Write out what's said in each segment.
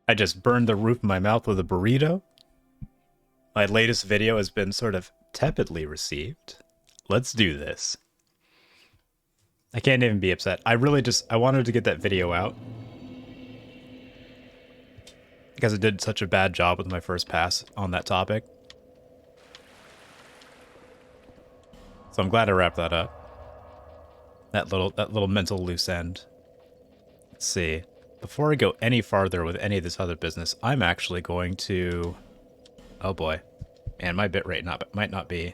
I just burned the roof of my mouth with a burrito. My latest video has been sort of tepidly received. Let's do this. I can't even be upset. I wanted to get that video out. Because I did such a bad job with my first pass on that topic. So I'm glad I wrapped that up. That little mental loose end. Let's see. Before I go any farther with any of this other business, I'm actually going to... Oh boy. Man, my bitrate might not be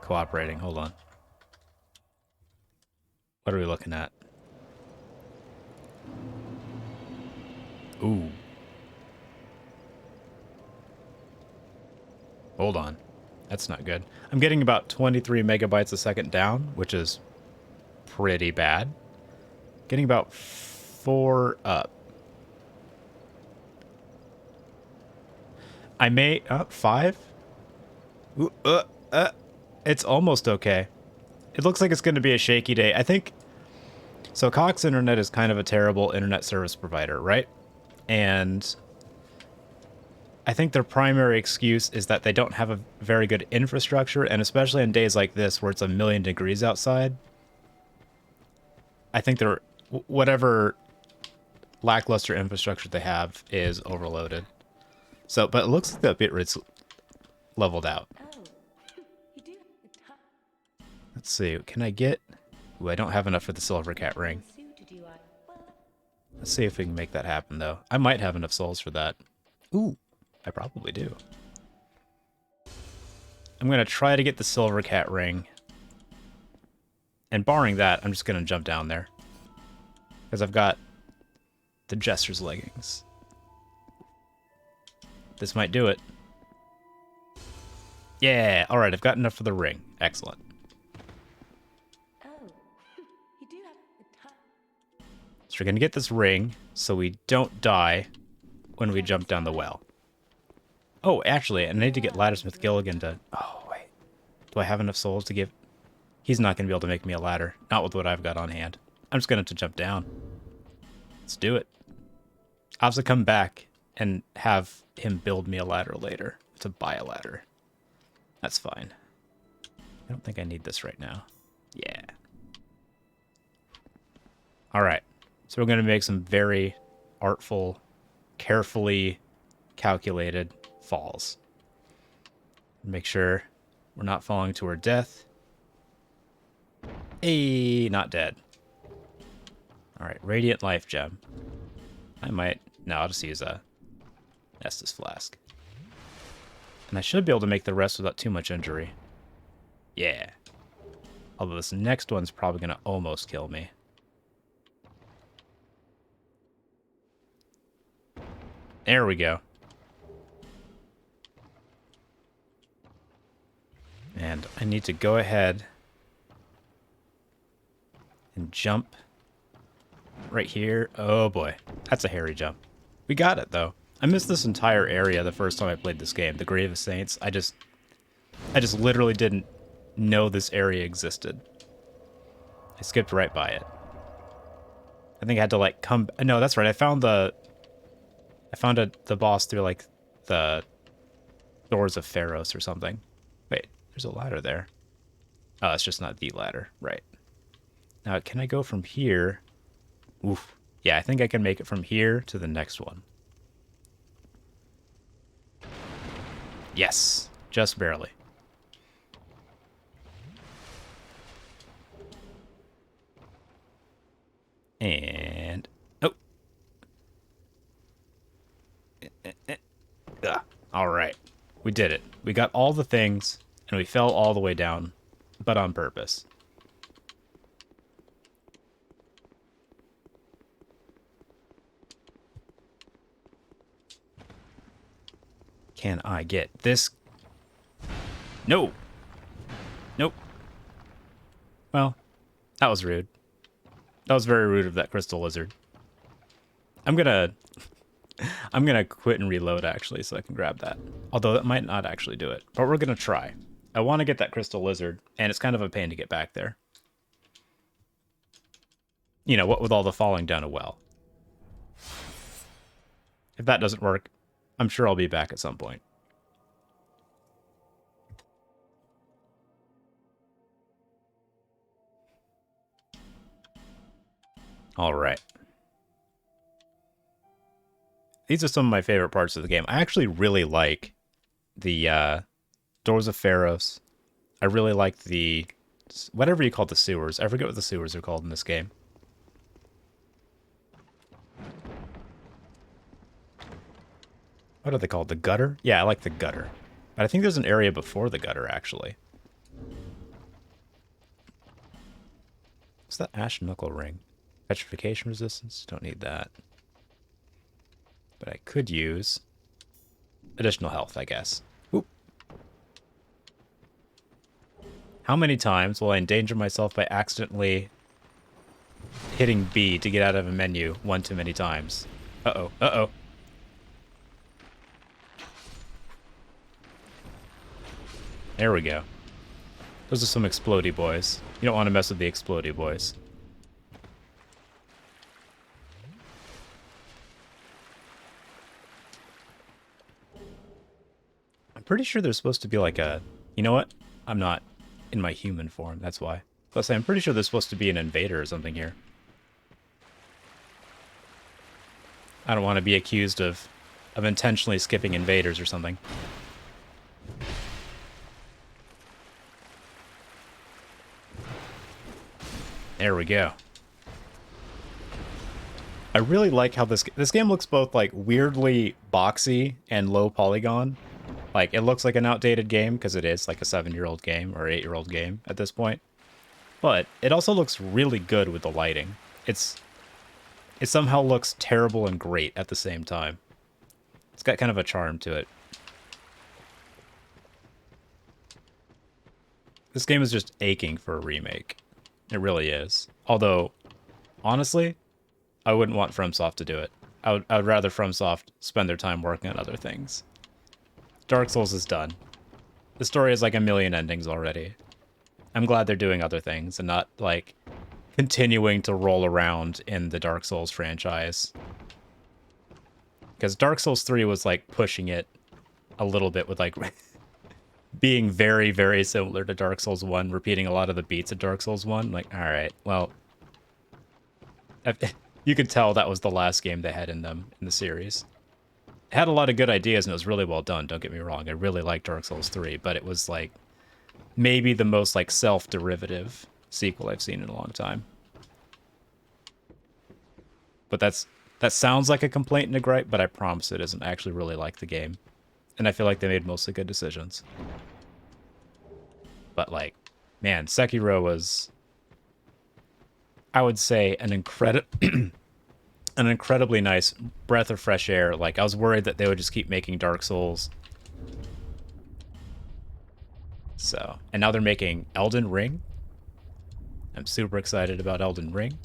cooperating. Hold on. What are we looking at? Ooh. Hold on. That's not good. I'm getting about 23 megabytes a second down, which is pretty bad. Getting about 4 up. I may... 5? Ooh, it's almost okay. It looks like it's going to be a shaky day. I think... So Cox Internet is kind of a terrible internet service provider, right? And I think their primary excuse is that they don't have a very good infrastructure, and especially on days like this where it's a million degrees outside, I think they're... Whatever lackluster infrastructure they have is overloaded. So, but it looks like the bitrate's leveled out. Let's see, can I get... Ooh, I don't have enough for the silver cat ring. Let's see if we can make that happen, though. I might have enough souls for that. Ooh, I probably do. I'm going to try to get the silver cat ring. And barring that, I'm just going to jump down there. Because I've got the Jester's leggings. This might do it. Yeah, alright, I've got enough for the ring. Excellent. So we're going to get this ring so we don't die when we jump down the well. Oh, actually, I need to get Laddersmith Gilligan to... Oh, wait. Do I have enough souls to give... He's not going to be able to make me a ladder. Not with what I've got on hand. I'm just going to have to jump down. Let's do it. I'll have to come back and have him build me a ladder later. To buy a ladder. That's fine. I don't think I need this right now. Yeah. Alright. So we're going to make some very artful, carefully calculated falls. Make sure we're not falling to our death. Hey, not dead. Alright, Radiant Life Gem. I might... No, I'll just use a Estus Flask. And I should be able to make the rest without too much injury. Yeah. Although this next one's probably going to almost kill me. There we go. And I need to go ahead and jump right here. Oh boy, that's a hairy jump. We got it though. I missed this entire area the first time I played this game, the Grave of Saints. I just literally didn't know this area existed. I skipped right by it. I think I had to like come... No, that's right. I found the boss through like the Doors of Pharos or something. Wait, there's a ladder there. Oh, it's just not the ladder. Right. Now, can I go from here? Oof. Yeah, I think I can make it from here to the next one. Yes, just barely. And... Oh. All right. We did it. We got all the things, and we fell all the way down, but on purpose. Can I get this? No. Nope. Well, that was rude. That was very rude of that crystal lizard. I'm gonna quit and reload actually so I can grab that. Although that might not actually do it, but we're gonna try. I want to get that crystal lizard, and it's kind of a pain to get back there. You know, what with all the falling down a well. If that doesn't work, I'm sure I'll be back at some point. All right. These are some of my favorite parts of the game. I actually really like the Doors of Pharos. I really like the... whatever you call the sewers. I forget what the sewers are called in this game. What are they called? The gutter? Yeah, I like the gutter. But I think there's an area before the gutter, actually. What's that ash knuckle ring? Petrification resistance? Don't need that. But I could use additional health, I guess. Oop. How many times will I endanger myself by accidentally hitting B to get out of a menu one too many times? Uh-oh, uh-oh. There we go. Those are some explodey boys. You don't want to mess with the explodey boys. I'm pretty sure there's supposed to be like a... You know what? I'm not in my human form, that's why. Plus, I'm pretty sure there's supposed to be an invader or something here. I don't want to be accused of intentionally skipping invaders or something. There we go. I really like how this game looks both like weirdly boxy and low polygon. Like it looks like an outdated game because it is like a 7-year-old game or 8-year-old game at this point. But it also looks really good with the lighting. It somehow looks terrible and great at the same time. It's got kind of a charm to it. This game is just aching for a remake. It really is. Although, honestly, I wouldn't want FromSoft to do it. I would rather FromSoft spend their time working on other things. Dark Souls is done. The story has like a million endings already. I'm glad they're doing other things and not, like, continuing to roll around in the Dark Souls franchise. Because Dark Souls 3 was, like, pushing it a little bit with, like... being very, very similar to Dark Souls 1, repeating a lot of the beats of Dark Souls 1. Like, alright, well... you could tell that was the last game they had in them, in the series. It had a lot of good ideas, and it was really well done, don't get me wrong. I really liked Dark Souls 3, but it was, like, maybe the most, like, self-derivative sequel I've seen in a long time. But that sounds like a complaint and a gripe, but I promise it isn't. I actually really like the game. And I feel like they made mostly good decisions. But, like, man, Sekiro was, I would say, an incredibly nice breath of fresh air. Like, I was worried that they would just keep making Dark Souls. So, and now they're making Elden Ring. I'm super excited about Elden Ring.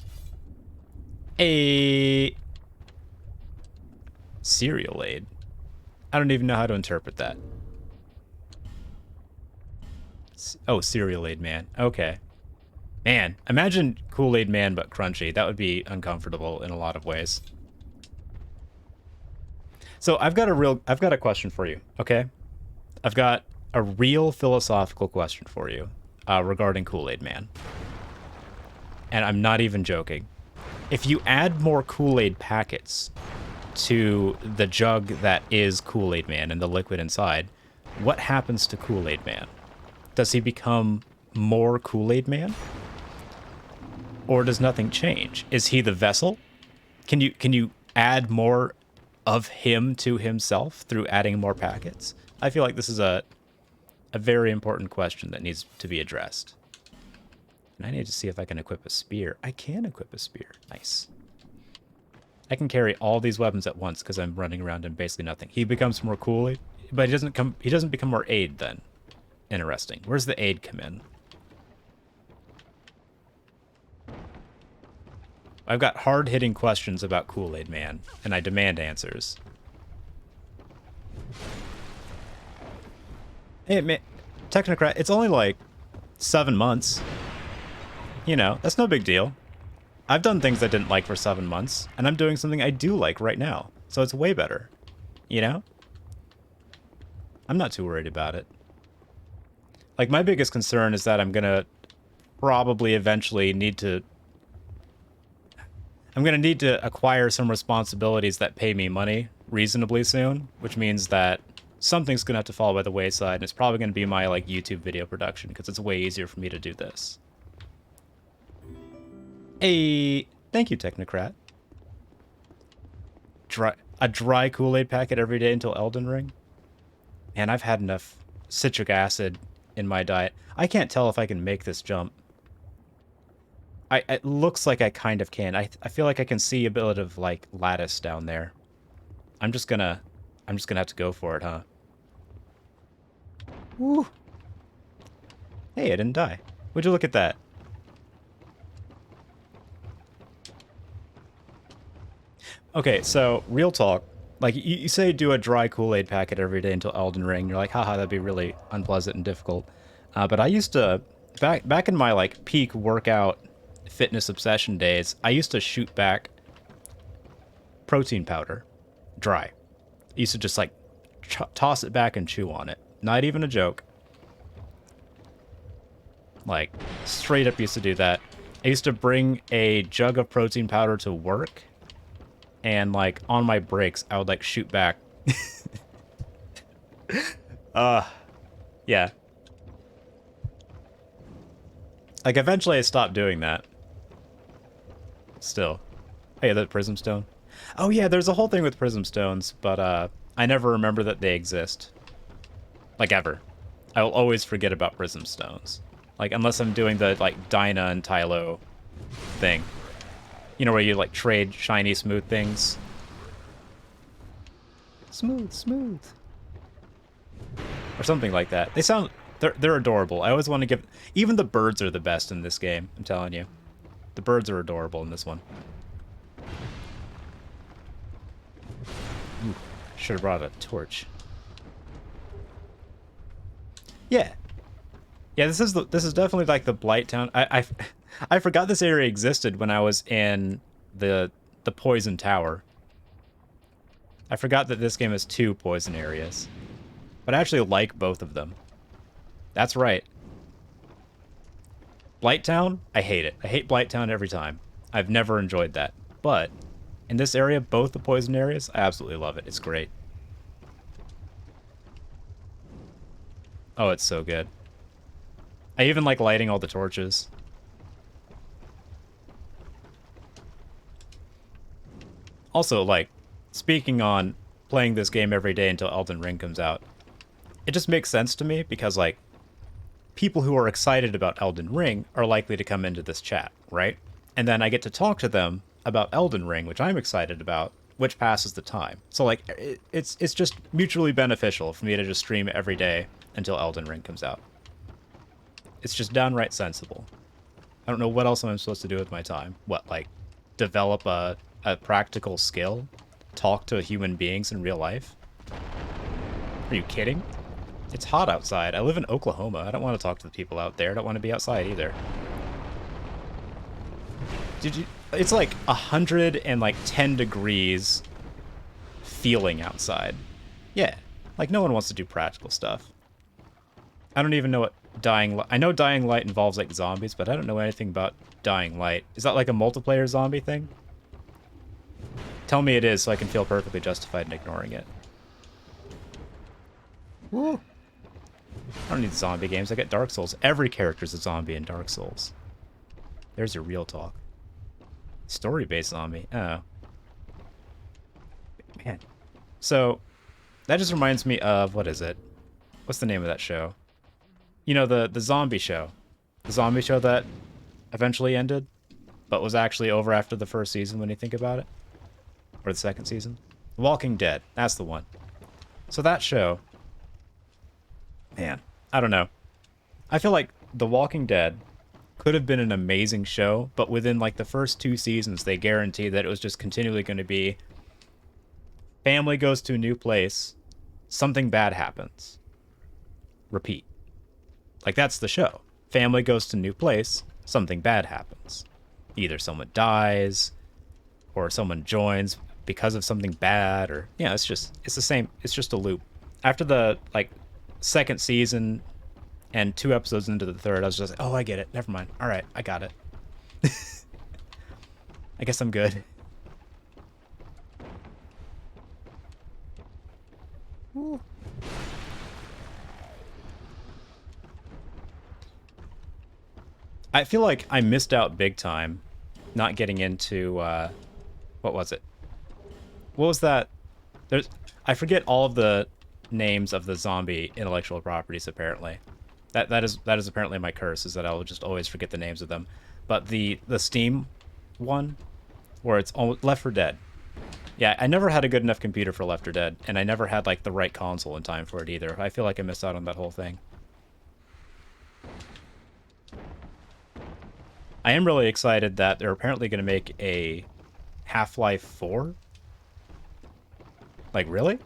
A cereal aid. I don't even know how to interpret that. Oh, Cereal Aid Man. Okay. Man, imagine Kool-Aid Man but crunchy. That would be uncomfortable in a lot of ways. So I've got a question for you, okay? I've got a real philosophical question for you regarding Kool-Aid Man. And I'm not even joking. If you add more Kool-Aid packets to the jug that is Kool-Aid Man and the liquid inside, what happens to Kool-Aid Man? Does he become more Kool-Aid Man? Or does nothing change? Is he the vessel? Can you add more of him to himself through adding more packets? I feel like this is a very important question that needs to be addressed. And I need to see if I can equip a spear. I can equip a spear. Nice. I can carry all these weapons at once because I'm running around in basically nothing. He becomes more Kool-Aid, but he doesn't become more aid then. Interesting. Where's the aid come in? I've got hard-hitting questions about Kool-Aid Man, and I demand answers. Hey, man, Technocrat, it's only like 7 months. You know, that's no big deal. I've done things I didn't like for 7 months, and I'm doing something I do like right now. So it's way better, you know? I'm not too worried about it. Like, my biggest concern is that I'm gonna probably eventually need to... I'm gonna need to acquire some responsibilities that pay me money reasonably soon, which means that something's gonna have to fall by the wayside, and it's probably gonna be my, like, YouTube video production, because it's way easier for me to do this. Hey, thank you, Technocrat. A dry Kool-Aid packet every day until Elden Ring? Man, I've had enough citric acid in my diet. I can't tell if I can make this jump. It looks like I kind of can. I feel like I can see a bit of, like, lattice down there. I'm just gonna have to go for it, huh? Woo! Hey, I didn't die. Would you look at that? Okay, so, real talk. Like, you say do a dry Kool-Aid packet every day until Elden Ring. You're like, haha, that'd be really unpleasant and difficult. But I used to... Back in my, like, peak workout fitness obsession days, I used to shoot back protein powder. Dry. I used to just, like, toss it back and chew on it. Not even a joke. Like, straight up used to do that. I used to bring a jug of protein powder to work, and, like, on my breaks, I would, like, shoot back. Yeah. Like, eventually I stopped doing that. Still. Hey, that Prism Stone. Oh, yeah, there's a whole thing with Prism Stones, but, I never remember that they exist. Like, ever. I will always forget about Prism Stones. Like, unless I'm doing the, like, Dinah and Tylo thing. You know, where you, like, trade shiny, smooth things. Smooth, smooth. Or something like that. They sound... They're adorable. I always want to give... Even the birds are the best in this game, I'm telling you. The birds are adorable in this one. Ooh, should have brought a torch. Yeah. Yeah, this is definitely like the Blight Town. I forgot this area existed when I was in the Poison Tower. I forgot that this game has 2 poison areas. But I actually like both of them. That's right. Blight Town, I hate it. I hate Blight Town every time. I've never enjoyed that. But in this area, both the poison areas, I absolutely love it. It's great. Oh, it's so good. I even like lighting all the torches. Also, like, speaking on playing this game every day until Elden Ring comes out, it just makes sense to me because, like, people who are excited about Elden Ring are likely to come into this chat, right? And then I get to talk to them about Elden Ring, which I'm excited about, which passes the time. So, like, it's just mutually beneficial for me to just stream every day until Elden Ring comes out. It's just downright sensible. I don't know what else I'm supposed to do with my time. What, like, develop a practical skill? Talk to human beings in real life? Are you kidding? It's hot outside. I live in Oklahoma. I don't want to talk to the people out there. I don't want to be outside either. It's like 110 degrees feeling outside. Yeah. Like, no one wants to do practical stuff. I don't even know what Dying Light... I know Dying Light involves, like, zombies, but I don't know anything about Dying Light. Is that, like, a multiplayer zombie thing? Tell me it is so I can feel perfectly justified in ignoring it. Woo! I don't need zombie games. I get Dark Souls. Every character's a zombie in Dark Souls. There's your real talk. Story-based zombie. Oh. Man. So, that just reminds me of... What is it? What's the name of that show? You know, the zombie show. The zombie show that eventually ended, but was actually over after the first season when you think about it. Or the second season. Walking Dead. That's the one. So that show... Man, I don't know. I feel like The Walking Dead could have been an amazing show, but within, like, the first 2 seasons, they guaranteed that it was just continually going to be family goes to a new place, something bad happens. Repeat. Like, that's the show. Family goes to a new place, something bad happens. Either someone dies, or someone joins. because of something bad, or yeah, it's the same. It's just a loop. After the like second season and 2 episodes into the third, I was just like, oh, I get it. Never mind. All right, I got it. I guess I'm good. Ooh. I feel like I missed out big time not getting into, what was it? What was that? I forget all of the names of the zombie intellectual properties, apparently. That is apparently my curse, is that I will just always forget the names of them. But the Steam one, where it's Left 4 Dead. Yeah, I never had a good enough computer for Left 4 Dead, and I never had like the right console in time for it either. I feel like I missed out on that whole thing. I am really excited that they're apparently going to make a Half-Life 4. Like, really?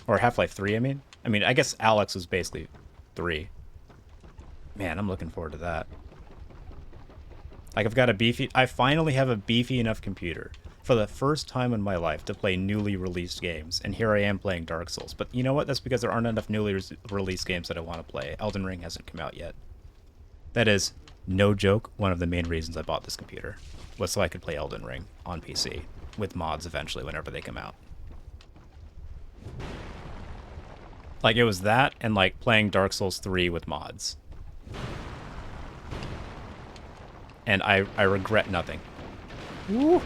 Or Half-Life 3, I mean? I guess Alex was basically 3. Man, I'm looking forward to that. Like, I finally have a beefy enough computer for the first time in my life to play newly released games, and here I am playing Dark Souls. But you know what? That's because there aren't enough newly released games that I want to play. Elden Ring hasn't come out yet. That is, no joke, one of the main reasons I bought this computer was so I could play Elden Ring on PC with mods eventually whenever they come out. Like, it was that and like playing Dark Souls 3 with mods. And I regret nothing. Woo.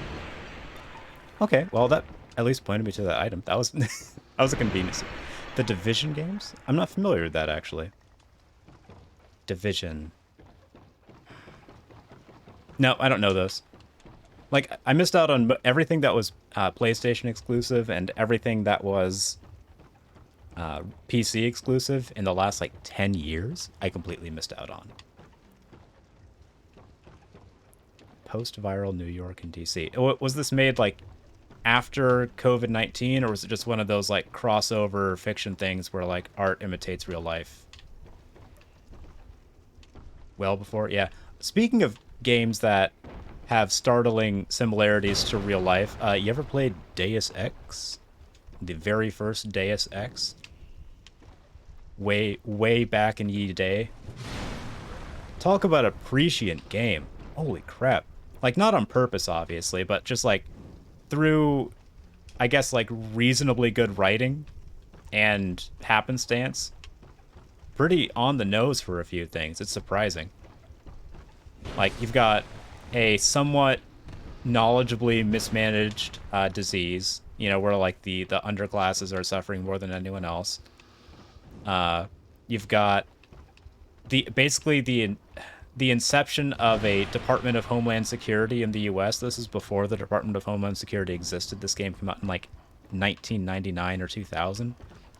Okay, well that at least pointed me to that item. That was that was a convenience. The Division games? I'm not familiar with that actually. Division. No, I don't know those. Like, I missed out on everything that was PlayStation exclusive and everything that was PC exclusive in the last, like, 10 years. I completely missed out on. Post-viral New York and DC. Was this made, like, after COVID-19, or was it just one of those, like, crossover fiction things where, like, art imitates real life? Well before? Yeah. Speaking of games that have startling similarities to real life, you ever played Deus Ex? The very first Deus Ex? Way back in ye day. Talk about a prescient game. Holy crap. Like, not on purpose, obviously, but just, like, through, I guess, like, reasonably good writing and happenstance. Pretty on the nose for a few things. It's surprising. Like, you've got a somewhat knowledgeably mismanaged disease, you know, where, like, the underclasses are suffering more than anyone else. You've got basically the inception of a Department of Homeland Security in the U.S. This is before the Department of Homeland Security existed. This game came out in, like, 1999 or 2000.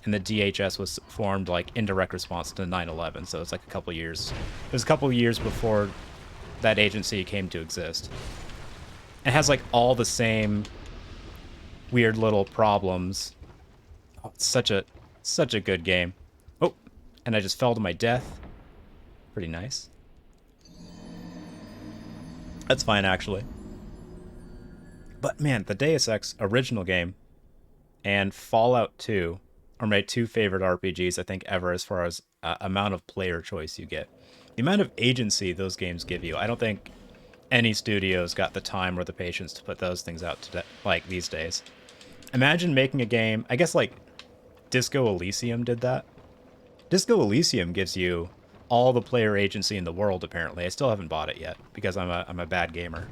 And the DHS was formed, like, in direct response to 9/11. So it's, like, a couple years. It was a couple years before that agency came to exist. It has, like, all the same weird little problems. Oh, it's such a good game. Oh, and I just fell to my death. Pretty nice. That's fine, actually. But, man, the Deus Ex original game and Fallout 2 are my two favorite RPGs, I think, ever, as far as amount of player choice you get. The amount of agency those games give you, I don't think any studio's got the time or the patience to put those things out today, like, these days. Imagine making a game, I guess, like, Disco Elysium did that. Disco Elysium gives you all the player agency in the world, apparently. I still haven't bought it yet, because I'm a bad gamer.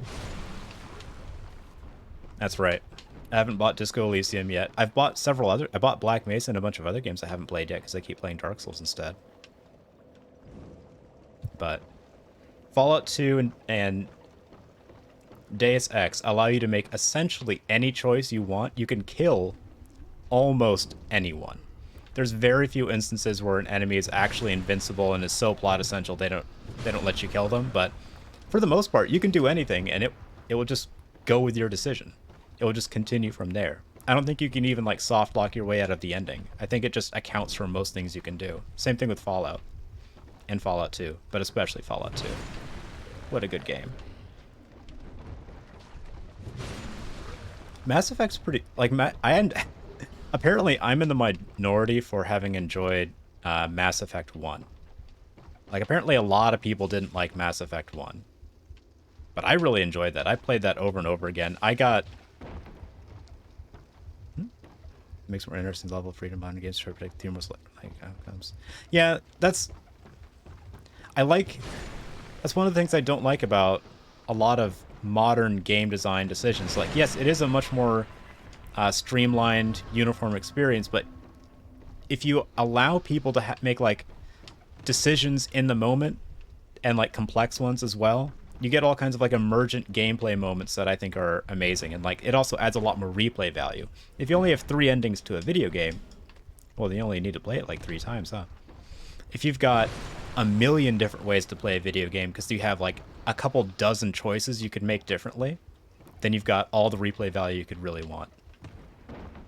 That's right. I haven't bought Disco Elysium yet. I've bought several other... I bought Black Mesa and a bunch of other games I haven't played yet, because I keep playing Dark Souls instead. But Fallout 2 and Deus Ex allow you to make essentially any choice you want. You can kill almost anyone. There's very few instances where an enemy is actually invincible and is so plot essential they don't let you kill them, but for the most part, you can do anything and it will just go with your decision. It will just continue from there. I don't think you can even, like, soft lock your way out of the ending. I think it just accounts for most things you can do. Same thing with Fallout. And Fallout 2, but especially Fallout 2. What a good game. Mass Effect's pretty like apparently I'm in the minority for having enjoyed Mass Effect 1. Like apparently a lot of people didn't like Mass Effect 1. But I really enjoyed that. I played that over and over again. I got makes more interesting level of freedom behind games to predict the most like outcomes. Yeah, I like that's one of the things I don't like about a lot of modern game design decisions. Like, yes, it is a much more streamlined, uniform experience, but if you allow people to make like decisions in the moment and like complex ones as well, you get all kinds of like emergent gameplay moments that I think are amazing, and like it also adds a lot more replay value. If you only have 3 endings to a video game, well, then you only need to play it like 3 times, huh? If you've got a million different ways to play a video game because you have like a couple dozen choices you could make differently, then you've got all the replay value you could really want.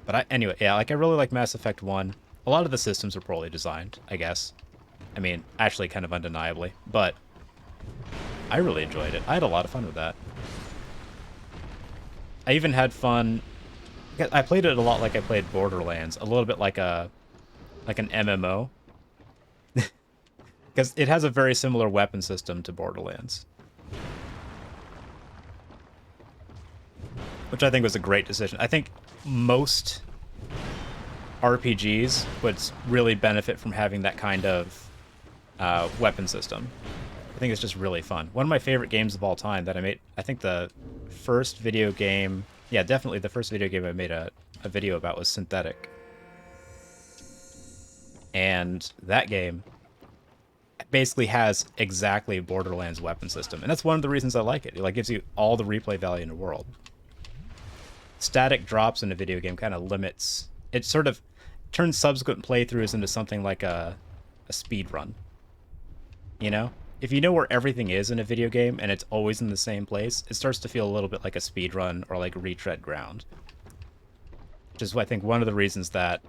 But anyway, yeah, like I really like Mass Effect 1. A lot of the systems are poorly designed, I guess. I mean, actually kind of undeniably, but I really enjoyed it. I had a lot of fun with that. I even had fun. I played it a lot like I played Borderlands, a little bit like an MMO, because it has a very similar weapon system to Borderlands, which I think was a great decision. I think most RPGs would really benefit from having that kind of weapon system. I think it's just really fun. One of my favorite games of all time that I made, I think the first video game, yeah, definitely the first video game I made a video about was Synthetic. And that game basically has exactly Borderlands weapon system. And that's one of the reasons I like it. It like gives you all the replay value in the world. Static drops in a video game kind of limits, it sort of turns subsequent playthroughs into something like a speed run. You know? If you know where everything is in a video game and it's always in the same place, it starts to feel a little bit like a speed run or like retread ground. Which is, I think, one of the reasons that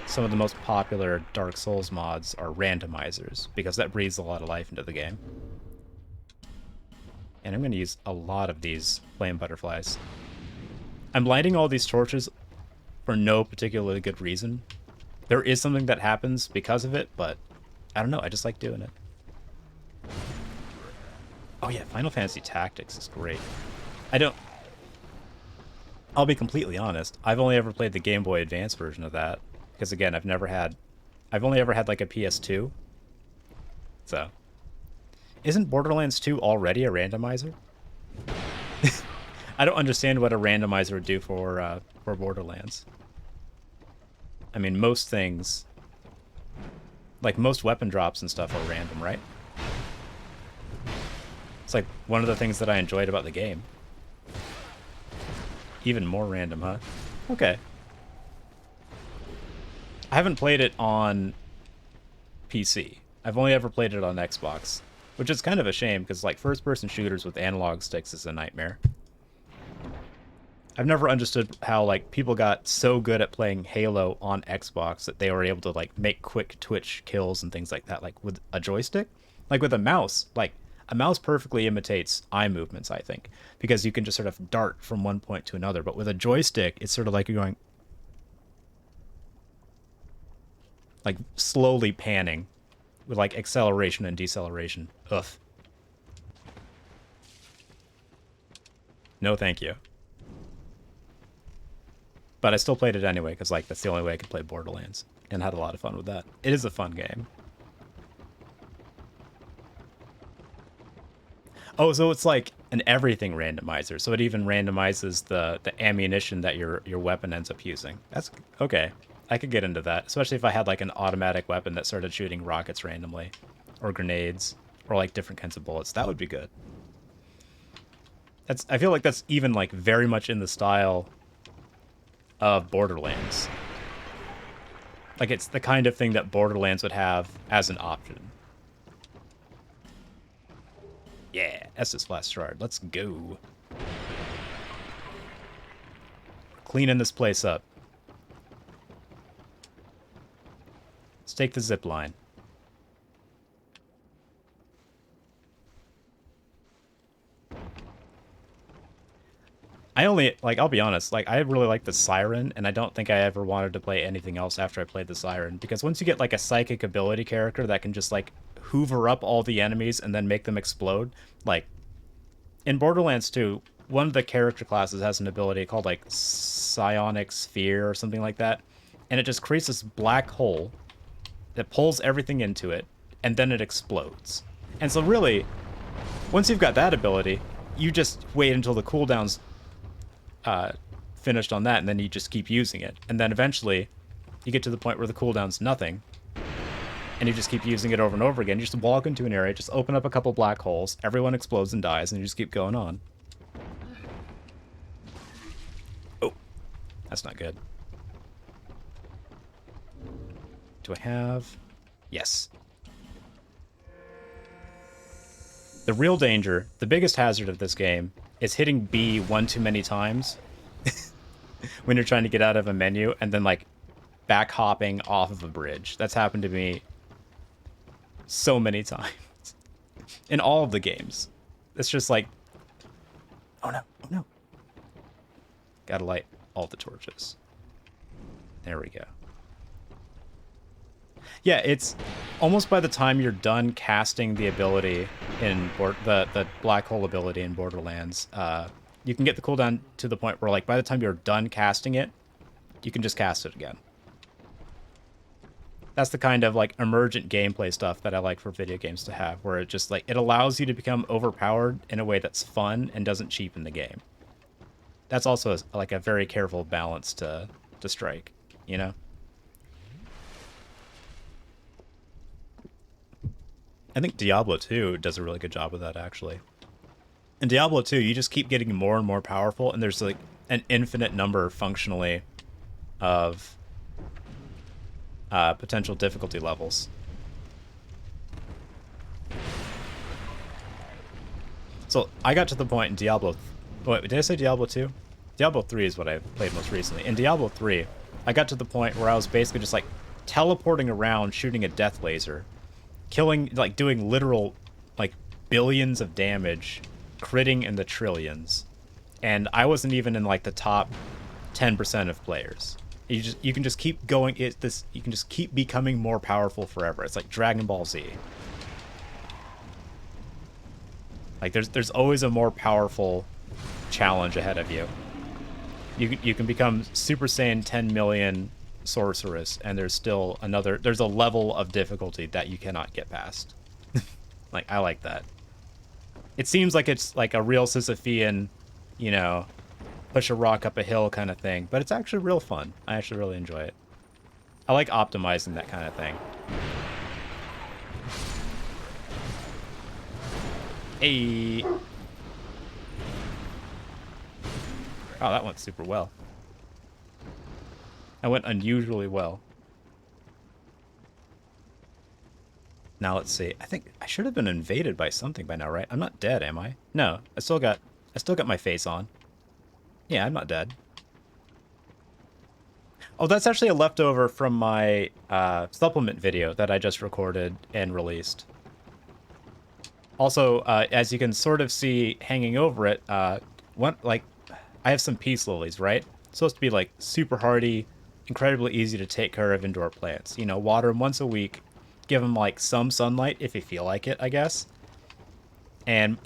some of the most popular Dark Souls mods are randomizers, because that breathes a lot of life into the game. And I'm going to use a lot of these flame butterflies. I'm lighting all these torches for no particularly good reason. There is something that happens because of it, but I don't know, I just like doing it. Oh yeah, Final Fantasy Tactics is great. I'll be completely honest, I've only ever played the Game Boy Advance version of that. Because again, I've only ever had like a PS2. So, isn't Borderlands 2 already a randomizer? I don't understand what a randomizer would do for Borderlands. I mean, most things, like most weapon drops and stuff, are random, right? It's like one of the things that I enjoyed about the game. Even more random, huh? Okay. I haven't played it on PC. I've only ever played it on Xbox, which is kind of a shame because like first-person shooters with analog sticks is a nightmare. I've never understood how like people got so good at playing Halo on Xbox that they were able to like make quick twitch kills and things like that, like with a joystick, like with a mouse. Like a mouse perfectly imitates eye movements, I think, because you can just sort of dart from one point to another. But with a joystick, it's sort of like you're going, like slowly panning with like acceleration and deceleration. Ugh. No, thank you. But I still played it anyway, because like that's the only way I could play Borderlands, and had a lot of fun with that. It is a fun game. Oh, so it's like an everything randomizer. So it even randomizes the ammunition that your weapon ends up using. That's okay. I could get into that, especially if I had like an automatic weapon that started shooting rockets randomly, or grenades, or like different kinds of bullets. That would be good. I feel like that's even like very much in the style of Borderlands. Like it's the kind of thing that Borderlands would have as an option. Yeah, Estus Last Shard. Let's go. Cleaning this place up. Let's take the zip line. I only, like, I'll be honest, like, I really like the Siren, and I don't think I ever wanted to play anything else after I played the Siren, because once you get, like, a psychic ability character that can just, like, hoover up all the enemies and then make them explode, like, in Borderlands 2, one of the character classes has an ability called, like, Psionic Sphere or something like that, and it just creates this black hole that pulls everything into it, and then it explodes. And so really, once you've got that ability, you just wait until the cooldown's finished on that, and then you just keep using it. And then eventually, you get to the point where the cooldown's nothing, and you just keep using it over and over again. You just walk into an area, just open up a couple black holes, everyone explodes and dies, and you just keep going on. Oh, that's not good. Do I have... Yes. The real danger, the biggest hazard of this game, is hitting B one too many times when you're trying to get out of a menu and then, like, back hopping off of a bridge. That's happened to me so many times in all of the games. It's just like, oh no, oh no. Gotta light all the torches. There we go. Yeah, it's almost by the time you're done casting the ability in the black hole ability in Borderlands, you can get the cooldown to the point where, like, by the time you're done casting it, you can just cast it again. That's the kind of, like, emergent gameplay stuff that I like for video games to have, where it just, like, it allows you to become overpowered in a way that's fun and doesn't cheapen the game. That's also, like, a very careful balance to strike, you know? I think Diablo 2 does a really good job of that, actually. In Diablo 2, you just keep getting more and more powerful, and there's, like, an infinite number, functionally, of potential difficulty levels. So, I got to the point in Diablo... Wait, did I say Diablo 2? Diablo 3 is what I played most recently. In Diablo 3, I got to the point where I was basically just, like, teleporting around, shooting a death laser, killing, like, doing literal, like, billions of damage, critting in the trillions, and I wasn't even in, like, the top 10% of players. You can just keep going. You can just keep becoming more powerful forever. It's like Dragon Ball Z. Like, there's always a more powerful challenge ahead of you. You can become Super Saiyan 10 million sorceress, and there's a level of difficulty that you cannot get past. Like, I like that. It seems like it's like a real Sisyphean, you know, push a rock up a hill kind of thing, but it's actually real fun. I actually really enjoy it. I like optimizing that kind of thing. Hey. Oh, that went super well. That went unusually well. Now let's see. I think I should have been invaded by something by now, right? I'm not dead, am I? No, I still got my face on. Yeah, I'm not dead. Oh, that's actually a leftover from my supplement video that I just recorded and released. Also, as you can sort of see hanging over it, I have some peace lilies, right? It's supposed to be, like, super hardy, incredibly easy to take care of indoor plants. You know, water them once a week, give them, like, some sunlight if you feel like it, I guess. And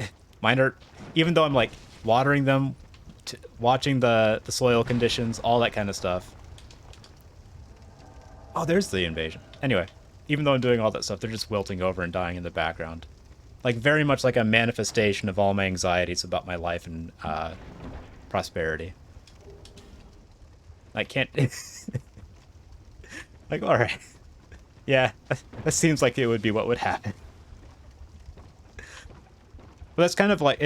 mine are, even though I'm, like, watering them, watching the soil conditions, all that kind of stuff. Oh, there's the invasion. Anyway, even though I'm doing all that stuff, they're just wilting over and dying in the background. Like, very much like a manifestation of all my anxieties about my life and prosperity. I can't... Like, alright. Yeah, that seems like it would be what would happen. But that's kind of like,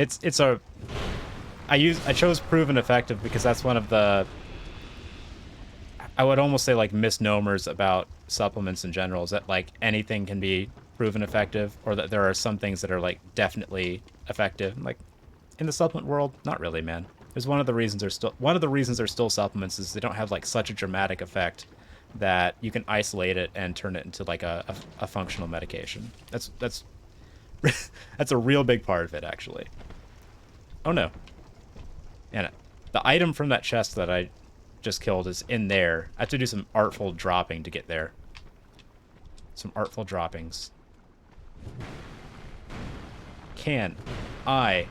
I chose proven effective because that's one of the, I would almost say, like, misnomers about supplements in general, is that, like, anything can be proven effective, or that there are some things that are, like, definitely effective. Like, in the supplement world, not really, man. There's one of the reasons there's still supplements is they don't have, like, such a dramatic effect that you can isolate it and turn it into, like, a functional medication. That's that's a real big part of it, actually. Oh no. And The item from that chest that I just killed is in there. I have to do some artful dropping to get there. Some artful droppings. Can I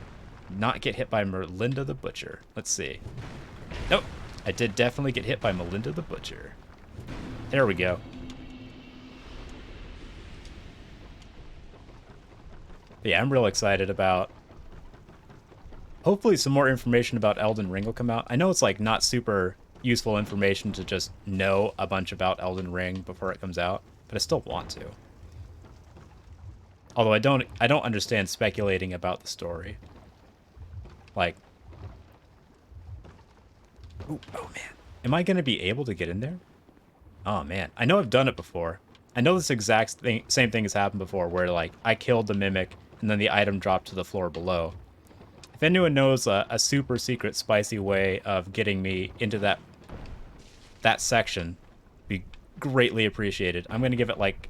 not get hit by Melinda the Butcher? Let's see. Nope. I did definitely get hit by Melinda the Butcher. There we go. But yeah, I'm real excited about... Hopefully some more information about Elden Ring will come out. I know it's like not super useful information to just know a bunch about Elden Ring before it comes out, but I still want to. Although I don't understand speculating about the story. Like, ooh, oh man, am I gonna be able to get in there? Oh man, I know I've done it before. I know this same thing has happened before, where like I killed the mimic and then the item dropped to the floor below. If anyone knows a super secret spicy way of getting me into that section, be greatly appreciated. I'm gonna give it like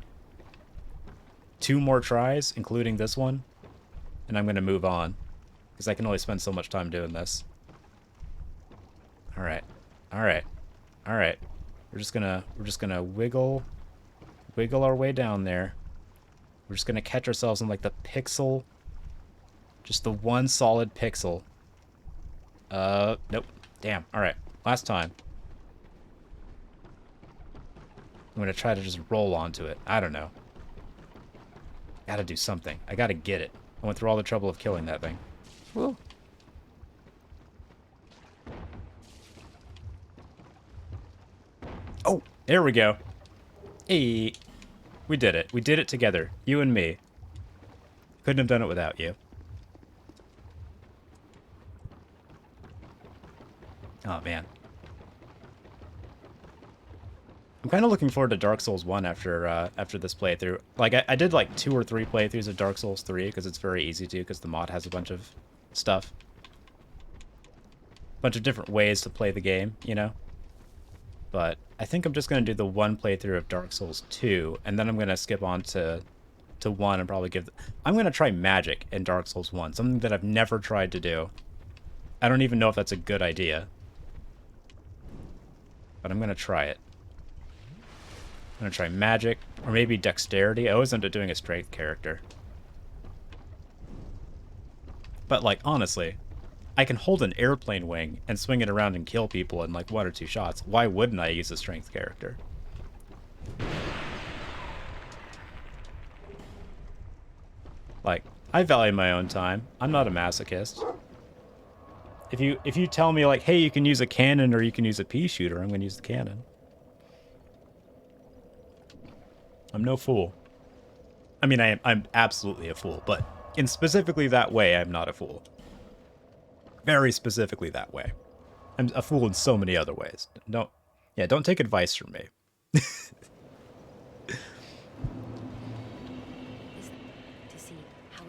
2 more tries, including this one, and I'm gonna move on because I can only spend so much time doing this. All right, all right, all right. We're just gonna wiggle our way down there. We're just gonna catch ourselves in like the pixel. Just the one solid pixel. Nope. Damn. Alright. Last time. I'm gonna try to just roll onto it. I don't know. Gotta do something. I gotta get it. I went through all the trouble of killing that thing. Whoa. Oh, there we go. Hey. We did it. We did it together. You and me. Couldn't have done it without you. Oh, man. I'm kind of looking forward to Dark Souls 1 after this playthrough. Like, I did like 2 or 3 playthroughs of Dark Souls 3 because it's very easy to, because the mod has a bunch of stuff. A bunch of different ways to play the game, you know? But I think I'm just going to do the 1 playthrough of Dark Souls 2, and then I'm going to skip on to 1 and probably give... I'm going to try magic in Dark Souls 1, something that I've never tried to do. I don't even know if that's a good idea. But I'm going to try it. I'm going to try magic, or maybe dexterity. I always end up doing a strength character. But, like, honestly, I can hold an airplane wing and swing it around and kill people in, like, 1 or 2 shots. Why wouldn't I use a strength character? Like, I value my own time. I'm not a masochist. If you tell me, like, hey, you can use a cannon or you can use a pea shooter, I'm going to use the cannon. I'm no fool. I mean, I'm absolutely a fool, but in specifically that way, I'm not a fool. Very specifically that way. I'm a fool in so many other ways. Don't take advice from me.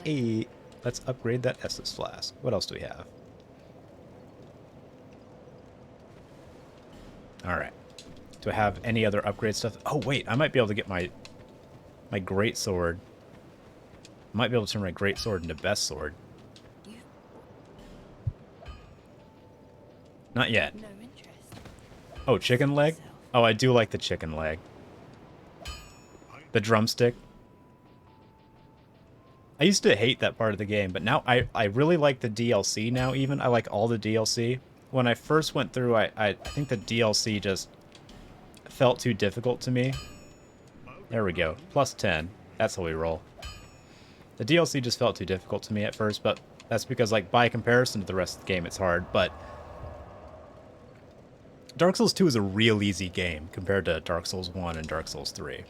Hey, let's upgrade that Estus flask. What else do we have? Alright. Do I have any other upgrade stuff? Oh, wait, I might be able to get my greatsword. I might be able to turn my greatsword into best sword. Not yet. Oh, chicken leg? Oh, I do like the chicken leg. The drumstick. I used to hate that part of the game, but now I really like the DLC now even. I like all the DLC. When I first went through, I think the DLC just felt too difficult to me. There we go. Plus 10. That's how we roll. The DLC just felt too difficult to me at first, but that's because, like, by comparison to the rest of the game, it's hard. But Dark Souls 2 is a real easy game compared to Dark Souls 1 and Dark Souls 3.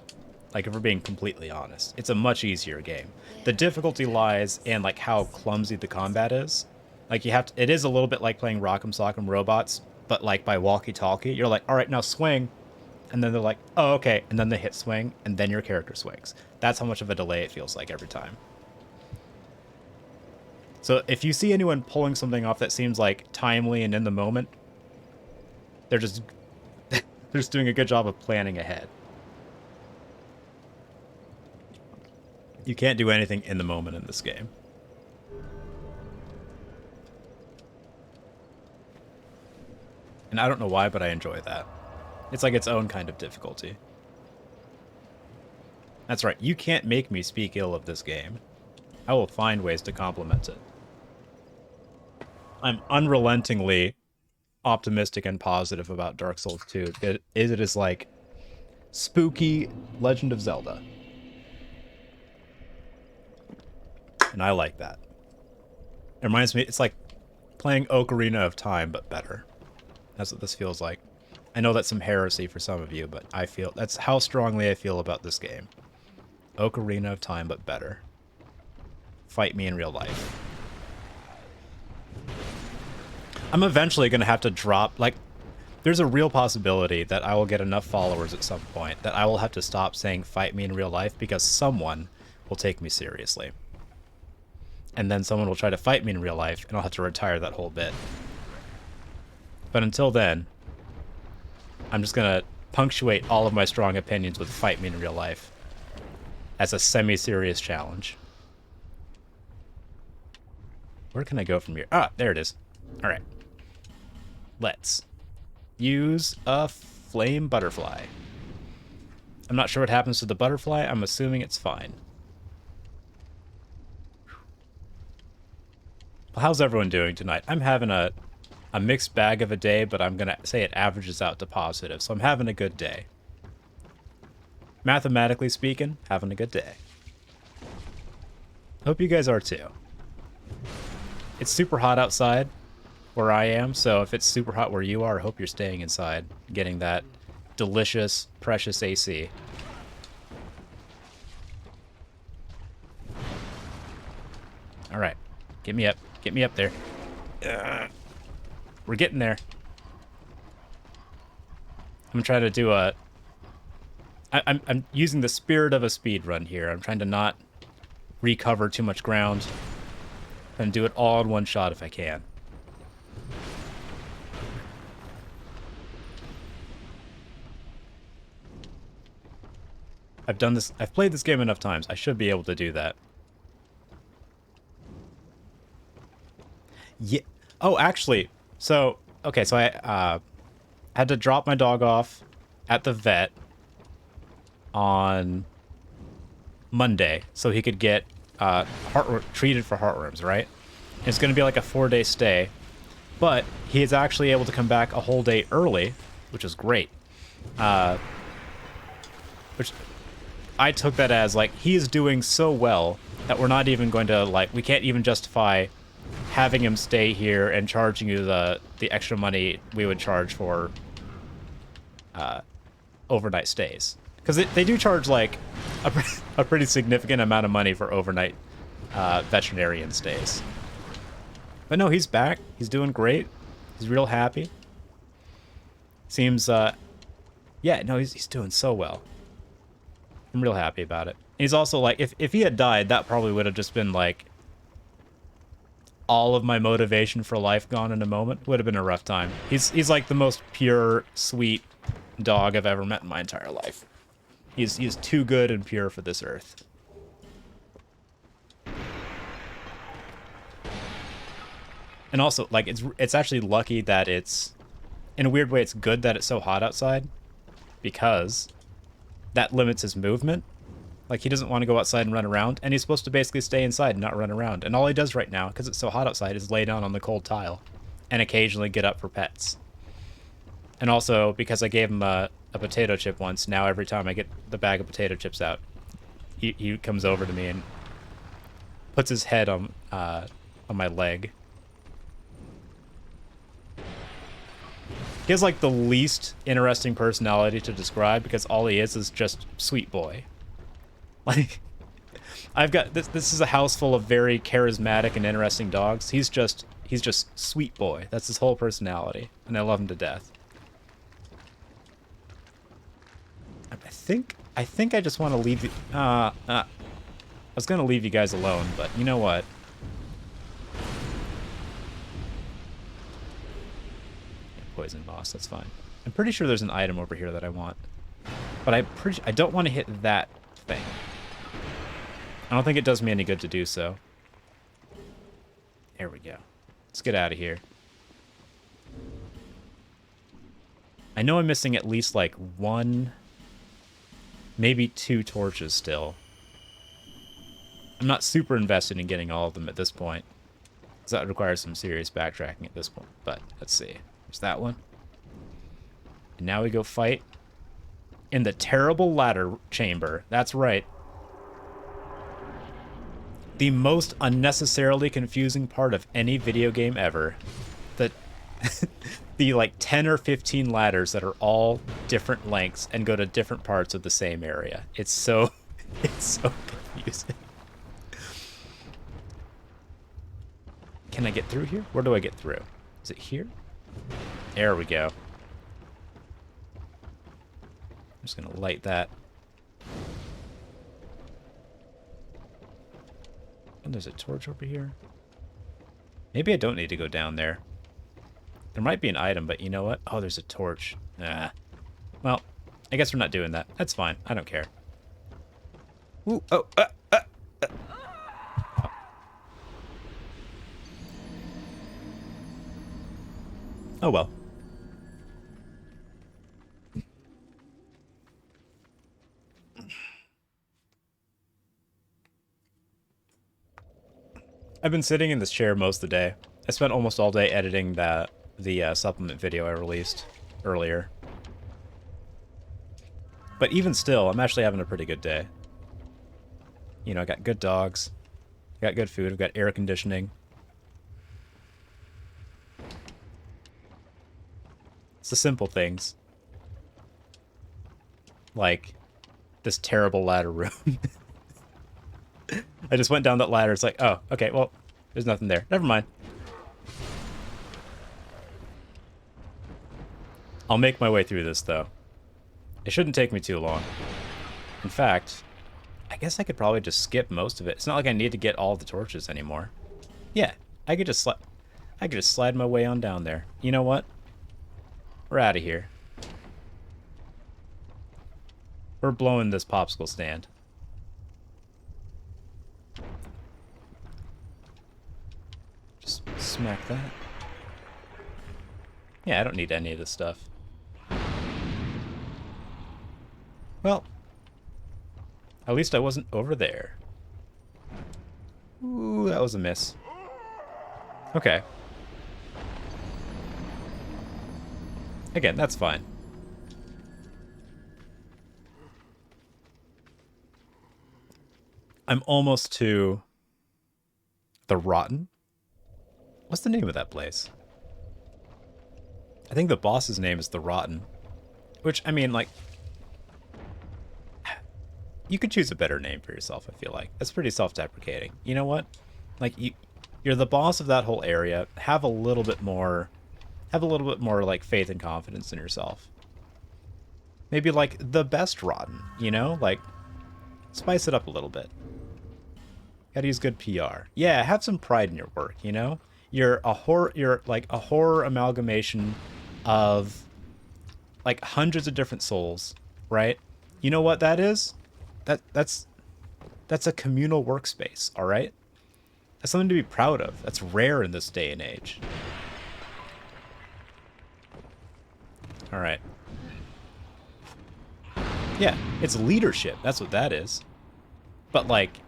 Like, if we're being completely honest, it's a much easier game. The difficulty lies in, like, how clumsy the combat is. Like, you have to, it is a little bit like playing Rock'em Sock'em Robots, but, like, by walkie-talkie. You're like, all right, now swing. And then they're like, oh, okay. And then they hit swing, and then your character swings. That's how much of a delay it feels like every time. So if you see anyone pulling something off that seems, like, timely and in the moment, they're just doing a good job of planning ahead. You can't do anything in the moment in this game. And I don't know why, but I enjoy that. It's like its own kind of difficulty. That's right, you can't make me speak ill of this game. I will find ways to compliment it. I'm unrelentingly optimistic and positive about Dark Souls 2. It is like spooky Legend of Zelda. And I like that. It reminds me, it's like playing Ocarina of Time, but better. That's what this feels like. I know that's some heresy for some of you, but I feel that's how strongly I feel about this game. Ocarina of Time, but better. Fight me in real life. I'm eventually going to have to drop, like, there's a real possibility that I will get enough followers at some point that I will have to stop saying fight me in real life because someone will take me seriously. And then someone will try to fight me in real life, and I'll have to retire that whole bit. But until then, I'm just going to punctuate all of my strong opinions with fight me in real life as a semi-serious challenge. Where can I go from here? Ah, there it is. All right. Let's use a flame butterfly. I'm not sure what happens to the butterfly. I'm assuming it's fine. Well, how's everyone doing tonight? I'm having a mixed bag of a day, but I'm going to say it averages out to positive. So I'm having a good day. Mathematically speaking, having a good day. Hope you guys are too. It's super hot outside where I am, so if it's super hot where you are, I hope you're staying inside, getting that delicious, precious AC. All right, get me up there. We're getting there. I'm trying to do a... I'm using the spirit of a speed run here. I'm trying to not recover too much ground and do it all in one shot if I can. I've played this game enough times. I should be able to do that. Yeah. Oh, actually, so I had to drop my dog off at the vet on Monday so he could get treated for heartworms, right? And it's going to be like a 4-day stay, but he is actually able to come back a whole day early, which is great. Which I took that as like he is doing so well that we're not even going to we can't even justify having him stay here and charging you the extra money we would charge for overnight stays, because they do charge like a pretty significant amount of money for overnight veterinarian stays. But no, he's back. He's doing great. He's real happy. Seems yeah, no, he's doing so well. I'm real happy about it. He's also like, if he had died, that probably would have just been like all of my motivation for life gone in a moment. Would have been a rough time. He's like the most pure, sweet dog I've ever met in my entire life. He's too good and pure for this earth. And also, like, it's actually lucky that it's, in a weird way, it's good that it's so hot outside, because that limits his movement. Like, he doesn't want to go outside and run around, and he's supposed to basically stay inside and not run around. And all he does right now, because it's so hot outside, is lay down on the cold tile and occasionally get up for pets. And also, because I gave him a potato chip once, now every time I get the bag of potato chips out, he comes over to me and puts his head on my leg. He has like the least interesting personality to describe, because all he is just sweet boy. Like, I've got this is a house full of very charismatic and interesting dogs. He's just sweet boy. That's his whole personality, and I love him to death. I think I just want to leave you. I was gonna leave you guys alone, but you know what? Poison moss, that's fine. I'm pretty sure there's an item over here that I want, but I don't want to hit that thing. I don't think it does me any good to do so. There we go. Let's get out of here. I know I'm missing at least like one, maybe two torches still. I'm not super invested in getting all of them at this point, because that requires some serious backtracking at this point. But let's see. There's that one. And now we go fight in the terrible ladder chamber. That's right. The most unnecessarily confusing part of any video game ever. The like 10 or 15 ladders that are all different lengths and go to different parts of the same area. It's so confusing. Can I get through here? Where do I get through? Is it here? There we go. I'm just gonna light that. And there's a torch over here. Maybe I don't need to go down there. There might be an item, but you know what? Oh, there's a torch. Ah. Well, I guess we're not doing that. That's fine. I don't care. Ooh, oh, oh. Oh, well. I've been sitting in this chair most of the day. I spent almost all day editing the supplement video I released earlier. But even still, I'm actually having a pretty good day. You know, I got good dogs. I got good food. I've got air conditioning. It's the simple things. Like this terrible ladder room. I just went down that ladder. It's like, oh, okay, well, there's nothing there. Never mind. I'll make my way through this, though. It shouldn't take me too long. In fact, I guess I could probably just skip most of it. It's not like I need to get all the torches anymore. Yeah, I could just slide my way on down there. You know what? We're out of here. We're blowing this popsicle stand. Just smack that. Yeah, I don't need any of this stuff. Well, at least I wasn't over there. Ooh, that was a miss. Okay. Again, that's fine. I'm almost to the Rotten. What's the name of that place? I think the boss's name is the Rotten. Which, I mean, like, you could choose a better name for yourself, I feel like. That's pretty self-deprecating. You know what? Like, you're the boss of that whole area. Have a little bit more, like, faith and confidence in yourself. Maybe, like, the best Rotten, you know? Like, spice it up a little bit. Gotta use good PR. Yeah, have some pride in your work, you know? You're like a horror amalgamation of, like, hundreds of different souls, right? You know what that is? That's a communal workspace, all right? That's something to be proud of. That's rare in this day and age. All right. Yeah, it's leadership. That's what that is. But like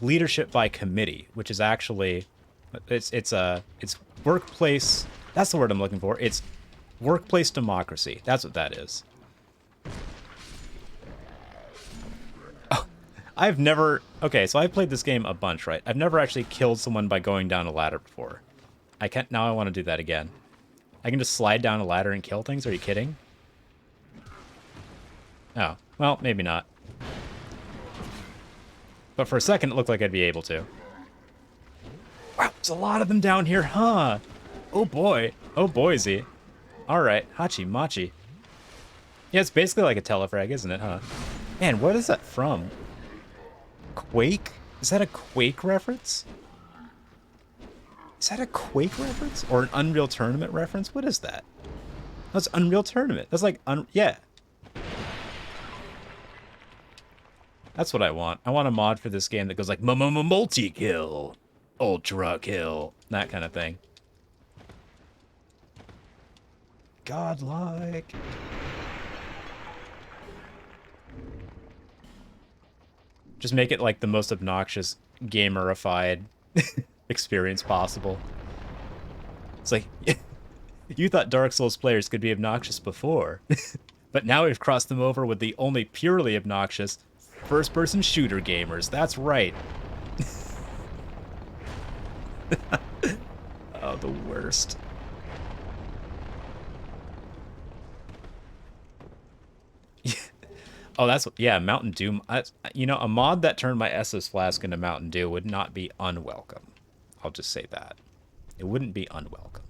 leadership by committee, which is actually it's workplace. That's the word I'm looking for. It's workplace democracy. That's what that is. I've never... Okay, so I've played this game a bunch, right? I've never actually killed someone by going down a ladder before. Now I want to do that again. I can just slide down a ladder and kill things? Are you kidding? Oh, well, maybe not. But for a second, it looked like I'd be able to. Wow, there's a lot of them down here, huh? Oh boy. Oh boysy. Alright, Hachi Machi. Yeah, it's basically like a telefrag, isn't it, huh? Man, what is that from? Quake? Is that a Quake reference? Is that a Quake reference? Or an Unreal Tournament reference? What is that? That's Unreal Tournament. That's like, yeah. That's what I want. I want a mod for this game that goes like, multi-kill, ultra kill, that kind of thing. godlike. Just make it like the most obnoxious gamerified experience possible. It's like, you thought Dark Souls players could be obnoxious before, but now we've crossed them over with the only purely obnoxious first-person shooter gamers. That's right. Oh, the worst. Oh, that's, yeah, Mountain Dew. You know, a mod that turned my Essos flask into Mountain Dew would not be unwelcome. I'll just say that. It wouldn't be unwelcome.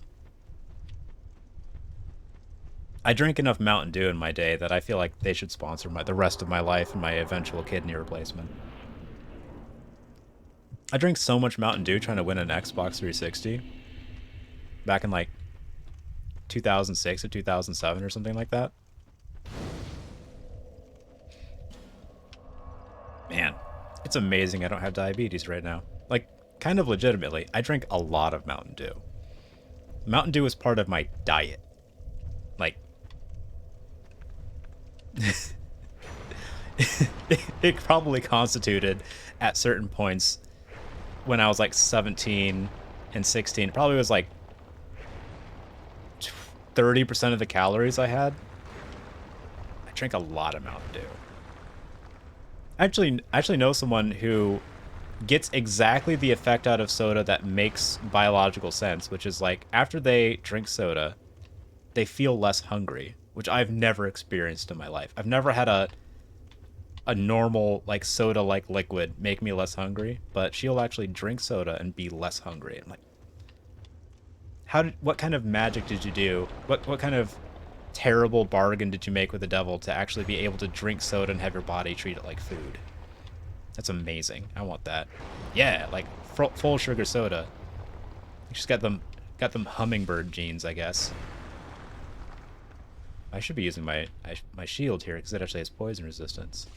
I drink enough Mountain Dew in my day that I feel like they should sponsor the rest of my life and my eventual kidney replacement. I drank so much Mountain Dew trying to win an Xbox 360 back in like 2006 or 2007 or something like that. Man, it's amazing I don't have diabetes right now. Like, kind of legitimately, I drink a lot of Mountain Dew. Mountain Dew is part of my diet. Like, it probably constituted at certain points when I was like 17 and 16. It probably was like 30% of the calories I had. I drink a lot of Mountain Dew. I actually know someone who gets exactly the effect out of soda that makes biological sense, which is like after they drink soda, they feel less hungry, which I've never experienced in my life. I've never had a normal like soda like liquid make me less hungry, but she'll actually drink soda and be less hungry. I'm like, what kind of magic did you do? What kind of terrible bargain did you make with the devil to actually be able to drink soda and have your body treat it like food? That's amazing. I want that. Yeah, like full sugar soda. She's got them hummingbird genes, I guess. I should be using my shield here because it actually has poison resistance.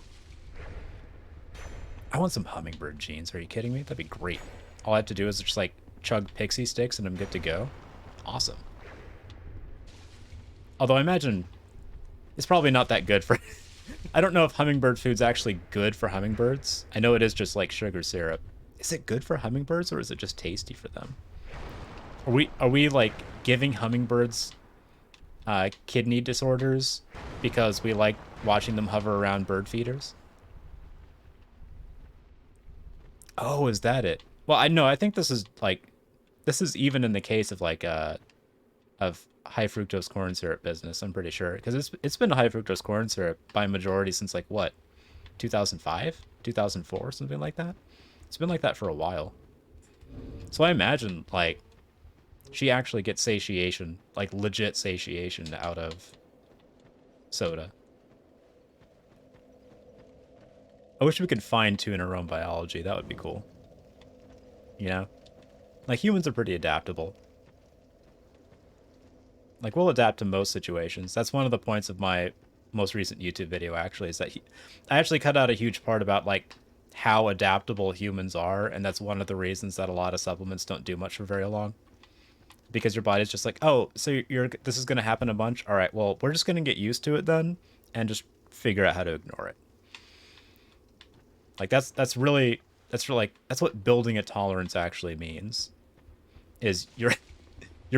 I want some hummingbird genes. Are you kidding me? That'd be great. All I have to do is just like chug pixie sticks and I'm good to go. Awesome. Although I imagine it's probably not that good for... I don't know if hummingbird food's actually good for hummingbirds. I know it is just like sugar syrup. Is it good for hummingbirds or is it just tasty for them? Are we like giving hummingbirds kidney disorders because we like watching them hover around bird feeders? Oh, is that it? Well, I think this is even in the case of like of high fructose corn syrup business, I'm pretty sure, because it's been high fructose corn syrup by majority since like what, 2005, 2004, something like that. It's been like that for a while. So I imagine like she actually gets satiation, like legit satiation out of soda. I wish we could fine tune our own biology. That would be cool. You know? Like humans are pretty adaptable. Like, we'll adapt to most situations. That's one of the points of my most recent YouTube video, actually, is that I actually cut out a huge part about, like, how adaptable humans are, and that's one of the reasons that a lot of supplements don't do much for very long. Because your body's just like, oh, so this is going to happen a bunch? All right, well, we're just going to get used to it then, and just figure out how to ignore it. Like, that's what building a tolerance actually means. Is your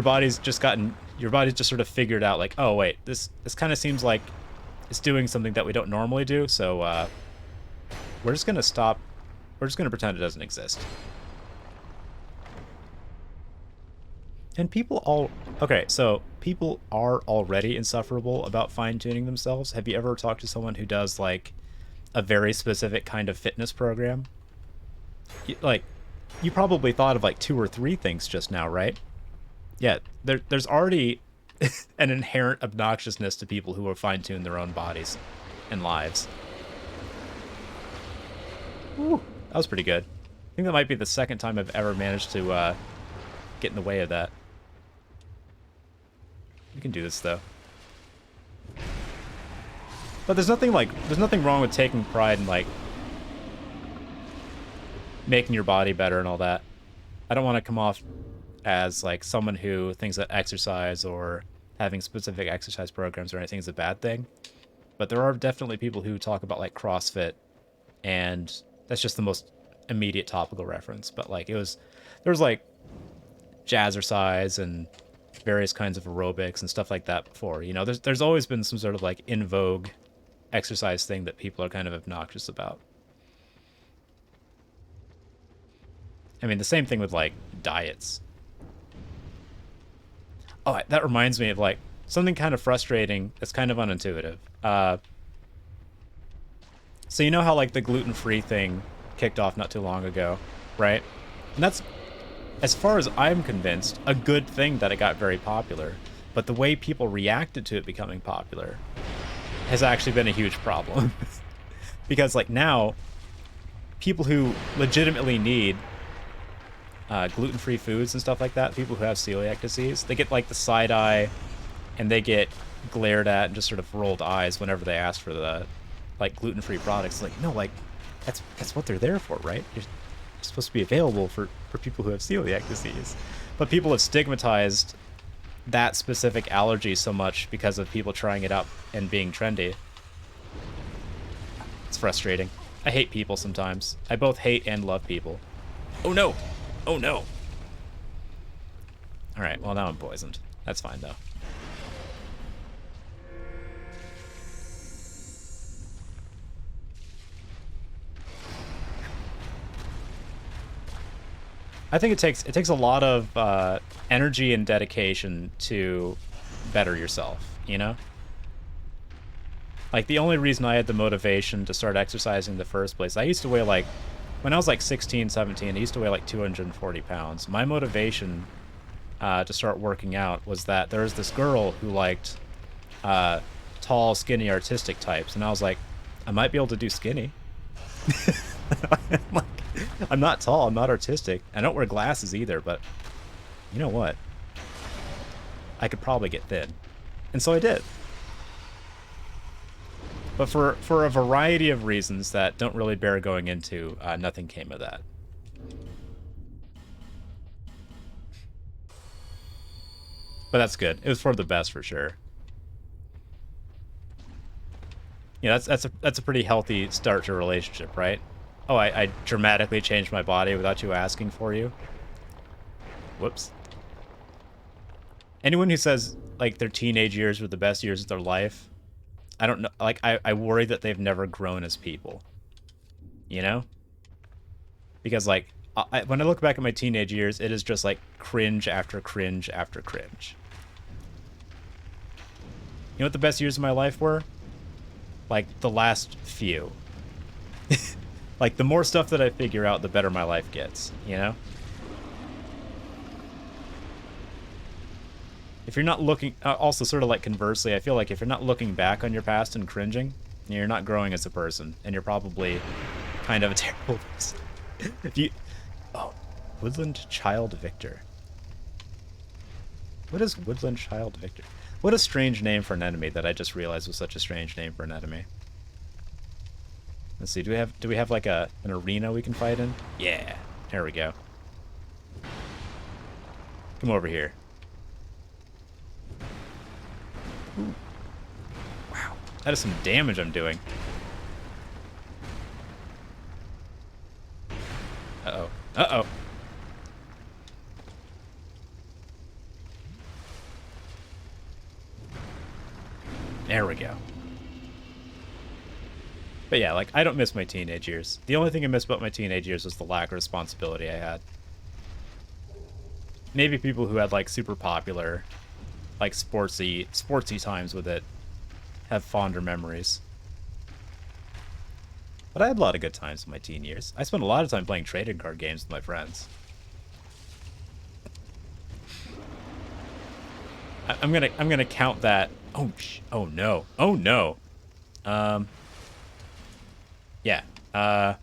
body's just sort of figured out like, oh wait, this kind of seems like it's doing something that we don't normally do, so we're just gonna stop. We're just gonna pretend it doesn't exist. And people are already insufferable about fine-tuning themselves. Have you ever talked to someone who does like a very specific kind of fitness program? You probably thought of like 2 or 3 things just now, right? Yeah, there's already an inherent obnoxiousness to people who will fine-tune their own bodies and lives. Ooh, that was pretty good. I think that might be the second time I've ever managed to get in the way of that. We can do this, though. But there's nothing wrong with taking pride in, like, making your body better and all that. I don't want to come off as like someone who thinks that exercise or having specific exercise programs or anything is a bad thing. But there are definitely people who talk about like CrossFit, and that's just the most immediate topical reference. But like there was like jazzercise and various kinds of aerobics and stuff like that before. You know, there's always been some sort of like in vogue exercise thing that people are kind of obnoxious about. I mean, the same thing with like diets. Oh, that reminds me of like something kind of frustrating that's kind of unintuitive. So you know how like the gluten-free thing kicked off not too long ago, right? And that's, as far as I'm convinced, a good thing that it got very popular. But the way people reacted to it becoming popular has actually been a huge problem. Because like now, people who legitimately need gluten-free foods and stuff like that, people who have celiac disease, they get like the side eye, and they get glared at and just sort of rolled eyes whenever they ask for the like gluten-free products. Like, no, like that's what they're there for, right? You're supposed to be available for people who have celiac disease. But people have stigmatized that specific allergy so much because of people trying it out and being trendy. It's frustrating. I hate people sometimes. I both hate and love people. Oh no! Oh no! Alright, well now I'm poisoned. That's fine though. I think it takes a lot of energy and dedication to better yourself, you know? Like, the only reason I had the motivation to start exercising in the first place, I used to weigh, like, when I was, like, 16, 17, I used to weigh, like, 240 pounds. My motivation to start working out was that there was this girl who liked tall, skinny, artistic types, and I was like, I might be able to do skinny. Like, I'm not tall, I'm not artistic. I don't wear glasses either, but you know what? I could probably get thin. And so I did. But for a variety of reasons that don't really bear going into, nothing came of that. But that's good. It was for the best for sure. Yeah, that's a pretty healthy start to a relationship, right? Oh, I dramatically changed my body without you asking for you. Whoops. Anyone who says like their teenage years were the best years of their life, I don't know. Like I worry that they've never grown as people. You know? Because like when I look back at my teenage years, it is just like cringe after cringe after cringe. You know what the best years of my life were? Like the last few. Like the more stuff that I figure out, the better my life gets, you know? If you're not looking, also sort of like conversely, I feel like if you're not looking back on your past and cringing, you're not growing as a person, and you're probably kind of a terrible person. If you, oh, Woodland Child Victor. What is Woodland Child Victor? What a strange name for an enemy that I just realized was such a strange name for an enemy. Let's see, do we have like an arena we can fight in? Yeah, there we go. Come over here. Ooh. Wow, that is some damage I'm doing. Uh-oh. Uh-oh. There we go. But yeah, like, I don't miss my teenage years. The only thing I miss about my teenage years was the lack of responsibility I had. Maybe people who had, like, super popular, like, sportsy times with it have fonder memories. But I had a lot of good times in my teen years. I spent a lot of time playing trading card games with my friends. I'm gonna count that. Oh no. Oh no. Yeah. If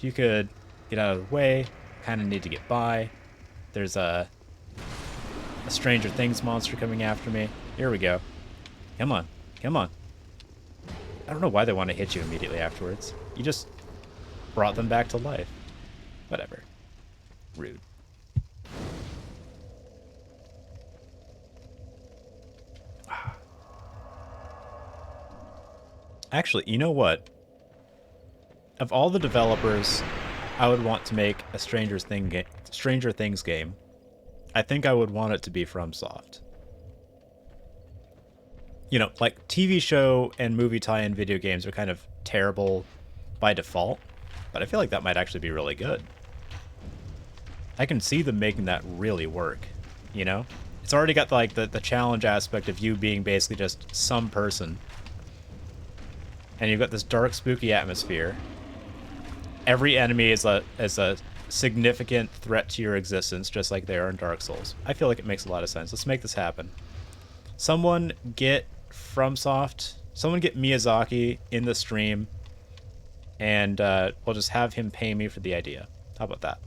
you could get out of the way, kind of need to get by. There's a Stranger Things monster coming after me. Here we go. Come on. Come on. I don't know why they want to hit you immediately afterwards. You just brought them back to life. Whatever. Rude. Actually, you know what? Of all the developers I would want to make a Stranger Things game, I think I would want it to be FromSoft. You know, like TV show and movie tie-in video games are kind of terrible by default, but I feel like that might actually be really good. I can see them making that really work, you know? It's already got like the challenge aspect of you being basically just some person. And you've got this dark, spooky atmosphere. Every enemy is a significant threat to your existence, just like they are in Dark Souls. I feel like it makes a lot of sense. Let's make this happen. Someone get FromSoft, someone get Miyazaki in the stream, and we'll just have him pay me for the idea. How about that?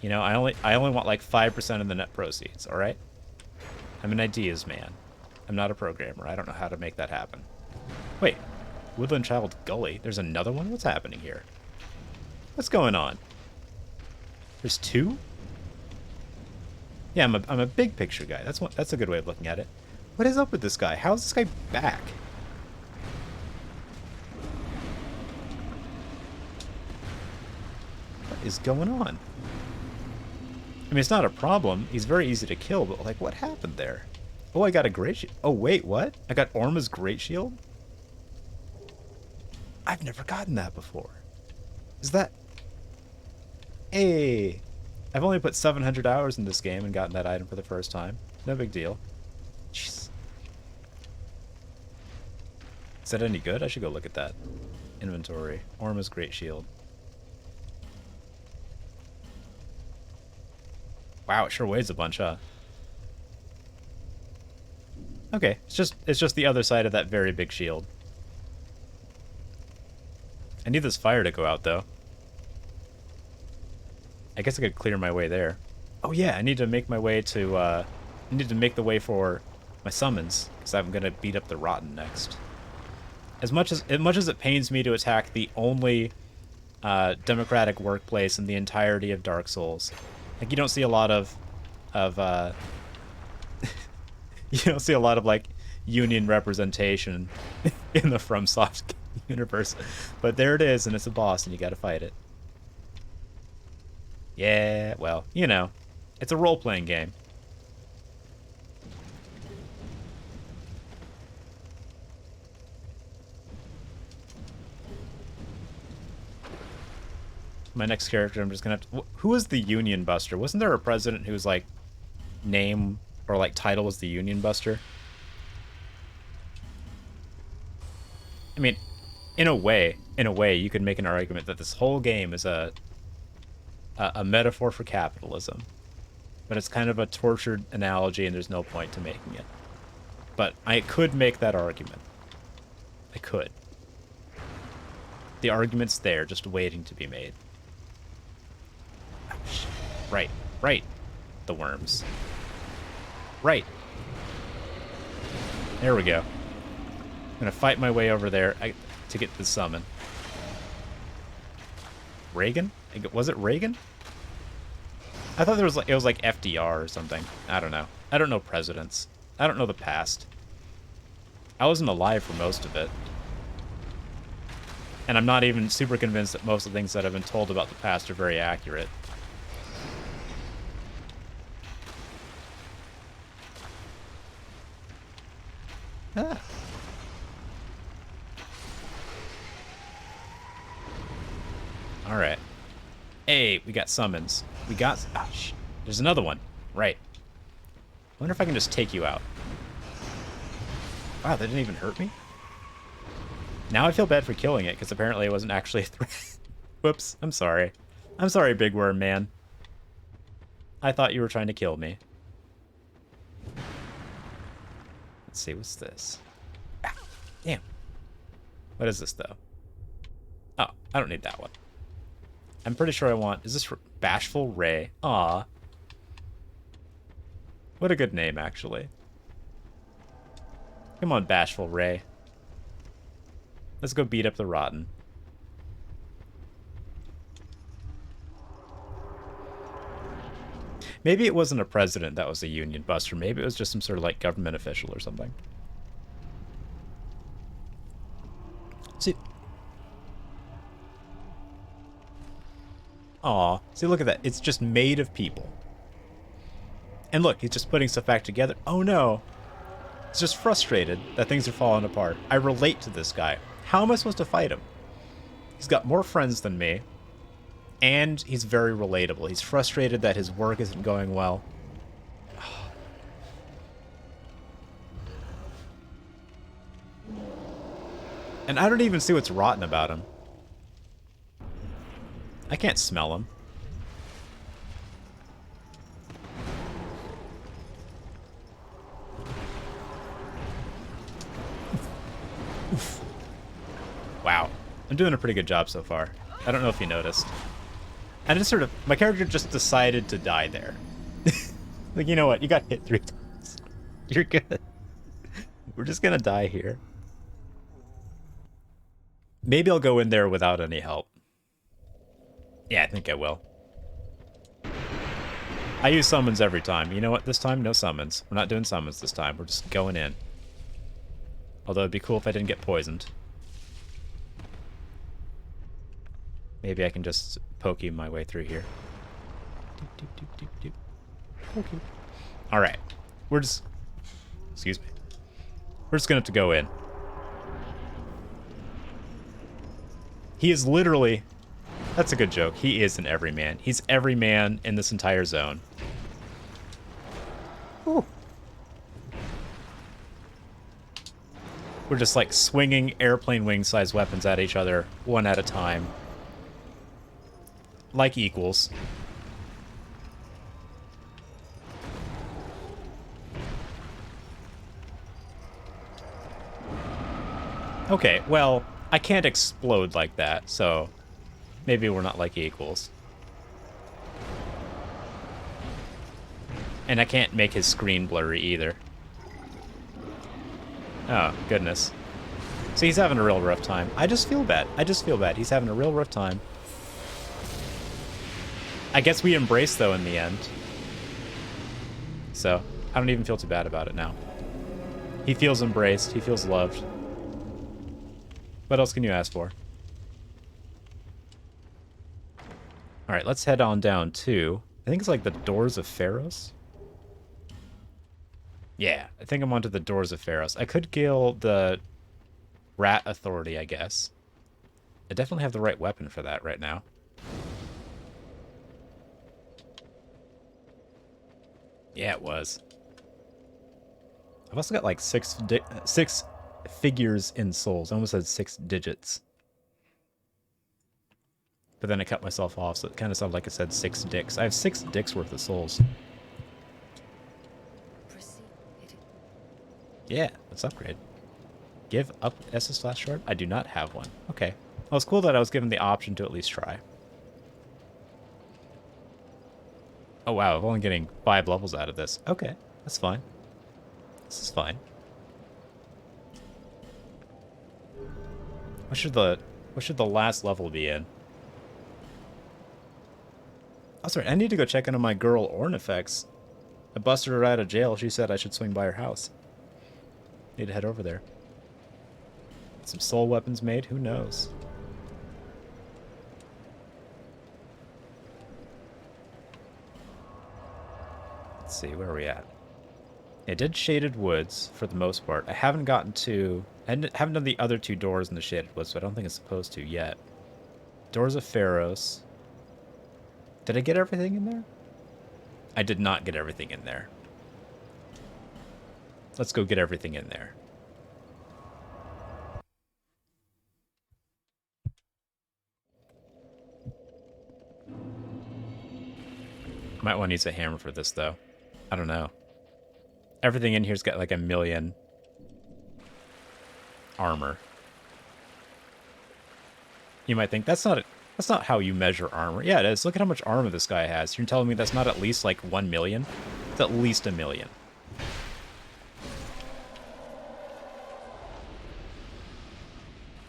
You know, I only want like 5% of the net proceeds, all right? I'm an ideas man. I'm not a programmer. I don't know how to make that happen. Wait, Woodland Child Gully. There's another one? What's happening here? What's going on? There's two? Yeah, I'm a big picture guy. That's a good way of looking at it. What is up with this guy? How is this guy back? What is going on? I mean, it's not a problem. He's very easy to kill, but like, what happened there? Oh, I got a great shield. Oh, wait, what? I got Orma's great shield? I've never gotten that before. Is that... Hey! I've only put 700 hours in this game and gotten that item for the first time. No big deal. Jeez. Is that any good? I should go look at that. Inventory. Orma's great shield. Wow, it sure weighs a bunch, huh? Okay, it's just the other side of that very big shield. I need this fire to go out, though. I guess I could clear my way there. Oh yeah, I need to make my way to, I need to make the way for my summons, because I'm gonna beat up the Rotten next. As much as it pains me to attack the only democratic workplace in the entirety of Dark Souls, like you don't see a lot of you don't see a lot of like union representation in the FromSoft universe, but there it is, and it's a boss, and you got to fight it. Yeah, well, you know, it's a role-playing game. My next character, I'm just gonna have to... Who was the Union Buster? Wasn't there a president whose, like, name or, like, title was the Union Buster? I mean, in a way, you could make an argument that this whole game is a metaphor for capitalism. But it's kind of a tortured analogy, and there's no point to making it. But I could make that argument. I could. The argument's there, just waiting to be made. Right, right. The worms. Right. There we go. I'm gonna fight my way over there to get the summon. Reagan? Was it Reagan? I thought it was like FDR or something. I don't know. I don't know presidents. I don't know the past. I wasn't alive for most of it. And I'm not even super convinced that most of the things that I've been told about the past are very accurate. Ah. All right. Hey, we got summons. We got... Oh, there's another one. Right. I wonder if I can just take you out. Wow, that didn't even hurt me? Now I feel bad for killing it, because apparently it wasn't actually a threat. Whoops, I'm sorry. I'm sorry, Big Worm Man. I thought you were trying to kill me. Let's see, what's this? Ah, damn. What is this, though? Oh, I don't need that one. I'm pretty sure I want... Is this Bashful Ray? Aw. What a good name, actually. Come on, Bashful Ray. Let's go beat up the Rotten. Maybe it wasn't a president that was a Union Buster. Maybe it was just some sort of, like, government official or something. See, aw, see, look at that. It's just made of people. And look, he's just putting stuff back together. Oh no. He's just frustrated that things are falling apart. I relate to this guy. How am I supposed to fight him? He's got more friends than me. And he's very relatable. He's frustrated that his work isn't going well. And I don't even see what's rotten about him. I can't smell him. Oof. Wow. I'm doing a pretty good job so far. I don't know if you noticed. And just sort of, my character just decided to die there. Like, you know what? You got hit 3 times. You're good. We're just gonna die here. Maybe I'll go in there without any help. Yeah, I think I will. I use summons every time. You know what? This time, no summons. We're not doing summons this time. We're just going in. Although it'd be cool if I didn't get poisoned. Maybe I can just pokey my way through here. Okay. Alright. We're just... Excuse me. We're just gonna have to go in. He is literally... That's a good joke. He is an everyman. He's every man in this entire zone. Ooh. We're just like swinging airplane wing-sized weapons at each other, one at a time. Like equals. Okay, well, I can't explode like that, so maybe we're not like equals. And I can't make his screen blurry either. Oh, goodness. See, he's having a real rough time. I just feel bad. I just feel bad. He's having a real rough time. I guess we embrace, though, in the end. So, I don't even feel too bad about it now. He feels embraced. He feels loved. What else can you ask for? Alright, let's head on down to... I think it's like the Doors of Pharos? Yeah, I think I'm onto the Doors of Pharos. I could kill the Rat Authority, I guess. I definitely have the right weapon for that right now. Yeah, it was. I've also got like six figures in souls. I almost said 6 digits. But then I cut myself off, so it kind of sounded like I said 6 dicks. I have 6 dicks worth of souls. Yeah, let's upgrade. Give up SS Flash Shard? I do not have one. Okay. Well, it's cool that I was given the option to at least try. Oh wow, I'm only getting 5 levels out of this. Okay, that's fine. This is fine. What should the last level be in? Oh, sorry, I need to go check into my girl Ornifex. I busted her out of jail. She said I should swing by her house. Need to head over there. Some soul weapons made? Who knows? Let's see, where are we at? I did Shaded Woods for the most part. I haven't gotten to... I haven't done the other 2 doors in the Shaded Woods, so I don't think it's supposed to yet. Doors of Pharos. Did I get everything in there? I did not get everything in there. Let's go get everything in there. Might want to use a hammer for this, though. I don't know. Everything in here's got like 1,000,000 armor. You might think that's not how you measure armor. Yeah, it is. Look at how much armor this guy has. You're telling me that's not at least like 1,000,000? It's at least 1,000,000.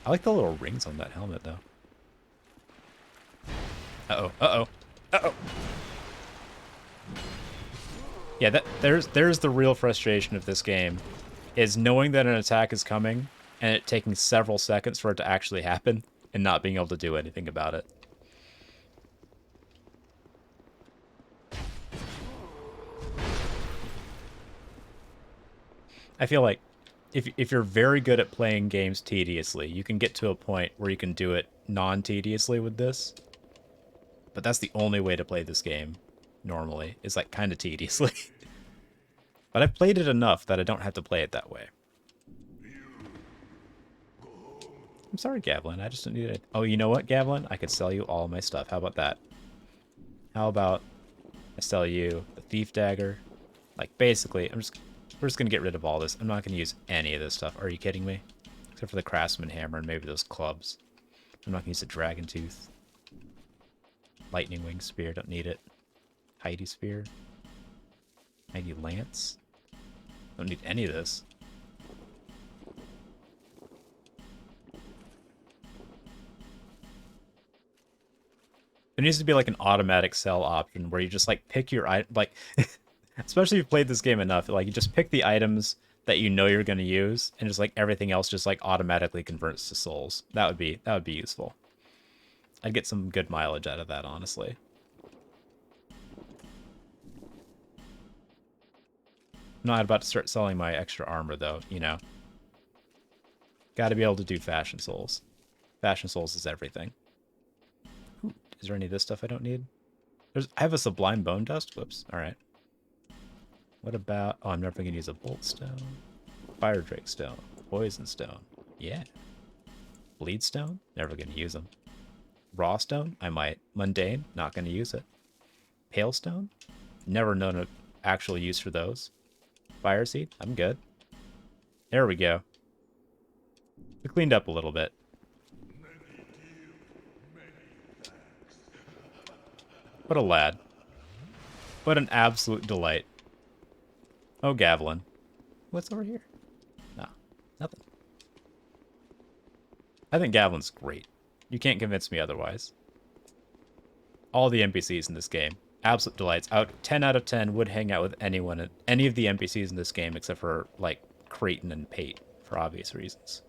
I like the little rings on that helmet, though. Uh-oh, uh-oh, uh-oh. Yeah, there's the real frustration of this game, is knowing that an attack is coming and it taking several seconds for it to actually happen and not being able to do anything about it. I feel like if you're very good at playing games tediously, you can get to a point where you can do it non-tediously with this. But that's the only way to play this game normally, is like kind of tediously. But I've played it enough that I don't have to play it that way. I'm sorry, Gavlin. I just don't need it. Oh, you know what, Gavlin? I could sell you all my stuff. How about that? How about I sell you the Thief Dagger? Like, basically, we're just going to get rid of all this. I'm not going to use any of this stuff. Are you kidding me? Except for the Craftsman Hammer and maybe those clubs. I'm not going to use the Dragon Tooth. Lightning Wing Spear. Don't need it. Heidi Spear. Heidi Lance. Don't need any of this. There needs to be like an automatic sell option where you just like pick your item, like, especially if you've played this game enough, like you just pick the items that you know you're going to use, and just like everything else just like automatically converts to souls. That would be useful. I'd get some good mileage out of that, honestly. I'm not about to start selling my extra armor though, you know. Got to be able to do fashion souls. Fashion souls is everything. Ooh, is there any of this stuff I don't need? I have a sublime bone dust. Whoops. All right. What about... Oh, I'm never going to use a bolt stone. Fire drake stone. Poison stone. Yeah. Bleed stone? Never going to use them. Raw stone? I might. Mundane? Not going to use it. Pale stone? Never known an actual use for those. Fire seed? I'm good. There we go. We cleaned up a little bit. What a lad. What an absolute delight. Oh, Gavlin. What's over here? No, nothing. I think Gavlin's great. You can't convince me otherwise. All the NPCs in this game. Absolute delights. 10 out of 10 would hang out with anyone, any of the NPCs in this game except for, like, Creighton and Pate, for obvious reasons.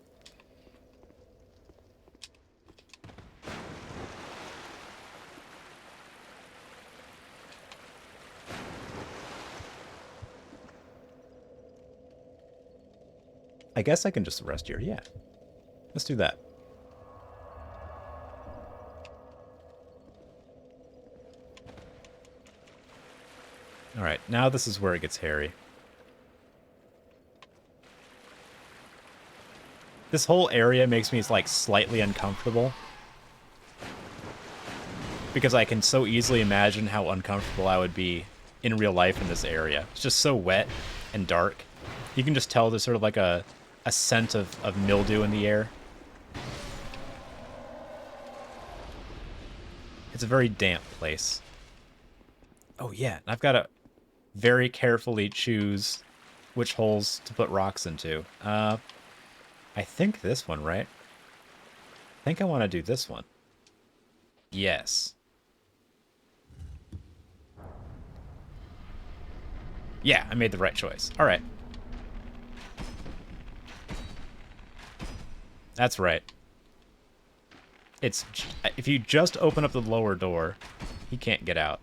I guess I can just rest here, yeah. Let's do that. Alright, now this is where it gets hairy. This whole area makes me, like, slightly uncomfortable. Because I can so easily imagine how uncomfortable I would be in real life in this area. It's just so wet and dark. You can just tell there's sort of like a scent of mildew in the air. It's a very damp place. Oh yeah, and I've got to very carefully choose which holes to put rocks into. I think this one, right? I think I want to do this one. Yes. Yeah, I made the right choice. All right. That's right. It's if you just open up the lower door, he can't get out.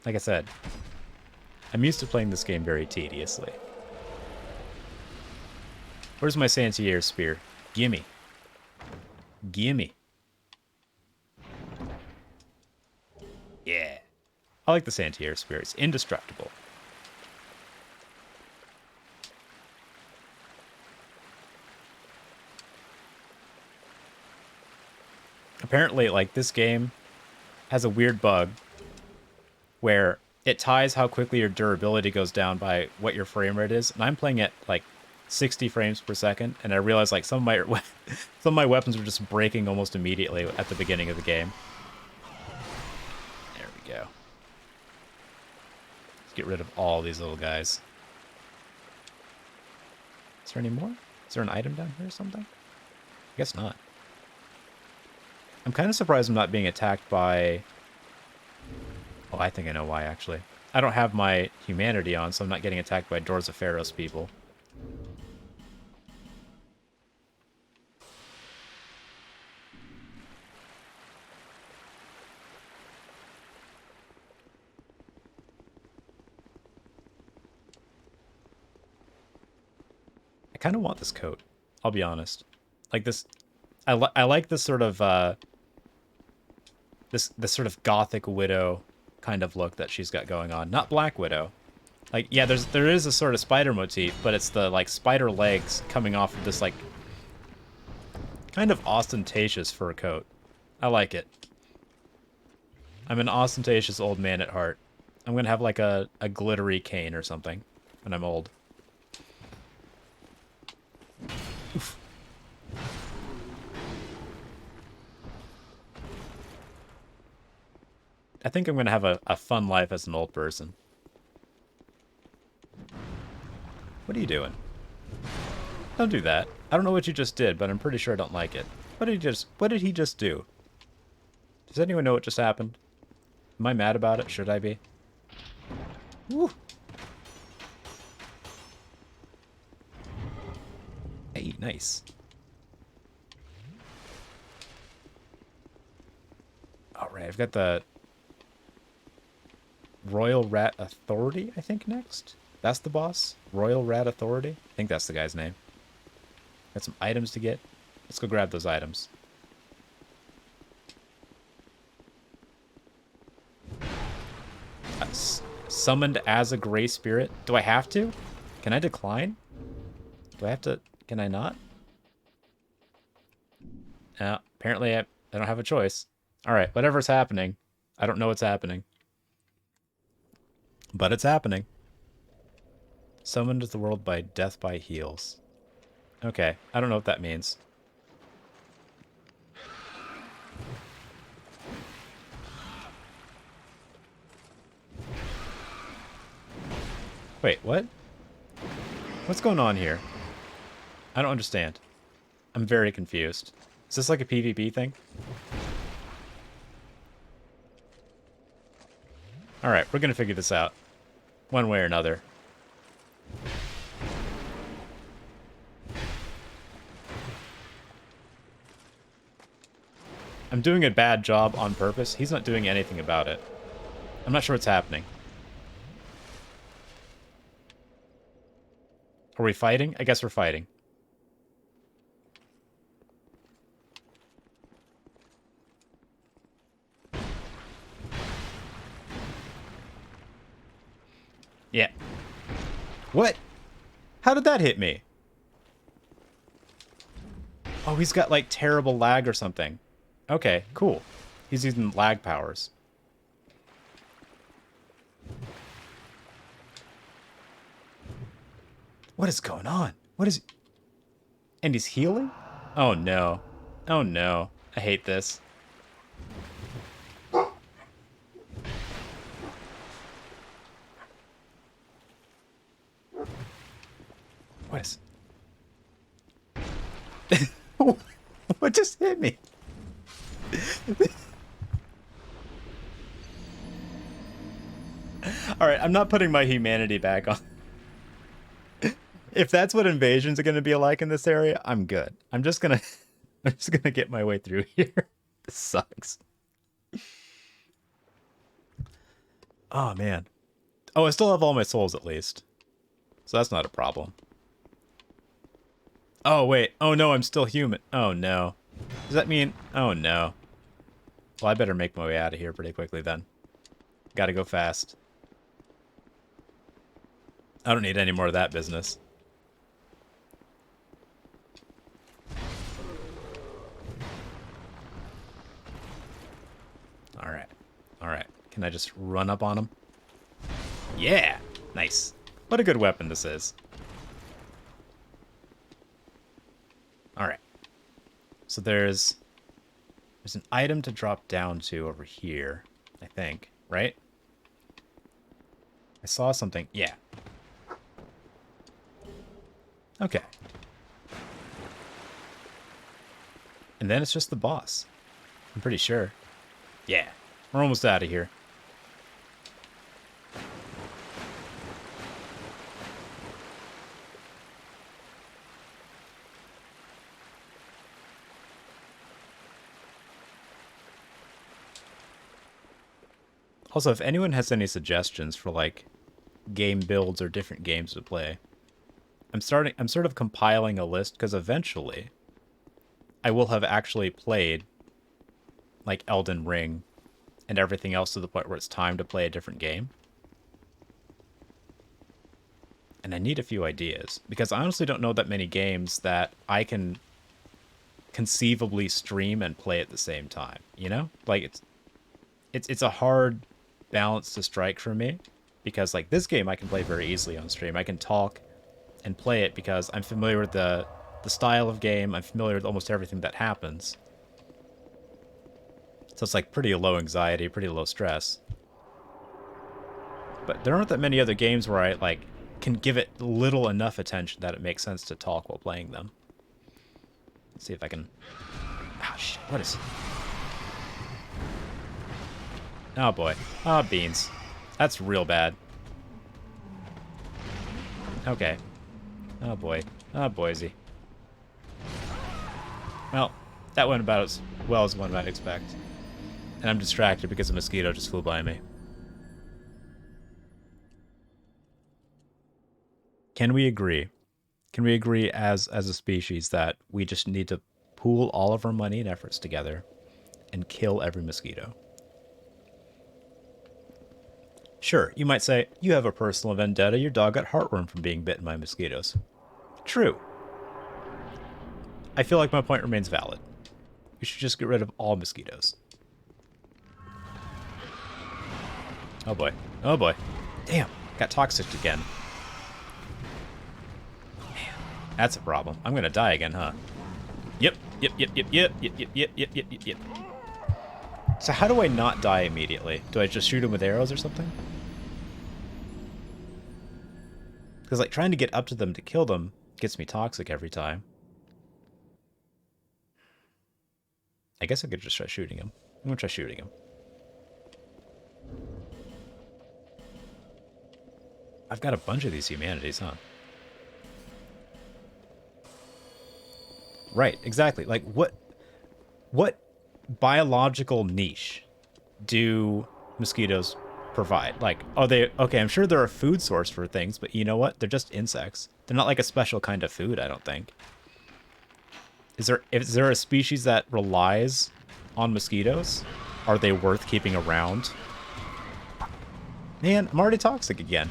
Like I said, I'm used to playing this game very tediously. Where's my Santier spear? Gimme. Gimme. Yeah. I like the Santier spear. It's indestructible. Apparently, like, this game has a weird bug where it ties how quickly your durability goes down by what your frame rate is. And I'm playing at, like, 60 frames per second, and I realized, like, some of my weapons were just breaking almost immediately at the beginning of the game. There we go. Let's get rid of all these little guys. Is there any more? Is there an item down here or something? I guess not. I'm kind of surprised I'm not being attacked by... Oh, I think I know why, actually. I don't have my humanity on, so I'm not getting attacked by Doors of Pharaoh's people. I kind of want this coat. I'll be honest. Like this, I like this sort of this sort of gothic widow kind of look that she's got going on. Not Black Widow. Like, yeah, there is a sort of spider motif, but it's the like spider legs coming off of this like kind of ostentatious fur coat. I like it. I'm an ostentatious old man at heart. I'm gonna have like a glittery cane or something when I'm old. Oof. I think I'm gonna have a fun life as an old person. What are you doing? Don't do that. I don't know what you just did, but I'm pretty sure I don't like it. What did he just do? Does anyone know what just happened? Am I mad about it? Should I be? Woo. Hey, nice. Alright, I've got the Royal Rat Authority, I think, next. That's the boss? Royal Rat Authority? I think that's the guy's name. Got some items to get. Let's go grab those items. Summoned as a gray spirit. Do I have to? Can I decline? Do I have to? Can I not? Apparently I don't have a choice. Alright, whatever's happening. I don't know what's happening. But it's happening. Summoned to the world by death by heals. Okay, I don't know what that means. Wait, what? What's going on here? I don't understand. I'm very confused. Is this like a PvP thing? Alright, we're gonna figure this out. One way or another. I'm doing a bad job on purpose. He's not doing anything about it. I'm not sure what's happening. Are we fighting? I guess we're fighting. Yeah. What? How did that hit me? Oh, he's got like terrible lag or something. Okay, cool. He's using lag powers. What is going on? What is... And he's healing? Oh no. Oh no. I hate this. What is... What just hit me? Alright, I'm not putting my humanity back on. If that's what invasions are going to be like in this area, I'm good. I'm just gonna get my way through here. This sucks. Oh man. Oh, I still have all my souls at least. So that's not a problem. Oh wait. Oh no, I'm still human. Oh no. Does that mean... Oh no. Well, I better make my way out of here pretty quickly then. Gotta go fast. I don't need any more of that business. Alright. Alright. Can I just run up on him? Yeah! Nice. What a good weapon this is. Alright. So there's an item to drop down to over here, I think. Right? I saw something. Yeah. Okay. And then it's just the boss. I'm pretty sure. Yeah. We're almost out of here. Also, if anyone has any suggestions for like game builds or different games to play, I'm sort of compiling a list because eventually I will have actually played like Elden Ring and everything else to the point where it's time to play a different game. And I need a few ideas because I honestly don't know that many games that I can conceivably stream and play at the same time, you know? Like it's a hard balance to strike for me because like this game I can play very easily on stream. I can talk and play it because I'm familiar with the style of game. I'm familiar with almost everything that happens. So it's like pretty low anxiety, pretty low stress. But there aren't that many other games where I like can give it little enough attention that it makes sense to talk while playing them. Let's see if I can... Oh, shit. What is... Oh, boy. Oh, beans. That's real bad. Okay. Oh, boy. Oh, Boise. Well, that went about as well as one might expect. And I'm distracted because a mosquito just flew by me. Can we agree? Can we agree as a species that we just need to pool all of our money and efforts together and kill every mosquito? Sure, you might say, you have a personal vendetta, your dog got heartworm from being bitten by mosquitoes. True. I feel like my point remains valid. We should just get rid of all mosquitoes. Oh boy. Oh boy. Damn, got toxic again. Man, that's a problem. I'm gonna die again, huh? Yep. So how do I not die immediately? Do I just shoot him with arrows or something? Because like trying to get up to them to kill them gets me toxic every time. I guess I could just try shooting him. I'm gonna try shooting him. I've got a bunch of these humanities, huh? Right, exactly. Like what biological niche do mosquitoes provide? Like, are they okay, I'm sure they're a food source for things, but you know what? They're just insects. They're not like a special kind of food, I don't think. Is there a species that relies on mosquitoes? Are they worth keeping around? Man, I'm already toxic again.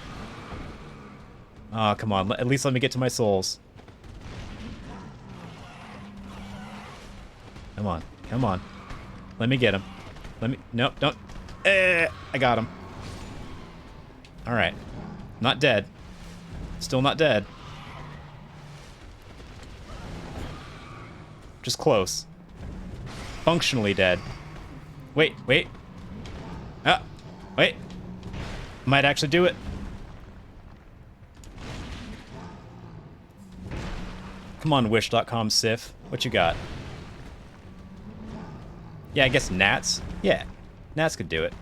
Oh, come on. At least let me get to my souls. Come on. Come on. Let me get him. Let me... Nope, don't... I got him. Alright. Not dead. Still not dead. Just close. Functionally dead. Wait, wait. Ah, wait. Might actually do it. Come on, Wish.com Sif. What you got? Yeah, I guess gnats. Yeah, gnats could do it.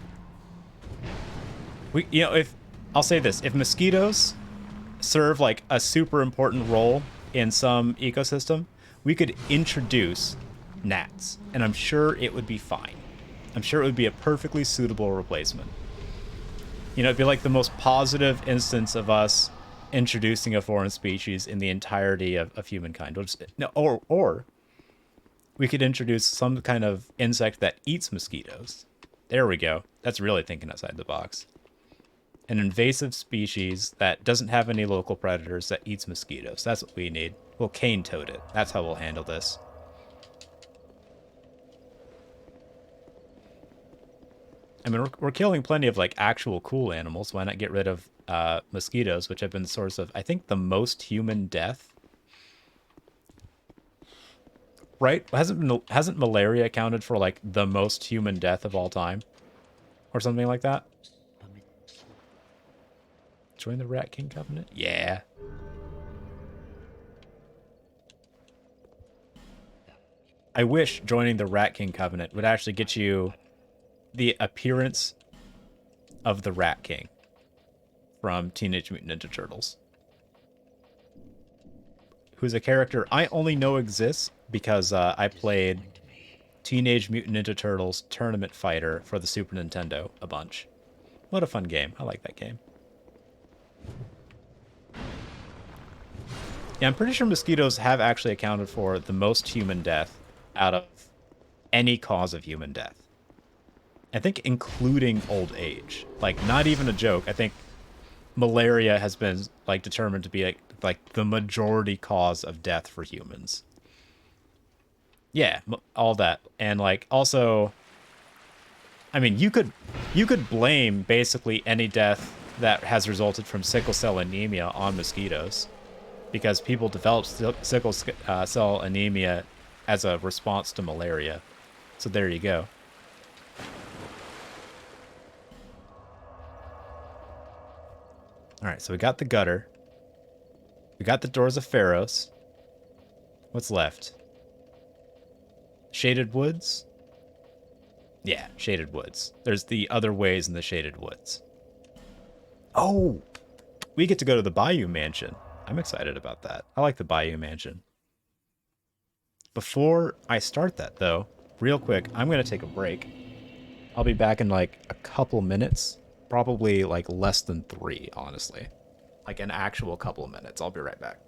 You know, if I'll say this, if mosquitoes serve like a super important role in some ecosystem, we could introduce gnats, and I'm sure it would be fine. I'm sure it would be a perfectly suitable replacement. You know, it'd be like the most positive instance of us introducing a foreign species in the entirety of humankind. We'll just, no, or we could introduce some kind of insect that eats mosquitoes. There we go. That's really thinking outside the box. An invasive species that doesn't have any local predators that eats mosquitoes. That's what we need. We'll cane toad it. That's how we'll handle this. I mean, we're killing plenty of like actual cool animals. Why not get rid of mosquitoes, which have been the source of, I think, the most human death? Right? Hasn't malaria accounted for like the most human death of all time, or something like that? Join the Rat King Covenant? Yeah. I wish joining the Rat King Covenant would actually get you the appearance of the Rat King from Teenage Mutant Ninja Turtles, who's a character I only know exists because I played Teenage Mutant Ninja Turtles Tournament Fighter for the Super Nintendo a bunch. What a fun game. I like that game. Yeah, I'm pretty sure mosquitoes have actually accounted for the most human death out of any cause of human death. I think including old age. Like, not even a joke. I think malaria has been, like, determined to be, like the majority cause of death for humans. Yeah, all that. And, like, also, I mean, you could blame basically any death that has resulted from sickle cell anemia on mosquitoes, because people developed sickle cell anemia as a response to malaria. So there you go. All right, so we got the gutter. We got the doors of Pharos. What's left? Shaded woods? Yeah, shaded woods. There's the other ways in the shaded woods. Oh, we get to go to the Bayou Mansion. I'm excited about that. I like the Bayou Mansion. Before I start that, though, real quick, I'm going to take a break. I'll be back in like a couple minutes. Probably like less than 3, honestly. Like an actual couple of minutes. I'll be right back.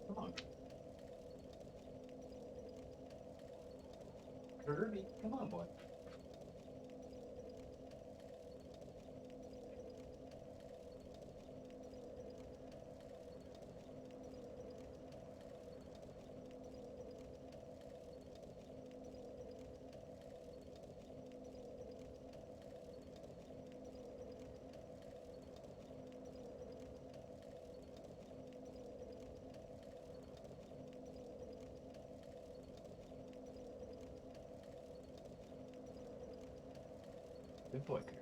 Come on. Kirby, come on, boy. Good boy, Kirby.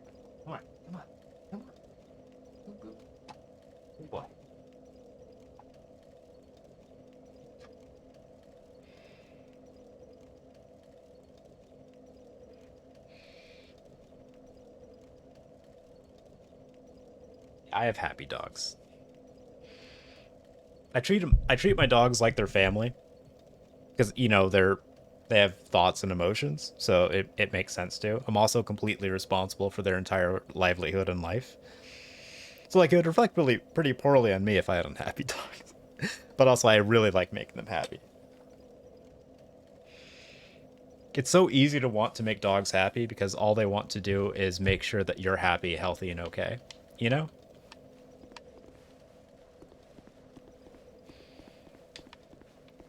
Come on, come on, come on. Good boy. I have happy dogs. I treat my dogs like their family, because they have thoughts and emotions, so it makes sense to. I'm also completely responsible for their entire livelihood and life. So like it would reflect really pretty poorly on me if I had unhappy dogs. But also I really like making them happy. It's so easy to want to make dogs happy because all they want to do is make sure that you're happy, healthy, and okay. You know?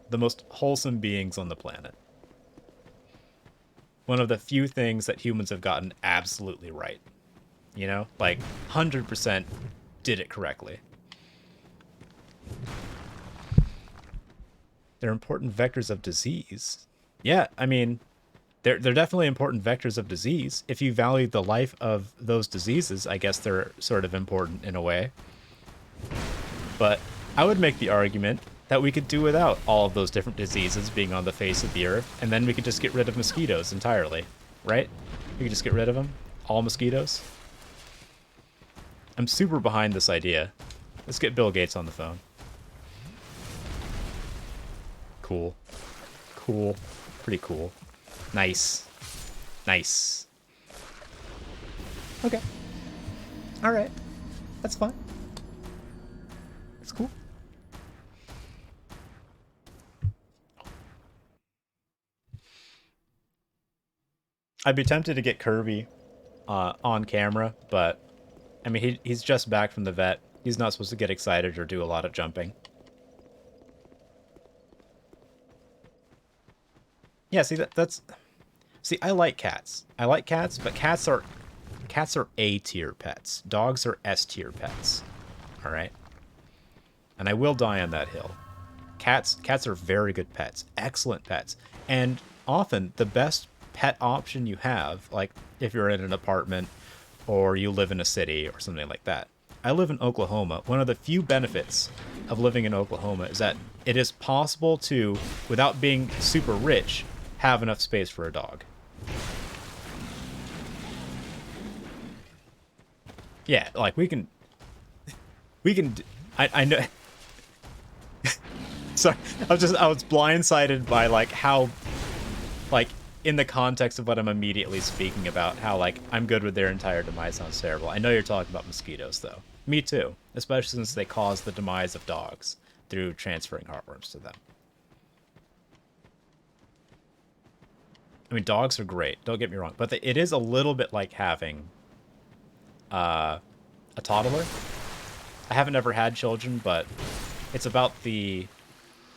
The most wholesome beings on the planet. One of the few things that humans have gotten absolutely right. You know? Like, 100% did it correctly. They're important vectors of disease. Yeah, I mean, they're definitely important vectors of disease. If you value the life of those diseases, I guess they're sort of important in a way. But I would make the argument that we could do without all of those different diseases being on the face of the earth, and then we could just get rid of mosquitoes entirely, right? We could just get rid of them, all mosquitoes. I'm super behind this idea. Let's get Bill Gates on the phone. Cool. Cool. Pretty cool. Nice. Nice. Okay. All right, that's fine. It's cool. I'd be tempted to get Kirby on camera, but I mean, he's just back from the vet. He's not supposed to get excited or do a lot of jumping. Yeah, see that's see, I like cats. I like cats, but cats are A tier pets. Dogs are S tier pets. All right, and I will die on that hill. Cats are very good pets, excellent pets, and often the best pet option you have, like if you're in an apartment or you live in a city or something like that. I live in Oklahoma. One of the few benefits of living in Oklahoma is that it is possible to, without being super rich, have enough space for a dog. Yeah, like we can. I know. Sorry, I was blindsided by like how, like, in the context of what I'm immediately speaking about, how like I'm good with their entire demise sounds terrible. I know you're talking about mosquitoes though. Me too, especially since they cause the demise of dogs through transferring heartworms to them. I mean, dogs are great. Don't get me wrong, but it is a little bit like having uh, a toddler. I haven't ever had children, but it's about the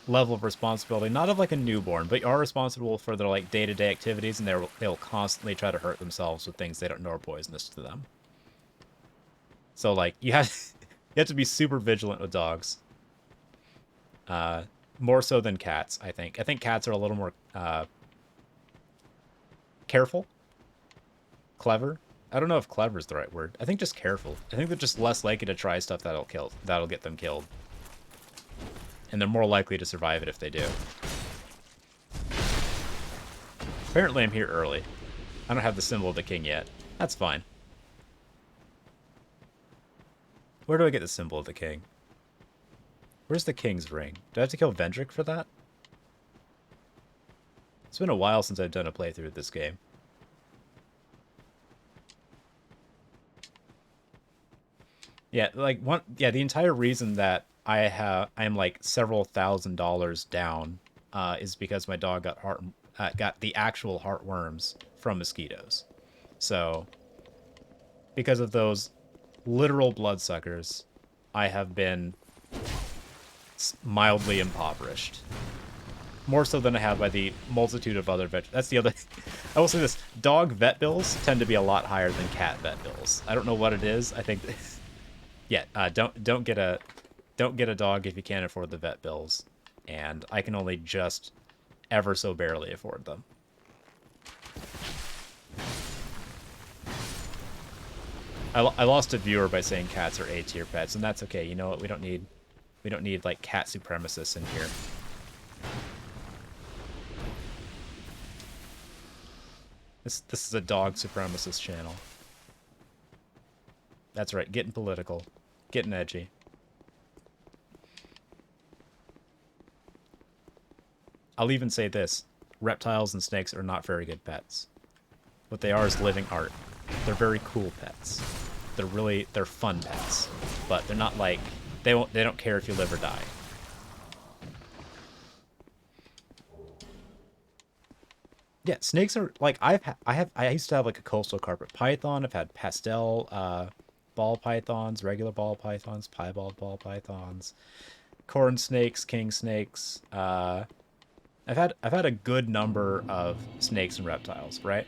level of responsibility, not of like a newborn, but you are responsible for their like day-to-day activities, and they'll constantly try to hurt themselves with things they don't know are poisonous to them. So like you have you have to be super vigilant with dogs. Uh, More so than cats, I think. I think cats are a little more careful, clever. I don't know if clever is the right word. I think just careful. I think they're just less likely to try stuff that'll get them killed, and they're more likely to survive it if they do. Apparently, I'm here early. I don't have the symbol of the king yet. That's fine. Where do I get the symbol of the king? Where's the king's ring? Do I have to kill Vendrick for that? It's been a while since I've done a playthrough of this game. Yeah, like the entire reason that I'm like several $1,000s down is because my dog got the actual heartworms from mosquitoes. So, because of those literal bloodsuckers, I have been mildly impoverished. More so than I have by the multitude of other vet. That's the other. I will say this: dog vet bills tend to be a lot higher than cat vet bills. I don't know what it is. I think, yeah. Don't get a dog if you can't afford the vet bills, and I can only just ever so barely afford them. I lost a viewer by saying cats are A tier pets, and that's okay. You know what? We don't need like cat supremacists in here. This is a dog supremacist channel. That's right, getting political, getting edgy. I'll even say this: reptiles and snakes are not very good pets. What they are is living art. They're very cool pets. They're fun pets, but they're not like they don't care if you live or die. Yeah, snakes are like I used to have like a coastal carpet python. I've had pastel ball pythons, regular ball pythons, piebald ball pythons, corn snakes, king snakes. I've had a good number of snakes and reptiles, right?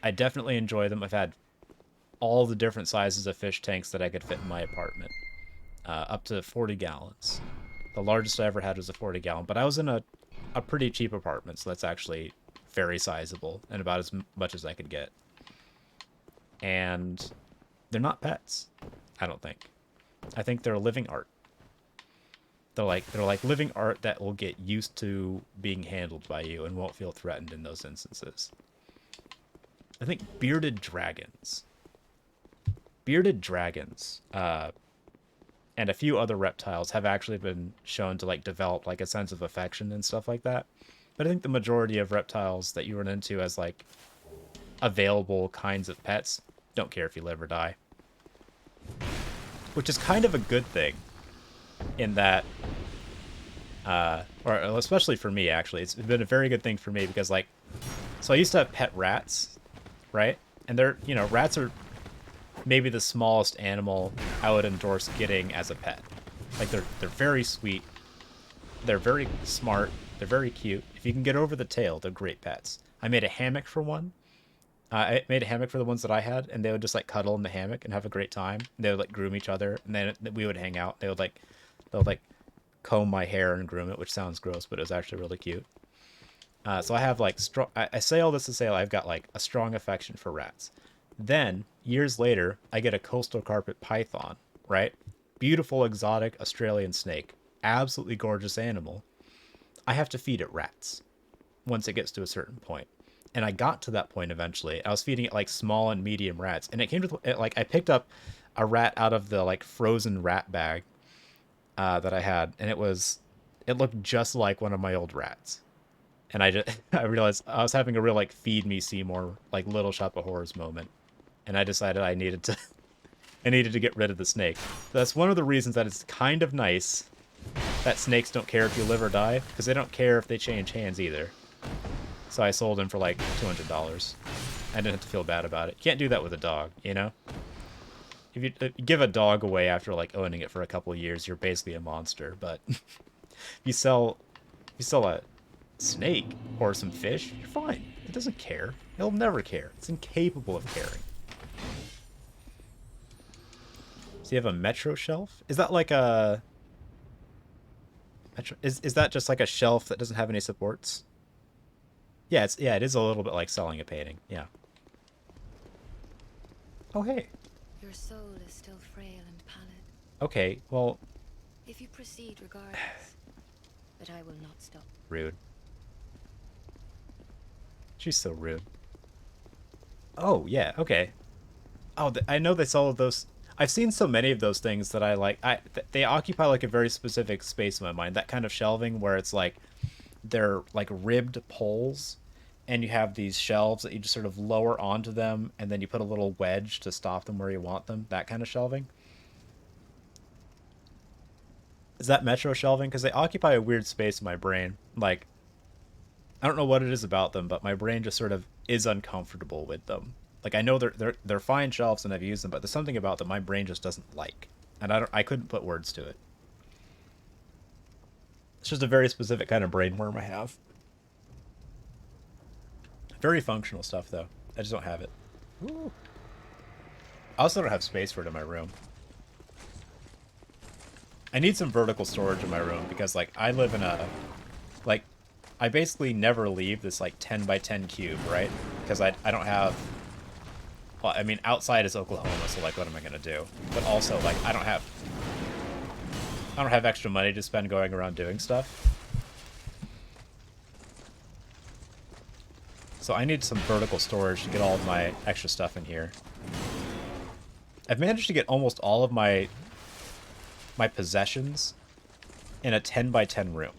I definitely enjoy them. I've had all the different sizes of fish tanks that I could fit in my apartment, up to 40 gallons. The largest I ever had was a 40-gallon, but I was in a pretty cheap apartment, so that's actually very sizable and about as much as I could get. And they're not pets, I don't think. I think they're living art. They're like living art that will get used to being handled by you and won't feel threatened in those instances. I think bearded dragons, and a few other reptiles have actually been shown to like develop like a sense of affection and stuff like that. But I think the majority of reptiles that you run into as like available kinds of pets don't care if you live or die. which is kind of a good thing in that, or especially for me, actually. It's been a very good thing for me because, like, so I used to have pet rats, right? And they're, you know, rats are maybe the smallest animal I would endorse getting as a pet. Like, they're very sweet. They're very smart. They're very cute. If you can get over the tail, they're great pets. I made a hammock for one. I made a hammock for the ones that I had, and they would just like cuddle in the hammock and have a great time. They would like groom each other, and then we would hang out. They would like comb my hair and groom it, which sounds gross, but it was actually really cute. So I have like strong. I say all this to say I've got like a strong affection for rats. Then years later, I get a coastal carpet python, right? Beautiful exotic Australian snake, absolutely gorgeous animal. I have to feed it rats once it gets to a certain point. And I got to that point eventually. I was feeding it like small and medium rats, and it came to like I picked up a rat out of the like frozen rat bag that I had, and it looked just like one of my old rats. And I just I realized I was having a real like feed me Seymour like Little Shop of Horrors moment, and I decided I needed to I needed to get rid of the snake. That's one of the reasons that it's kind of nice that snakes don't care if you live or die, because they don't care if they change hands either. So I sold him for like $200. I didn't have to feel bad about it. You can't do that with a dog, you know? If you give a dog away after like owning it for a couple of years, you're basically a monster. But you sell a snake or some fish, you're fine. It doesn't care. It'll never care. It's incapable of caring. So you have a metro shelf? Is that like a metro? Is that just like a shelf that doesn't have any supports? Yeah, it is a little bit like selling a painting. Yeah. Oh hey. Your soul is still frail and pallid. Okay, well, If you proceed regardless, but I will not stop. rude. She's so rude. Oh, yeah, okay. Oh, I know they sell those. I've seen so many of those things that I like. They occupy like a very specific space in my mind. That kind of shelving where it's like they're like ribbed poles, and you have these shelves that you just sort of lower onto them, and then you put a little wedge to stop them where you want them. That kind of shelving. Is that metro shelving? Because they occupy a weird space in my brain. Like, I don't know what it is about them, but my brain just sort of is uncomfortable with them. Like I know they're fine shelves and I've used them, but there's something about them my brain just doesn't like, and I couldn't put words to it. It's just a very specific kind of brainworm I have. Very functional stuff though. I just don't have it. Ooh. I also don't have space for it in my room. I need some vertical storage in my room because like I live in a like I basically never leave this like 10 by 10 cube, right? Because I don't have, well, I mean outside is Oklahoma, so like what am I gonna do? But also like I don't have extra money to spend going around doing stuff. So I need some vertical storage to get all of my extra stuff in here. I've managed to get almost all of my possessions in a 10 by 10 room.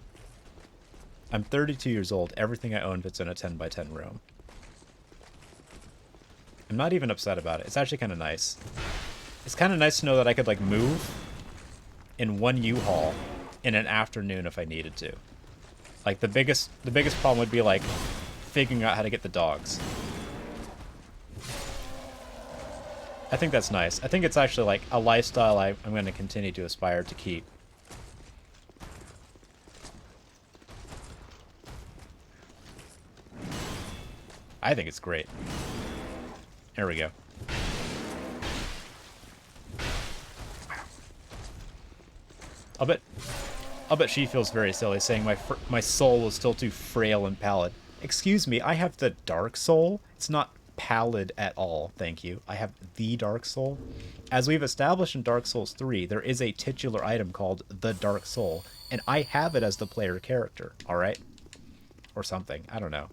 I'm 32 years old. Everything I own fits in a 10 by 10 room. I'm not even upset about it. It's actually kind of nice. It's kind of nice to know that I could like move in one U-Haul in an afternoon if I needed to. Like the biggest problem would be like figuring out how to get the dogs. I think that's nice. I think it's actually like a lifestyle I'm going to continue to aspire to keep. I think it's great. There we go. I'll bet she feels very silly saying my soul is still too frail and pallid. Excuse me, I have the dark soul. It's not pallid at all, thank you. I have the dark soul. As we've established in Dark Souls 3, there is a titular item called the Dark Soul, and I have it as the player character, alright? Or something, I don't know.